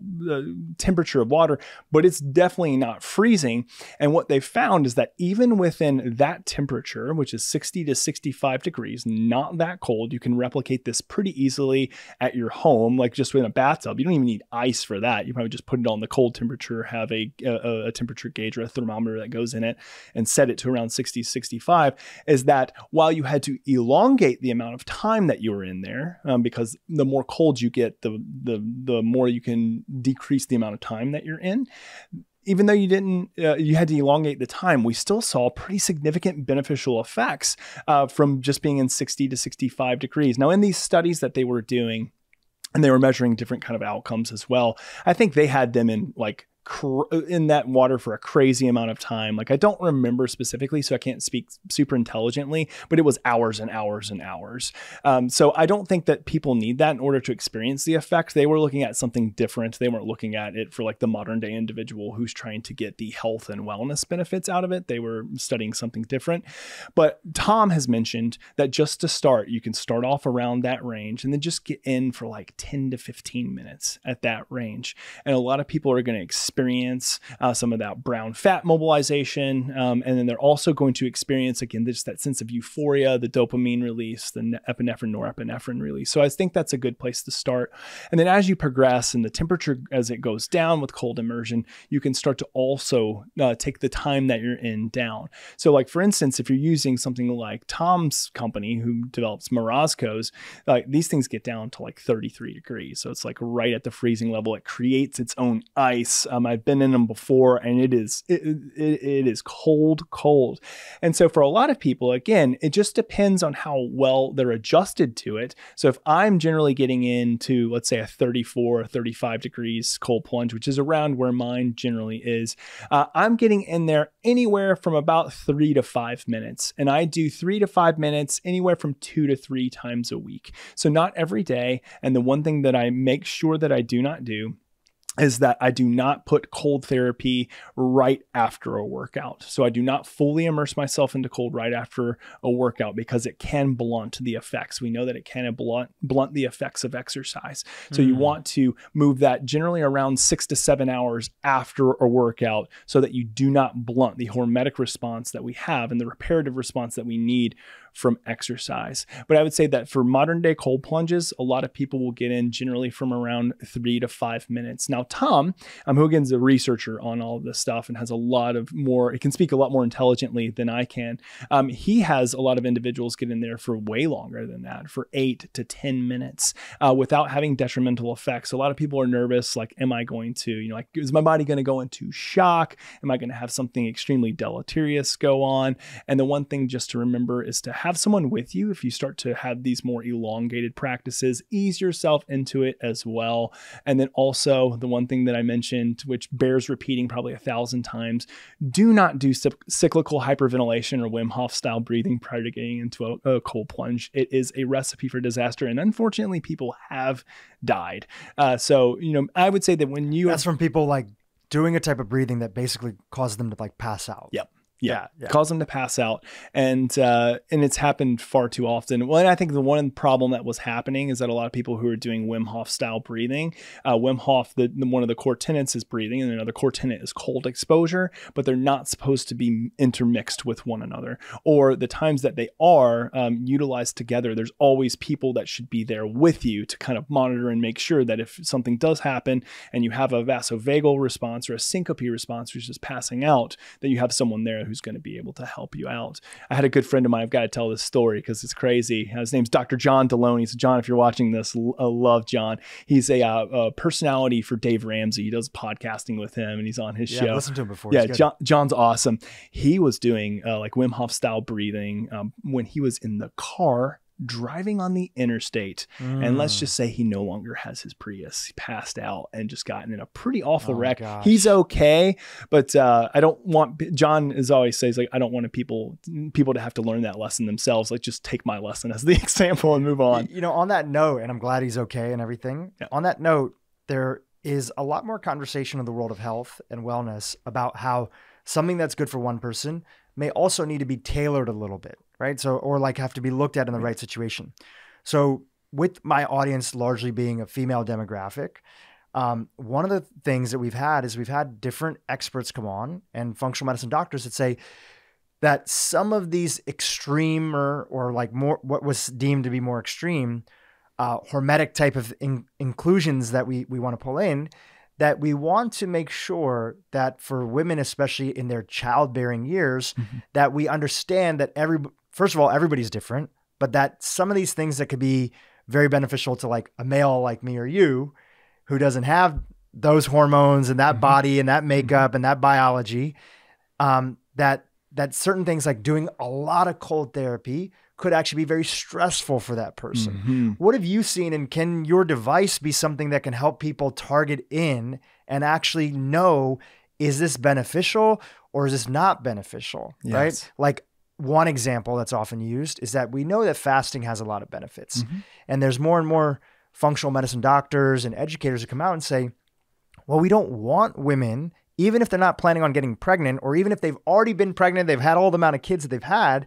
temperature of water, but it's definitely not freezing. And what they found is that even within that temperature, which is 60 to 65 degrees, not that cold, you can replicate this pretty easily at your home, like just within a bathtub. You don't even need ice for that. You probably just put it on the cold temperature, have a temperature gauge or a thermometer that goes in it and set it to around 60, 65, is that while you had to elongate the amount of time that you were in there, because the more cold you get, the more you can decrease the amount of time that you're in. Even though you had to elongate the time, we still saw pretty significant beneficial effects from just being in 60 to 65 degrees. Now, in these studies that they were doing, and they were measuring different kind of outcomes as well, I think they had them in in that water for a crazy amount of time. Like I don't remember specifically, so I can't speak super intelligently, but it was hours and hours and hours. So I don't think that people need that in order to experience the effect. They were looking at something different. They weren't looking at it for like the modern day individual who's trying to get the health and wellness benefits out of it. They were studying something different. But Tom has mentioned that just to start, you can start off around that range and then just get in for like 10 to 15 minutes at that range. And a lot of people are going to experience some of that brown fat mobilization. And then they're also going to experience, again, just that sense of euphoria, the dopamine release, the epinephrine, norepinephrine release. So I think that's a good place to start. And then as you progress and the temperature, as it goes down with cold immersion, you can start to also take the time that you're in down. So like, for instance, if you're using something like Tom's company who develops Morozco's, like these things get down to like 33 degrees. So it's like right at the freezing level. It creates its own ice. I've been in them before, and it is cold. And so for a lot of people, again, it just depends on how well they're adjusted to it. So if I'm generally getting into, let's say, a 34 or 35 degrees cold plunge, which is around where mine generally is, I'm getting in there anywhere from about 3 to 5 minutes. And I do 3 to 5 minutes anywhere from 2 to 3 times a week. So not every day. And the one thing that I make sure that I do not do is that I do not put cold therapy right after a workout. So I do not fully immerse myself into cold right after a workout because it can blunt the effects. We know that it can blunt the effects of exercise. So you want to move that generally around 6 to 7 hours after a workout so that you do not blunt the hormetic response that we have and the reparative response that we need from exercise. But I would say that for modern day cold plunges, a lot of people will get in generally from around 3 to 5 minutes. Now, Tom, who again is a researcher on all of this stuff and has a lot of more, he can speak a lot more intelligently than I can. He has a lot of individuals get in there for way longer than that, for 8 to 10 minutes without having detrimental effects. A lot of people are nervous, like, am I going to, like, is my body going to go into shock? Am I going to have something extremely deleterious go on? And the one thing just to remember is to have someone with you. If you start to have these more elongated practices, ease yourself into it as well. And then also the one thing that I mentioned, which bears repeating probably 1,000 times, do not do cyclical hyperventilation or Wim Hof style breathing prior to getting into a cold plunge. It is a recipe for disaster. And unfortunately, people have died. So, I would say that when you... That's from people like doing a type of breathing that basically causes them to like pass out. Yep. Yeah. Cause them to pass out. And it's happened far too often. Well, and I think the one problem that was happening is that a lot of people who are doing Wim Hof style breathing, Wim Hof, one of the core tenets is breathing, and another core tenet is cold exposure, but they're not supposed to be intermixed with one another. Or the times that they are utilized together, there's always people that should be there with you to kind of monitor and make sure that if something does happen and you have a vasovagal response or a syncope response, which is passing out, that you have someone there who's going to be able to help you out. I had a good friend of mine. I've got to tell this story because it's crazy. His name's Dr. John Deloney. So John, if you're watching this, I love John. He's a personality for Dave Ramsey. He does podcasting with him and he's on his show. I've listened to him before. Yeah, John's awesome. He was doing like Wim Hof style breathing when he was in the car driving on the interstate. And let's just say he no longer has his Prius. He passed out and just gotten in a pretty awful wreck. Gosh. He's okay, but I don't want, John is always says like, I don't want people to have to learn that lesson themselves. Like just take my lesson as the example and move on. You know, on that note, and I'm glad he's okay and everything. Yeah. On that note, there is a lot more conversation in the world of health and wellness about how something that's good for one person may also need to be tailored a little bit, right? So, or like have to be looked at in the right situation. So with my audience largely being a female demographic, one of the things that we've had is we've had different experts come on and functional medicine doctors that say that some of these extreme or like more, what was deemed to be more extreme, hormetic type of inclusions that we want to pull in, that we want to make sure that for women, especially in their childbearing years, that we understand that first of all, everybody's different, but that some of these things that could be very beneficial to like a male like me or you, who doesn't have those hormones and that body and that makeup and that biology, that certain things like doing a lot of cold therapy could actually be very stressful for that person. What have you seen, and can your device be something that can help people target in and actually know, is this beneficial or is this not beneficial, right? Like one example that's often used is that we know that fasting has a lot of benefits. And there's more and more functional medicine doctors and educators who come out and say, well, we don't want women, even if they're not planning on getting pregnant, or even if they've already been pregnant, they've had all the amount of kids that they've had,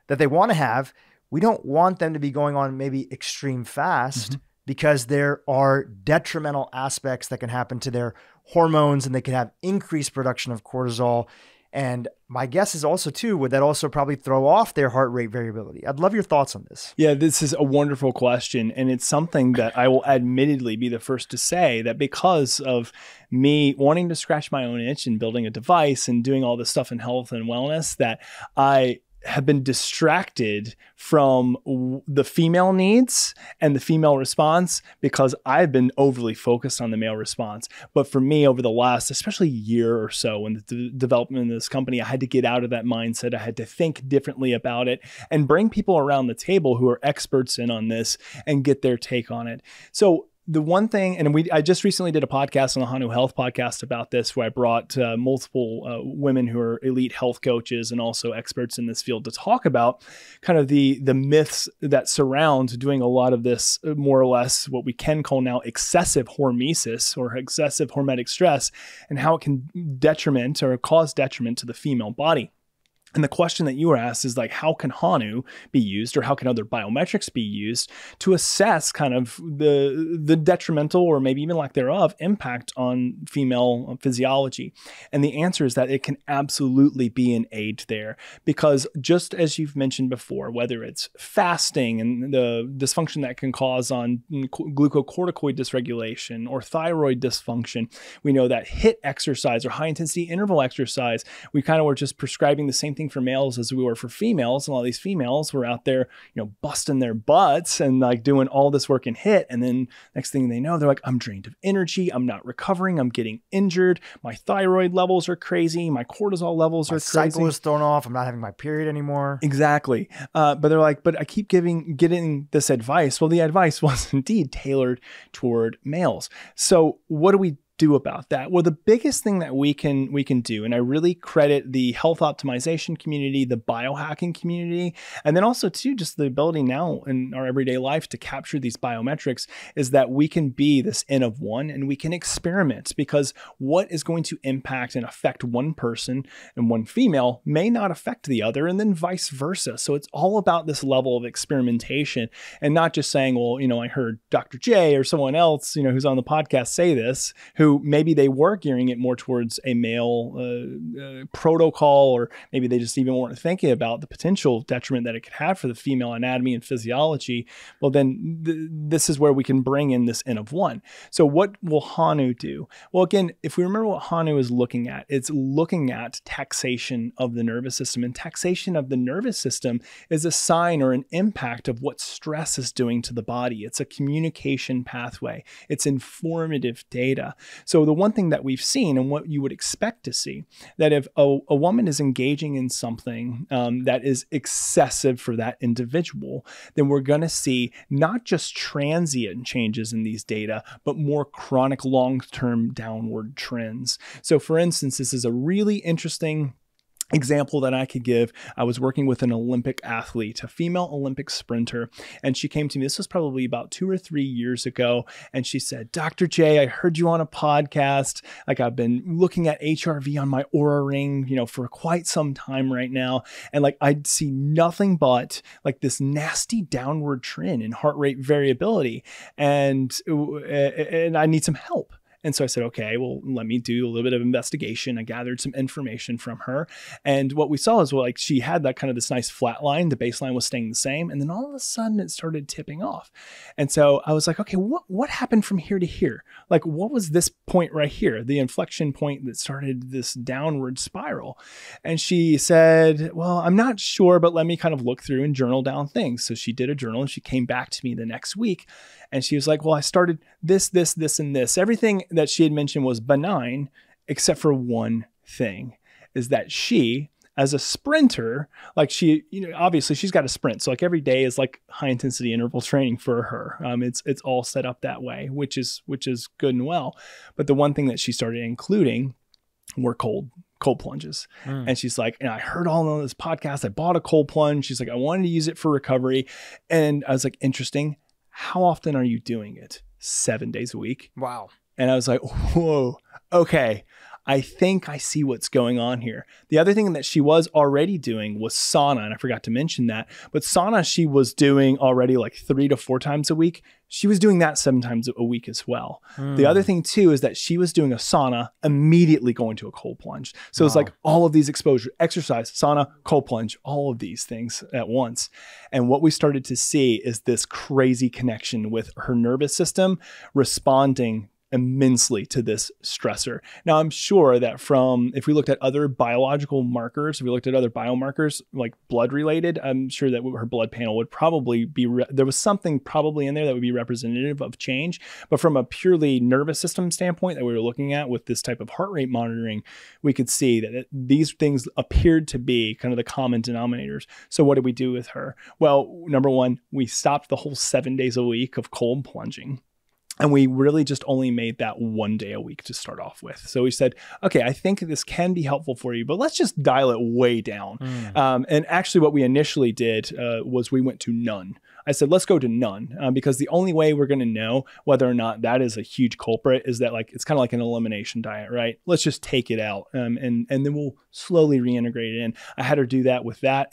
that they want to have, we don't want them to be going on maybe extreme fast because there are detrimental aspects that can happen to their hormones and they can have increased production of cortisol. And my guess is also too, would that also probably throw off their heart rate variability? I'd love your thoughts on this. Yeah, this is a wonderful question. And it's something that I will admittedly be the first to say that because of me wanting to scratch my own itch and building a device and doing all this stuff in health and wellness, that I have been distracted from the female needs and the female response because I've been overly focused on the male response. But for me, over the last, especially year or so in the development of this company, I had to get out of that mindset. I had to think differently about it and bring people around the table who are experts in on this and get their take on it. So the one thing, and I just recently did a podcast on the Hanu Health podcast about this, where I brought multiple women who are elite health coaches and also experts in this field to talk about kind of the myths that surround doing a lot of this, more or less what we can call now excessive hormesis or excessive hormetic stress, and how it can detriment or cause detriment to the female body. And the question that you were asked is like, how can Hanu be used, or how can other biometrics be used to assess kind of the detrimental or maybe even lack thereof impact on female physiology? And the answer is that it can absolutely be an aid there, because just as you've mentioned before, whether it's fasting and the dysfunction that can cause on glucocorticoid dysregulation or thyroid dysfunction, we know that HIIT exercise or high intensity interval exercise, we kind of were just prescribing the same thing for males as we were for females. And all these females were out there, busting their butts and like doing all this work in HIIT. And then next thing they know, they're like, I'm drained of energy. I'm not recovering. I'm getting injured. My thyroid levels are crazy. My cortisol levels are crazy. My cycle is thrown off. I'm not having my period anymore. Exactly. But they're like, but I keep getting this advice. Well, the advice was indeed tailored toward males. So what do we do about that? Well, the biggest thing that we can do, and I really credit the health optimization community, the biohacking community, and then also too just the ability now in our everyday life to capture these biometrics, is that we can be this N of one and we can experiment, because what is going to impact and affect one person and one female may not affect the other, and then vice versa. So it's all about this level of experimentation and not just saying, well, I heard Dr. J or someone else, who's on the podcast say this, who who maybe they were gearing it more towards a male protocol, or maybe they just even weren't thinking about the potential detriment that it could have for the female anatomy and physiology. Well, then this is where we can bring in this N of 1. So what will Hanu do? Well, again, if we remember what Hanu is looking at, it's looking at taxation of the nervous system. And taxation of the nervous system is a sign or an impact of what stress is doing to the body. It's a communication pathway. It's informative data. So the one thing that we've seen, and what you would expect to see, that if a woman is engaging in something that is excessive for that individual, then we're going to see not just transient changes in these data, but more chronic long-term downward trends. So for instance, this is a really interesting example that I could give. I was working with an Olympic athlete, a female Olympic sprinter, and she came to me. This was probably about 2 or 3 years ago. And she said, Dr. J, I heard you on a podcast. Like, I've been looking at HRV on my Oura ring, for quite some time right now. And like, I'd see nothing but like this nasty downward trend in heart rate variability. And I need some help. And so I said, okay, well, let me do a little bit of investigation. I gathered some information from her. And what we saw is, well, like, she had that kind of this nice flat line. The baseline was staying the same. And then all of a sudden it started tipping off. And so I was like, okay, what happened from here to here? Like, what was this point right here? The inflection point that started this downward spiral. And she said, well, I'm not sure, but let me kind of look through and journal down things. So she did a journal and she came back to me the next week. And she was like, well, I started this, and this. Everything that she had mentioned was benign, except for one thing, is that she, as a sprinter, like she, obviously she's got to sprint. So like every day is like high intensity interval training for her. It's all set up that way, which is good and well. But the one thing that she started including were cold plunges. And she's like, and I heard all on this podcast, I bought a cold plunge. She's like, I wanted to use it for recovery. And I was like, interesting. How often are you doing it? 7 days a week. Wow. And I was like, whoa, okay. I think I see what's going on here. The other thing that she was already doing was sauna. And I forgot to mention that, but sauna, she was doing already like 3 to 4 times a week. She was doing that 7 times a week as well. The other thing too, is that she was doing a sauna, immediately going to a cold plunge. So it's like all of these exposure, exercise, sauna, cold plunge, all of these things at once. And what we started to see is this crazy connection with her nervous system responding immensely to this stressor. Now, I'm sure that if we looked at other biological markers, if we looked at other biomarkers, like blood related, I'm sure that her blood panel would probably be, there was something probably in there that would be representative of change. But from a purely nervous system standpoint that we were looking at with this type of heart rate monitoring, we could see that these things appeared to be kind of the common denominators. So what did we do with her? Well, number one, we stopped the whole 7 days a week of cold plunging. And we really just only made that 1 day a week to start off with. So we said, okay, I think this can be helpful for you, but let's just dial it way down. And actually what we initially did was we went to none. I said, let's go to none, because the only way we're going to know whether or not that is a huge culprit is that, like, it's kind of like an elimination diet, right? Let's just take it out, and then we'll slowly reintegrate it in. I had her do that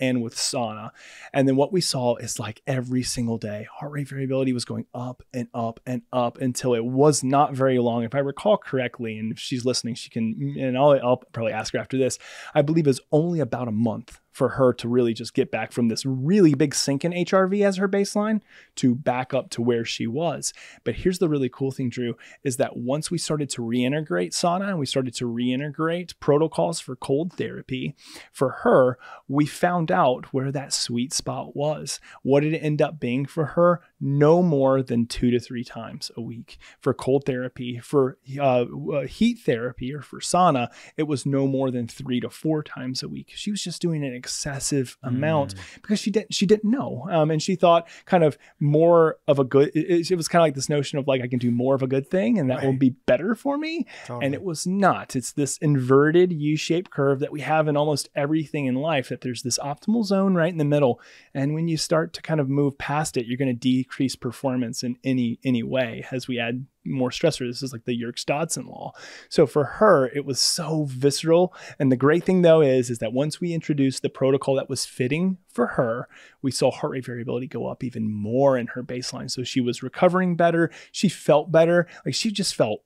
and with sauna. And then what we saw is, like, every single day, heart rate variability was going up and up and up until it was not very long. If I recall correctly, and if she's listening, she can, and I'll probably ask her after this, I believe it was only about a month for her to really just get back from this really big sink in HRV as her baseline to back up to where she was. But here's the really cool thing, Dhru, is that once we started to reintegrate sauna and we started to reintegrate protocols for cold therapy, for her, we found out where that sweet spot was. What did it end up being for her? No more than 2 to 3 times a week. For cold therapy, for heat therapy, or for sauna, it was no more than 3 to 4 times a week. She was just doing an excessive amount because she didn't know. And she thought kind of more of a good, it was kind of like this notion of like, I can do more of a good thing and that will be better for me. Totally. And it was not. It's this inverted U-shaped curve that we have in almost everything in life, that there's this optimal zone right in the middle. And when you start to kind of move past it, you're going to decrease performance in any way as we add more stressor. This is like the Yerkes-Dodson law. So for her, it was so visceral. And the great thing though is that once we introduced the protocol that was fitting for her, we saw heart rate variability go up even more in her baseline. So she was recovering better. She felt better. Like, she just felt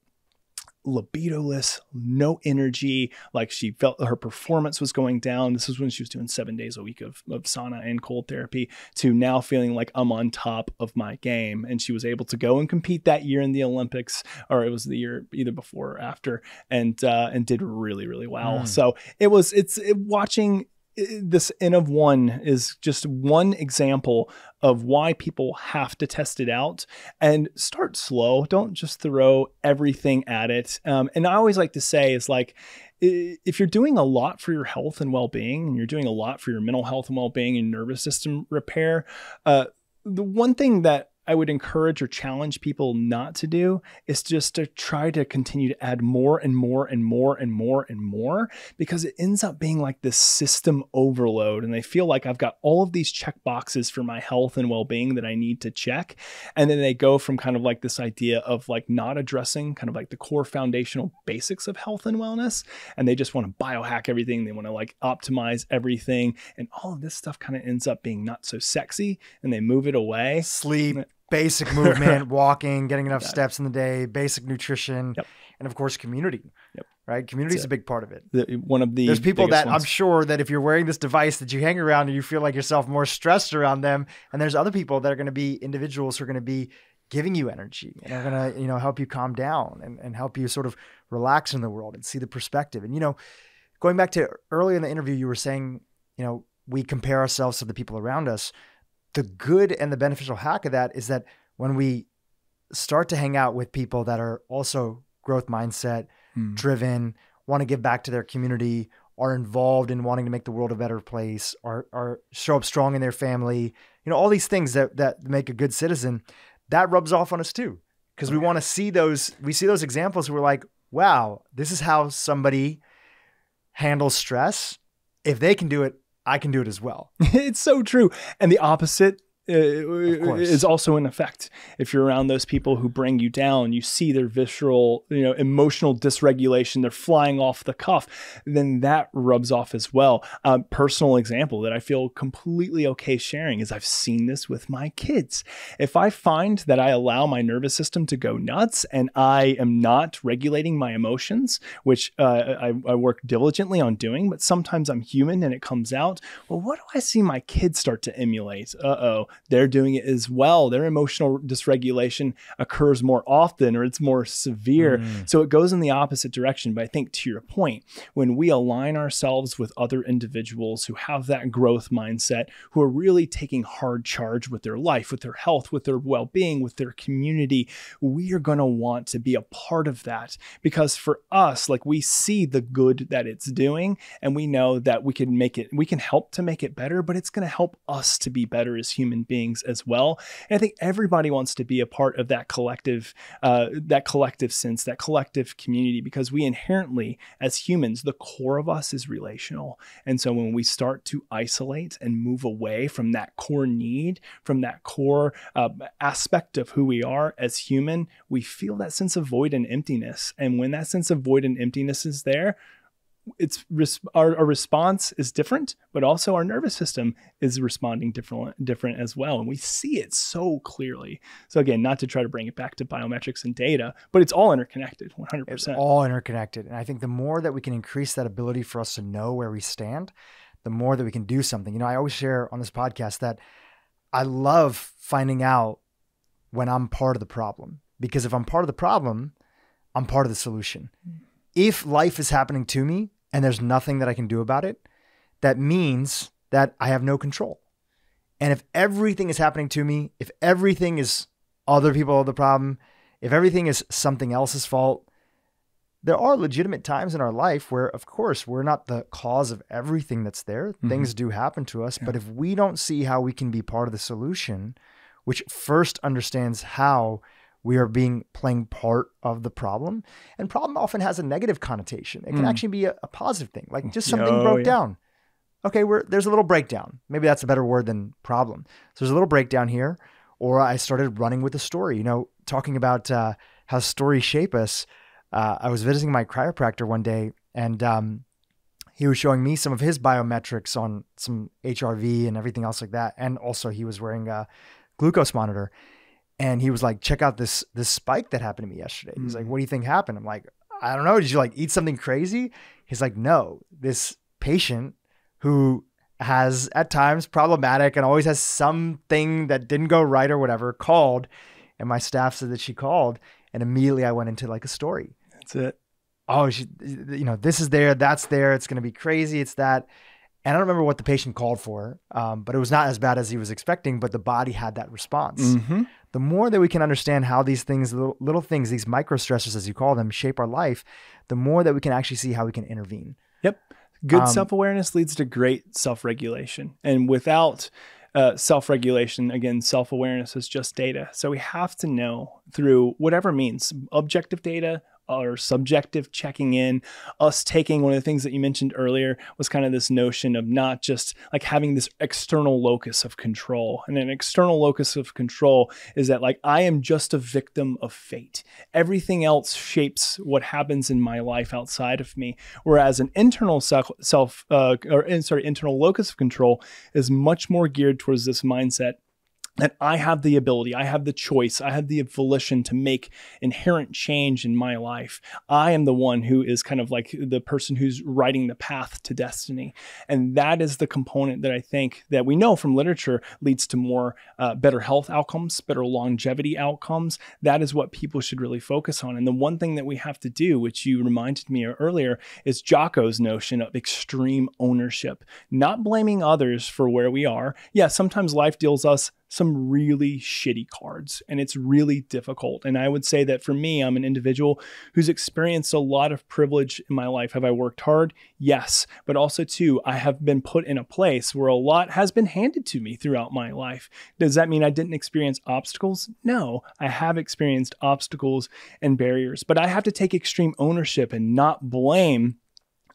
libidoless, no energy. Like she felt her performance was going down. This was when she was doing 7 days a week of sauna and cold therapy, to now feeling like I'm on top of my game. And she was able to go and compete that year in the Olympics, or it was the year either before or after, and did really, really well. So watching this N of one is just one example of why people have to test it out and start slow. Don't just throw everything at it. And I always like to say is like, if you're doing a lot for your health and well-being, and you're doing a lot for your mental health and well-being and nervous system repair, the one thing that I would encourage or challenge people not to do is just to try to continue to add more and more and more and more and more, because it ends up being like this system overload. And they feel like I've got all of these check boxes for my health and well-being that I need to check. And then they go from kind of like this idea of like not addressing kind of like the core foundational basics of health and wellness. And they just want to biohack everything. They want to like optimize everything. And all of this stuff kind of ends up being not so sexy, and they move it away. Sleep. Basic movement, walking, getting enough steps in the day, basic nutrition, and of course, community. Right? Community is a big part of it. There's people that I'm sure that if you're wearing this device that you hang around and you feel like yourself more stressed around them, and there's other people that are going to be individuals who are going to be giving you energy and are going to, help you calm down and help you sort of relax in the world and see the perspective. And, going back to earlier in the interview, you were saying, we compare ourselves to the people around us. The good and the beneficial hack of that is that when we start to hang out with people that are also growth mindset driven, want to give back to their community, are involved in wanting to make the world a better place, are show up strong in their family, all these things that make a good citizen, that rubs off on us too. Because we want to see we see those examples where we're like, wow, this is how somebody handles stress. If they can do it, I can do it as well. It's so true. And the opposite is also in effect. If you're around those people who bring you down, you see their visceral, emotional dysregulation, they're flying off the cuff, then that rubs off as well. Personal example that I feel completely okay sharing is I've seen this with my kids. If I find that I allow my nervous system to go nuts and I am not regulating my emotions, which I work diligently on doing, but sometimes I'm human and it comes out. Well, what do I see my kids start to emulate? They're doing it as well. Their emotional dysregulation occurs more often, or it's more severe. So it goes in the opposite direction. But I think to your point, when we align ourselves with other individuals who have that growth mindset, who are really taking hard charge with their life, with their health, with their well-being, with their community, we are going to want to be a part of that. Because for us, like, we see the good that it's doing, and we know that we can help to make it better, but it's going to help us to be better as human beings as well. And I think everybody wants to be a part of that collective sense, that collective community, because we inherently, as humans, the core of us is relational. And so when we start to isolate and move away from that core need, from that core aspect of who we are as human, we feel that sense of void and emptiness. And when that sense of void and emptiness is there, our response is different, but also our nervous system is responding different as well. And we see it so clearly. So again, not to try to bring it back to biometrics and data, but it's all interconnected, 100%. It's all interconnected. And I think the more that we can increase that ability for us to know where we stand, the more that we can do something. I always share on this podcast that I love finding out when I'm part of the problem, because if I'm part of the problem, I'm part of the solution. If life is happening to me and there's nothing that I can do about it, that means that I have no control. And if everything is happening to me, if everything is other people are the problem, if everything is something else's fault, there are legitimate times in our life where, of course, we're not the cause of everything that's there. Mm-hmm. Things do happen to us. Yeah. But if we don't see how we can be part of the solution, which first understands how we are playing part of the problem. And problem often has a negative connotation. It can actually be a positive thing, like just something broke down. Okay, there's a little breakdown. Maybe that's a better word than problem. So there's a little breakdown here. Or I started running with a story, talking about how stories shape us. I was visiting my chiropractor one day, and he was showing me some of his biometrics on some HRV and everything else like that. And also he was wearing a glucose monitor. And he was like, check out this spike that happened to me yesterday. He's like, what do you think happened? I'm like, I don't know. Did you like eat something crazy? He's like, no, this patient who has at times problematic and always has something that didn't go right or whatever called. And my staff said that she called, and immediately I went into like a story. That's it. Oh, this is there, that's there. It's going to be crazy. It's that. And I don't remember what the patient called for, but it was not as bad as he was expecting, but the body had that response. Mm-hmm. The more that we can understand how these things, little things, these micro stressors, as you call them, shape our life, the more that we can actually see how we can intervene. Yep. Good self-awareness leads to great self-regulation. And without self-regulation, again, self-awareness is just data. So we have to know through whatever means, objective data or subjective checking in, us taking one of the things that you mentioned earlier was kind of this notion of not just like having this external locus of control. And an external locus of control is that like, I am just a victim of fate. Everything else shapes what happens in my life outside of me. Whereas an internal internal locus of control is much more geared towards this mindset that I have the ability, I have the choice, I have the volition to make inherent change in my life. I am the one who is kind of like the person who's writing the path to destiny. And that is the component that I think that we know from literature leads to more better health outcomes, better longevity outcomes. That is what people should really focus on. And the one thing that we have to do, which you reminded me earlier, is Jocko's notion of extreme ownership, not blaming others for where we are. Yeah, sometimes life deals us some really shitty cards, and it's really difficult. And I would say that for me, I'm an individual who's experienced a lot of privilege in my life. Have I worked hard? Yes. But also too, I have been put in a place where a lot has been handed to me throughout my life. Does that mean I didn't experience obstacles? No, I have experienced obstacles and barriers, but I have to take extreme ownership and not blame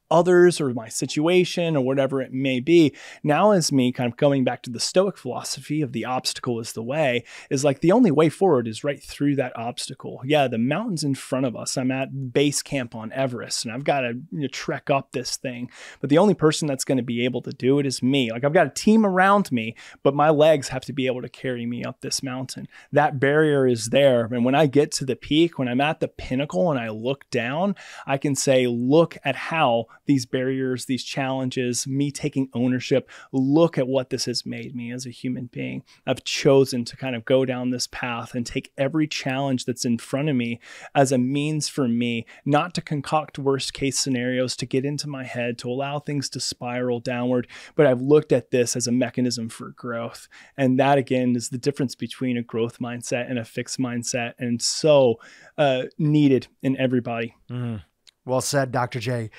others or my situation or whatever it may be. Now as me kind of going back to the Stoic philosophy of the obstacle is the way, is like the only way forward is right through that obstacle. Yeah, the mountain's in front of us. I'm at base camp on Everest and I've got to trek up this thing. But the only person that's going to be able to do it is me. Like I've got a team around me, but my legs have to be able to carry me up this mountain. That barrier is there. And when I get to the peak, when I'm at the pinnacle and I look down, I can say, look at how these barriers, these challenges, me taking ownership, look at what this has made me as a human being. I've chosen to kind of go down this path and take every challenge that's in front of me as a means for me, not to concoct worst case scenarios, to get into my head, to allow things to spiral downward, but I've looked at this as a mechanism for growth. And that again is the difference between a growth mindset and a fixed mindset, and so needed in everybody. Mm. Well said, Dr. J.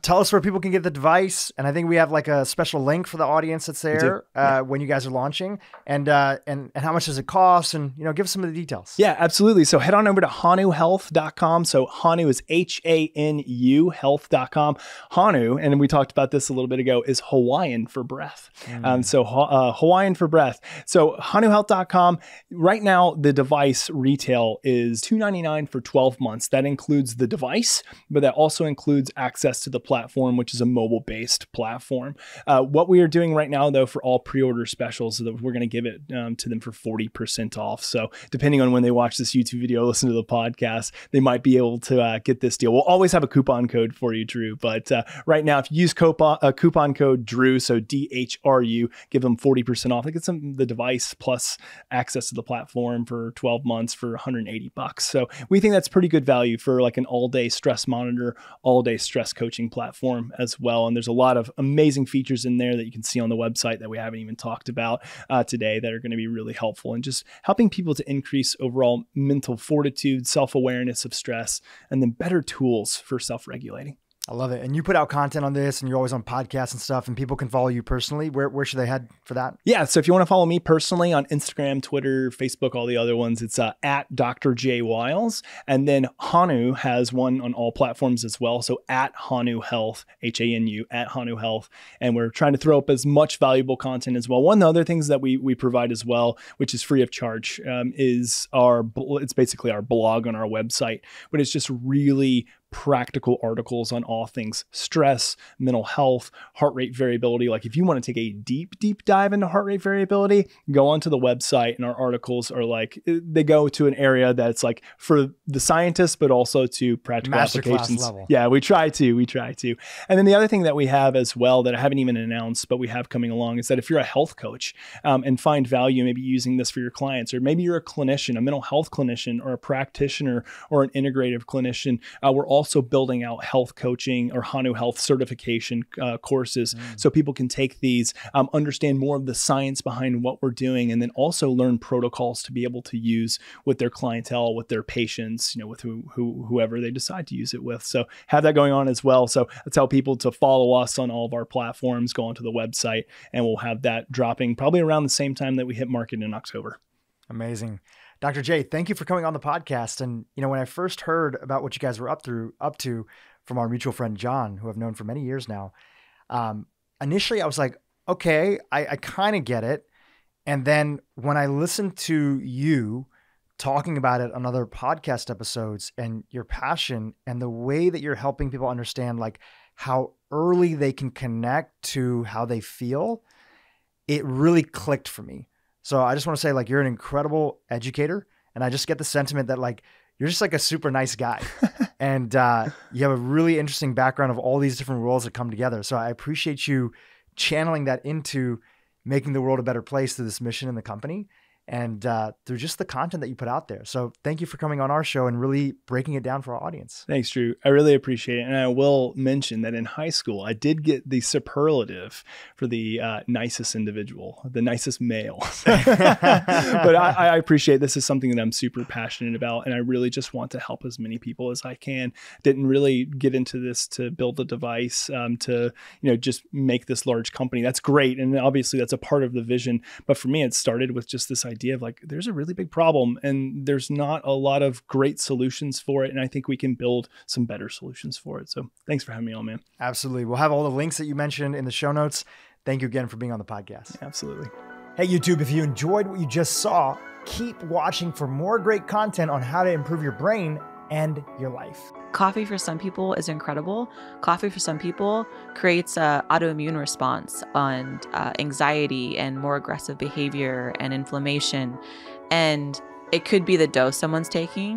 Tell us where people can get the device. And I think we have like a special link for the audience that's there when you guys are launching. And how much does it cost? And, give us some of the details. Yeah, absolutely. So head on over to hanuhealth.com. So Hanu is HANU health.com. Hanu, and we talked about this a little bit ago, is Hawaiian for breath. Hawaiian for breath. So hanuhealth.com. Right now, the device retail is $299 for 12 months. That includes the device, but that also includes access to the platform, which is a mobile-based platform. What we are doing right now, though, for all pre-order specials, so that we're going to give it to them for 40% off. So depending on when they watch this YouTube video, listen to the podcast, they might be able to get this deal. We'll always have a coupon code for you, Dhru. But right now, if you use coupon code Dhru, so DHRU, give them 40% off. They get the device plus access to the platform for 12 months for $180. So we think that's pretty good value for like an all-day stress monitor, all-day stress coaching platform as well. And there's a lot of amazing features in there that you can see on the website that we haven't even talked about today that are going to be really helpful and just helping people to increase overall mental fortitude, self-awareness of stress, and then better tools for self-regulating. I love it. And you put out content on this and you're always on podcasts and stuff, and people can follow you personally. Where should they head for that? Yeah. So if you want to follow me personally on Instagram, Twitter, Facebook, all the other ones, it's at Dr. J Wiles. And then Hanu has one on all platforms as well. So at Hanu Health, HANU, at Hanu Health. And we're trying to throw up as much valuable content as well. One of the other things that we provide as well, which is free of charge, is it's basically our blog on our website, but it's just really practical articles on all things stress, mental health, heart rate variability. Like if you want to take a deep dive into heart rate variability, go onto the website, and our articles are like, they go to an area that's like for the scientists, but also to practical applications. Level. Yeah, we try to. And then the other thing that we have as well that I haven't even announced, but we have coming along, is that if you're a health coach and find value maybe using this for your clients, or maybe you're a clinician, a mental health clinician, or a practitioner, or an integrative clinician, we're also building out health coaching or Hanu Health certification courses so people can take these, understand more of the science behind what we're doing, and then also learn protocols to be able to use with their clientele, with their patients, with whoever they decide to use it with. So have that going on as well. So I tell people to follow us on all of our platforms, go onto the website, and we'll have that dropping probably around the same time that we hit market in October. Amazing. Dr. J, thank you for coming on the podcast. And, when I first heard about what you guys were up to from our mutual friend, John, who I've known for many years now, initially I was like, okay, I kind of get it. And then when I listened to you talking about it on other podcast episodes and your passion and the way that you're helping people understand like how early they can connect to how they feel, it really clicked for me. So I just want to say, like, you're an incredible educator, and I just get the sentiment that like you're just like a super nice guy, and you have a really interesting background of all these different roles that come together. So I appreciate you channeling that into making the world a better place through this mission in the company and through just the content that you put out there. So thank you for coming on our show and really breaking it down for our audience. Thanks, Dhru. I really appreciate it. And I will mention that in high school, I did get the superlative for the nicest individual, the nicest male. But I appreciate this is something that I'm super passionate about. And I really just want to help as many people as I can. Didn't really get into this to build a device to, just make this large company. That's great. And obviously that's a part of the vision. But for me, it started with just this idea of like, there's a really big problem and there's not a lot of great solutions for it. And I think we can build some better solutions for it. So thanks for having me on, man. Absolutely. We'll have all the links that you mentioned in the show notes. Thank you again for being on the podcast. Absolutely. Hey, YouTube, if you enjoyed what you just saw, keep watching for more great content on how to improve your brain and your life. Coffee for some people is incredible. Coffee for some people creates an autoimmune response on anxiety and more aggressive behavior and inflammation. And it could be the dose someone's taking.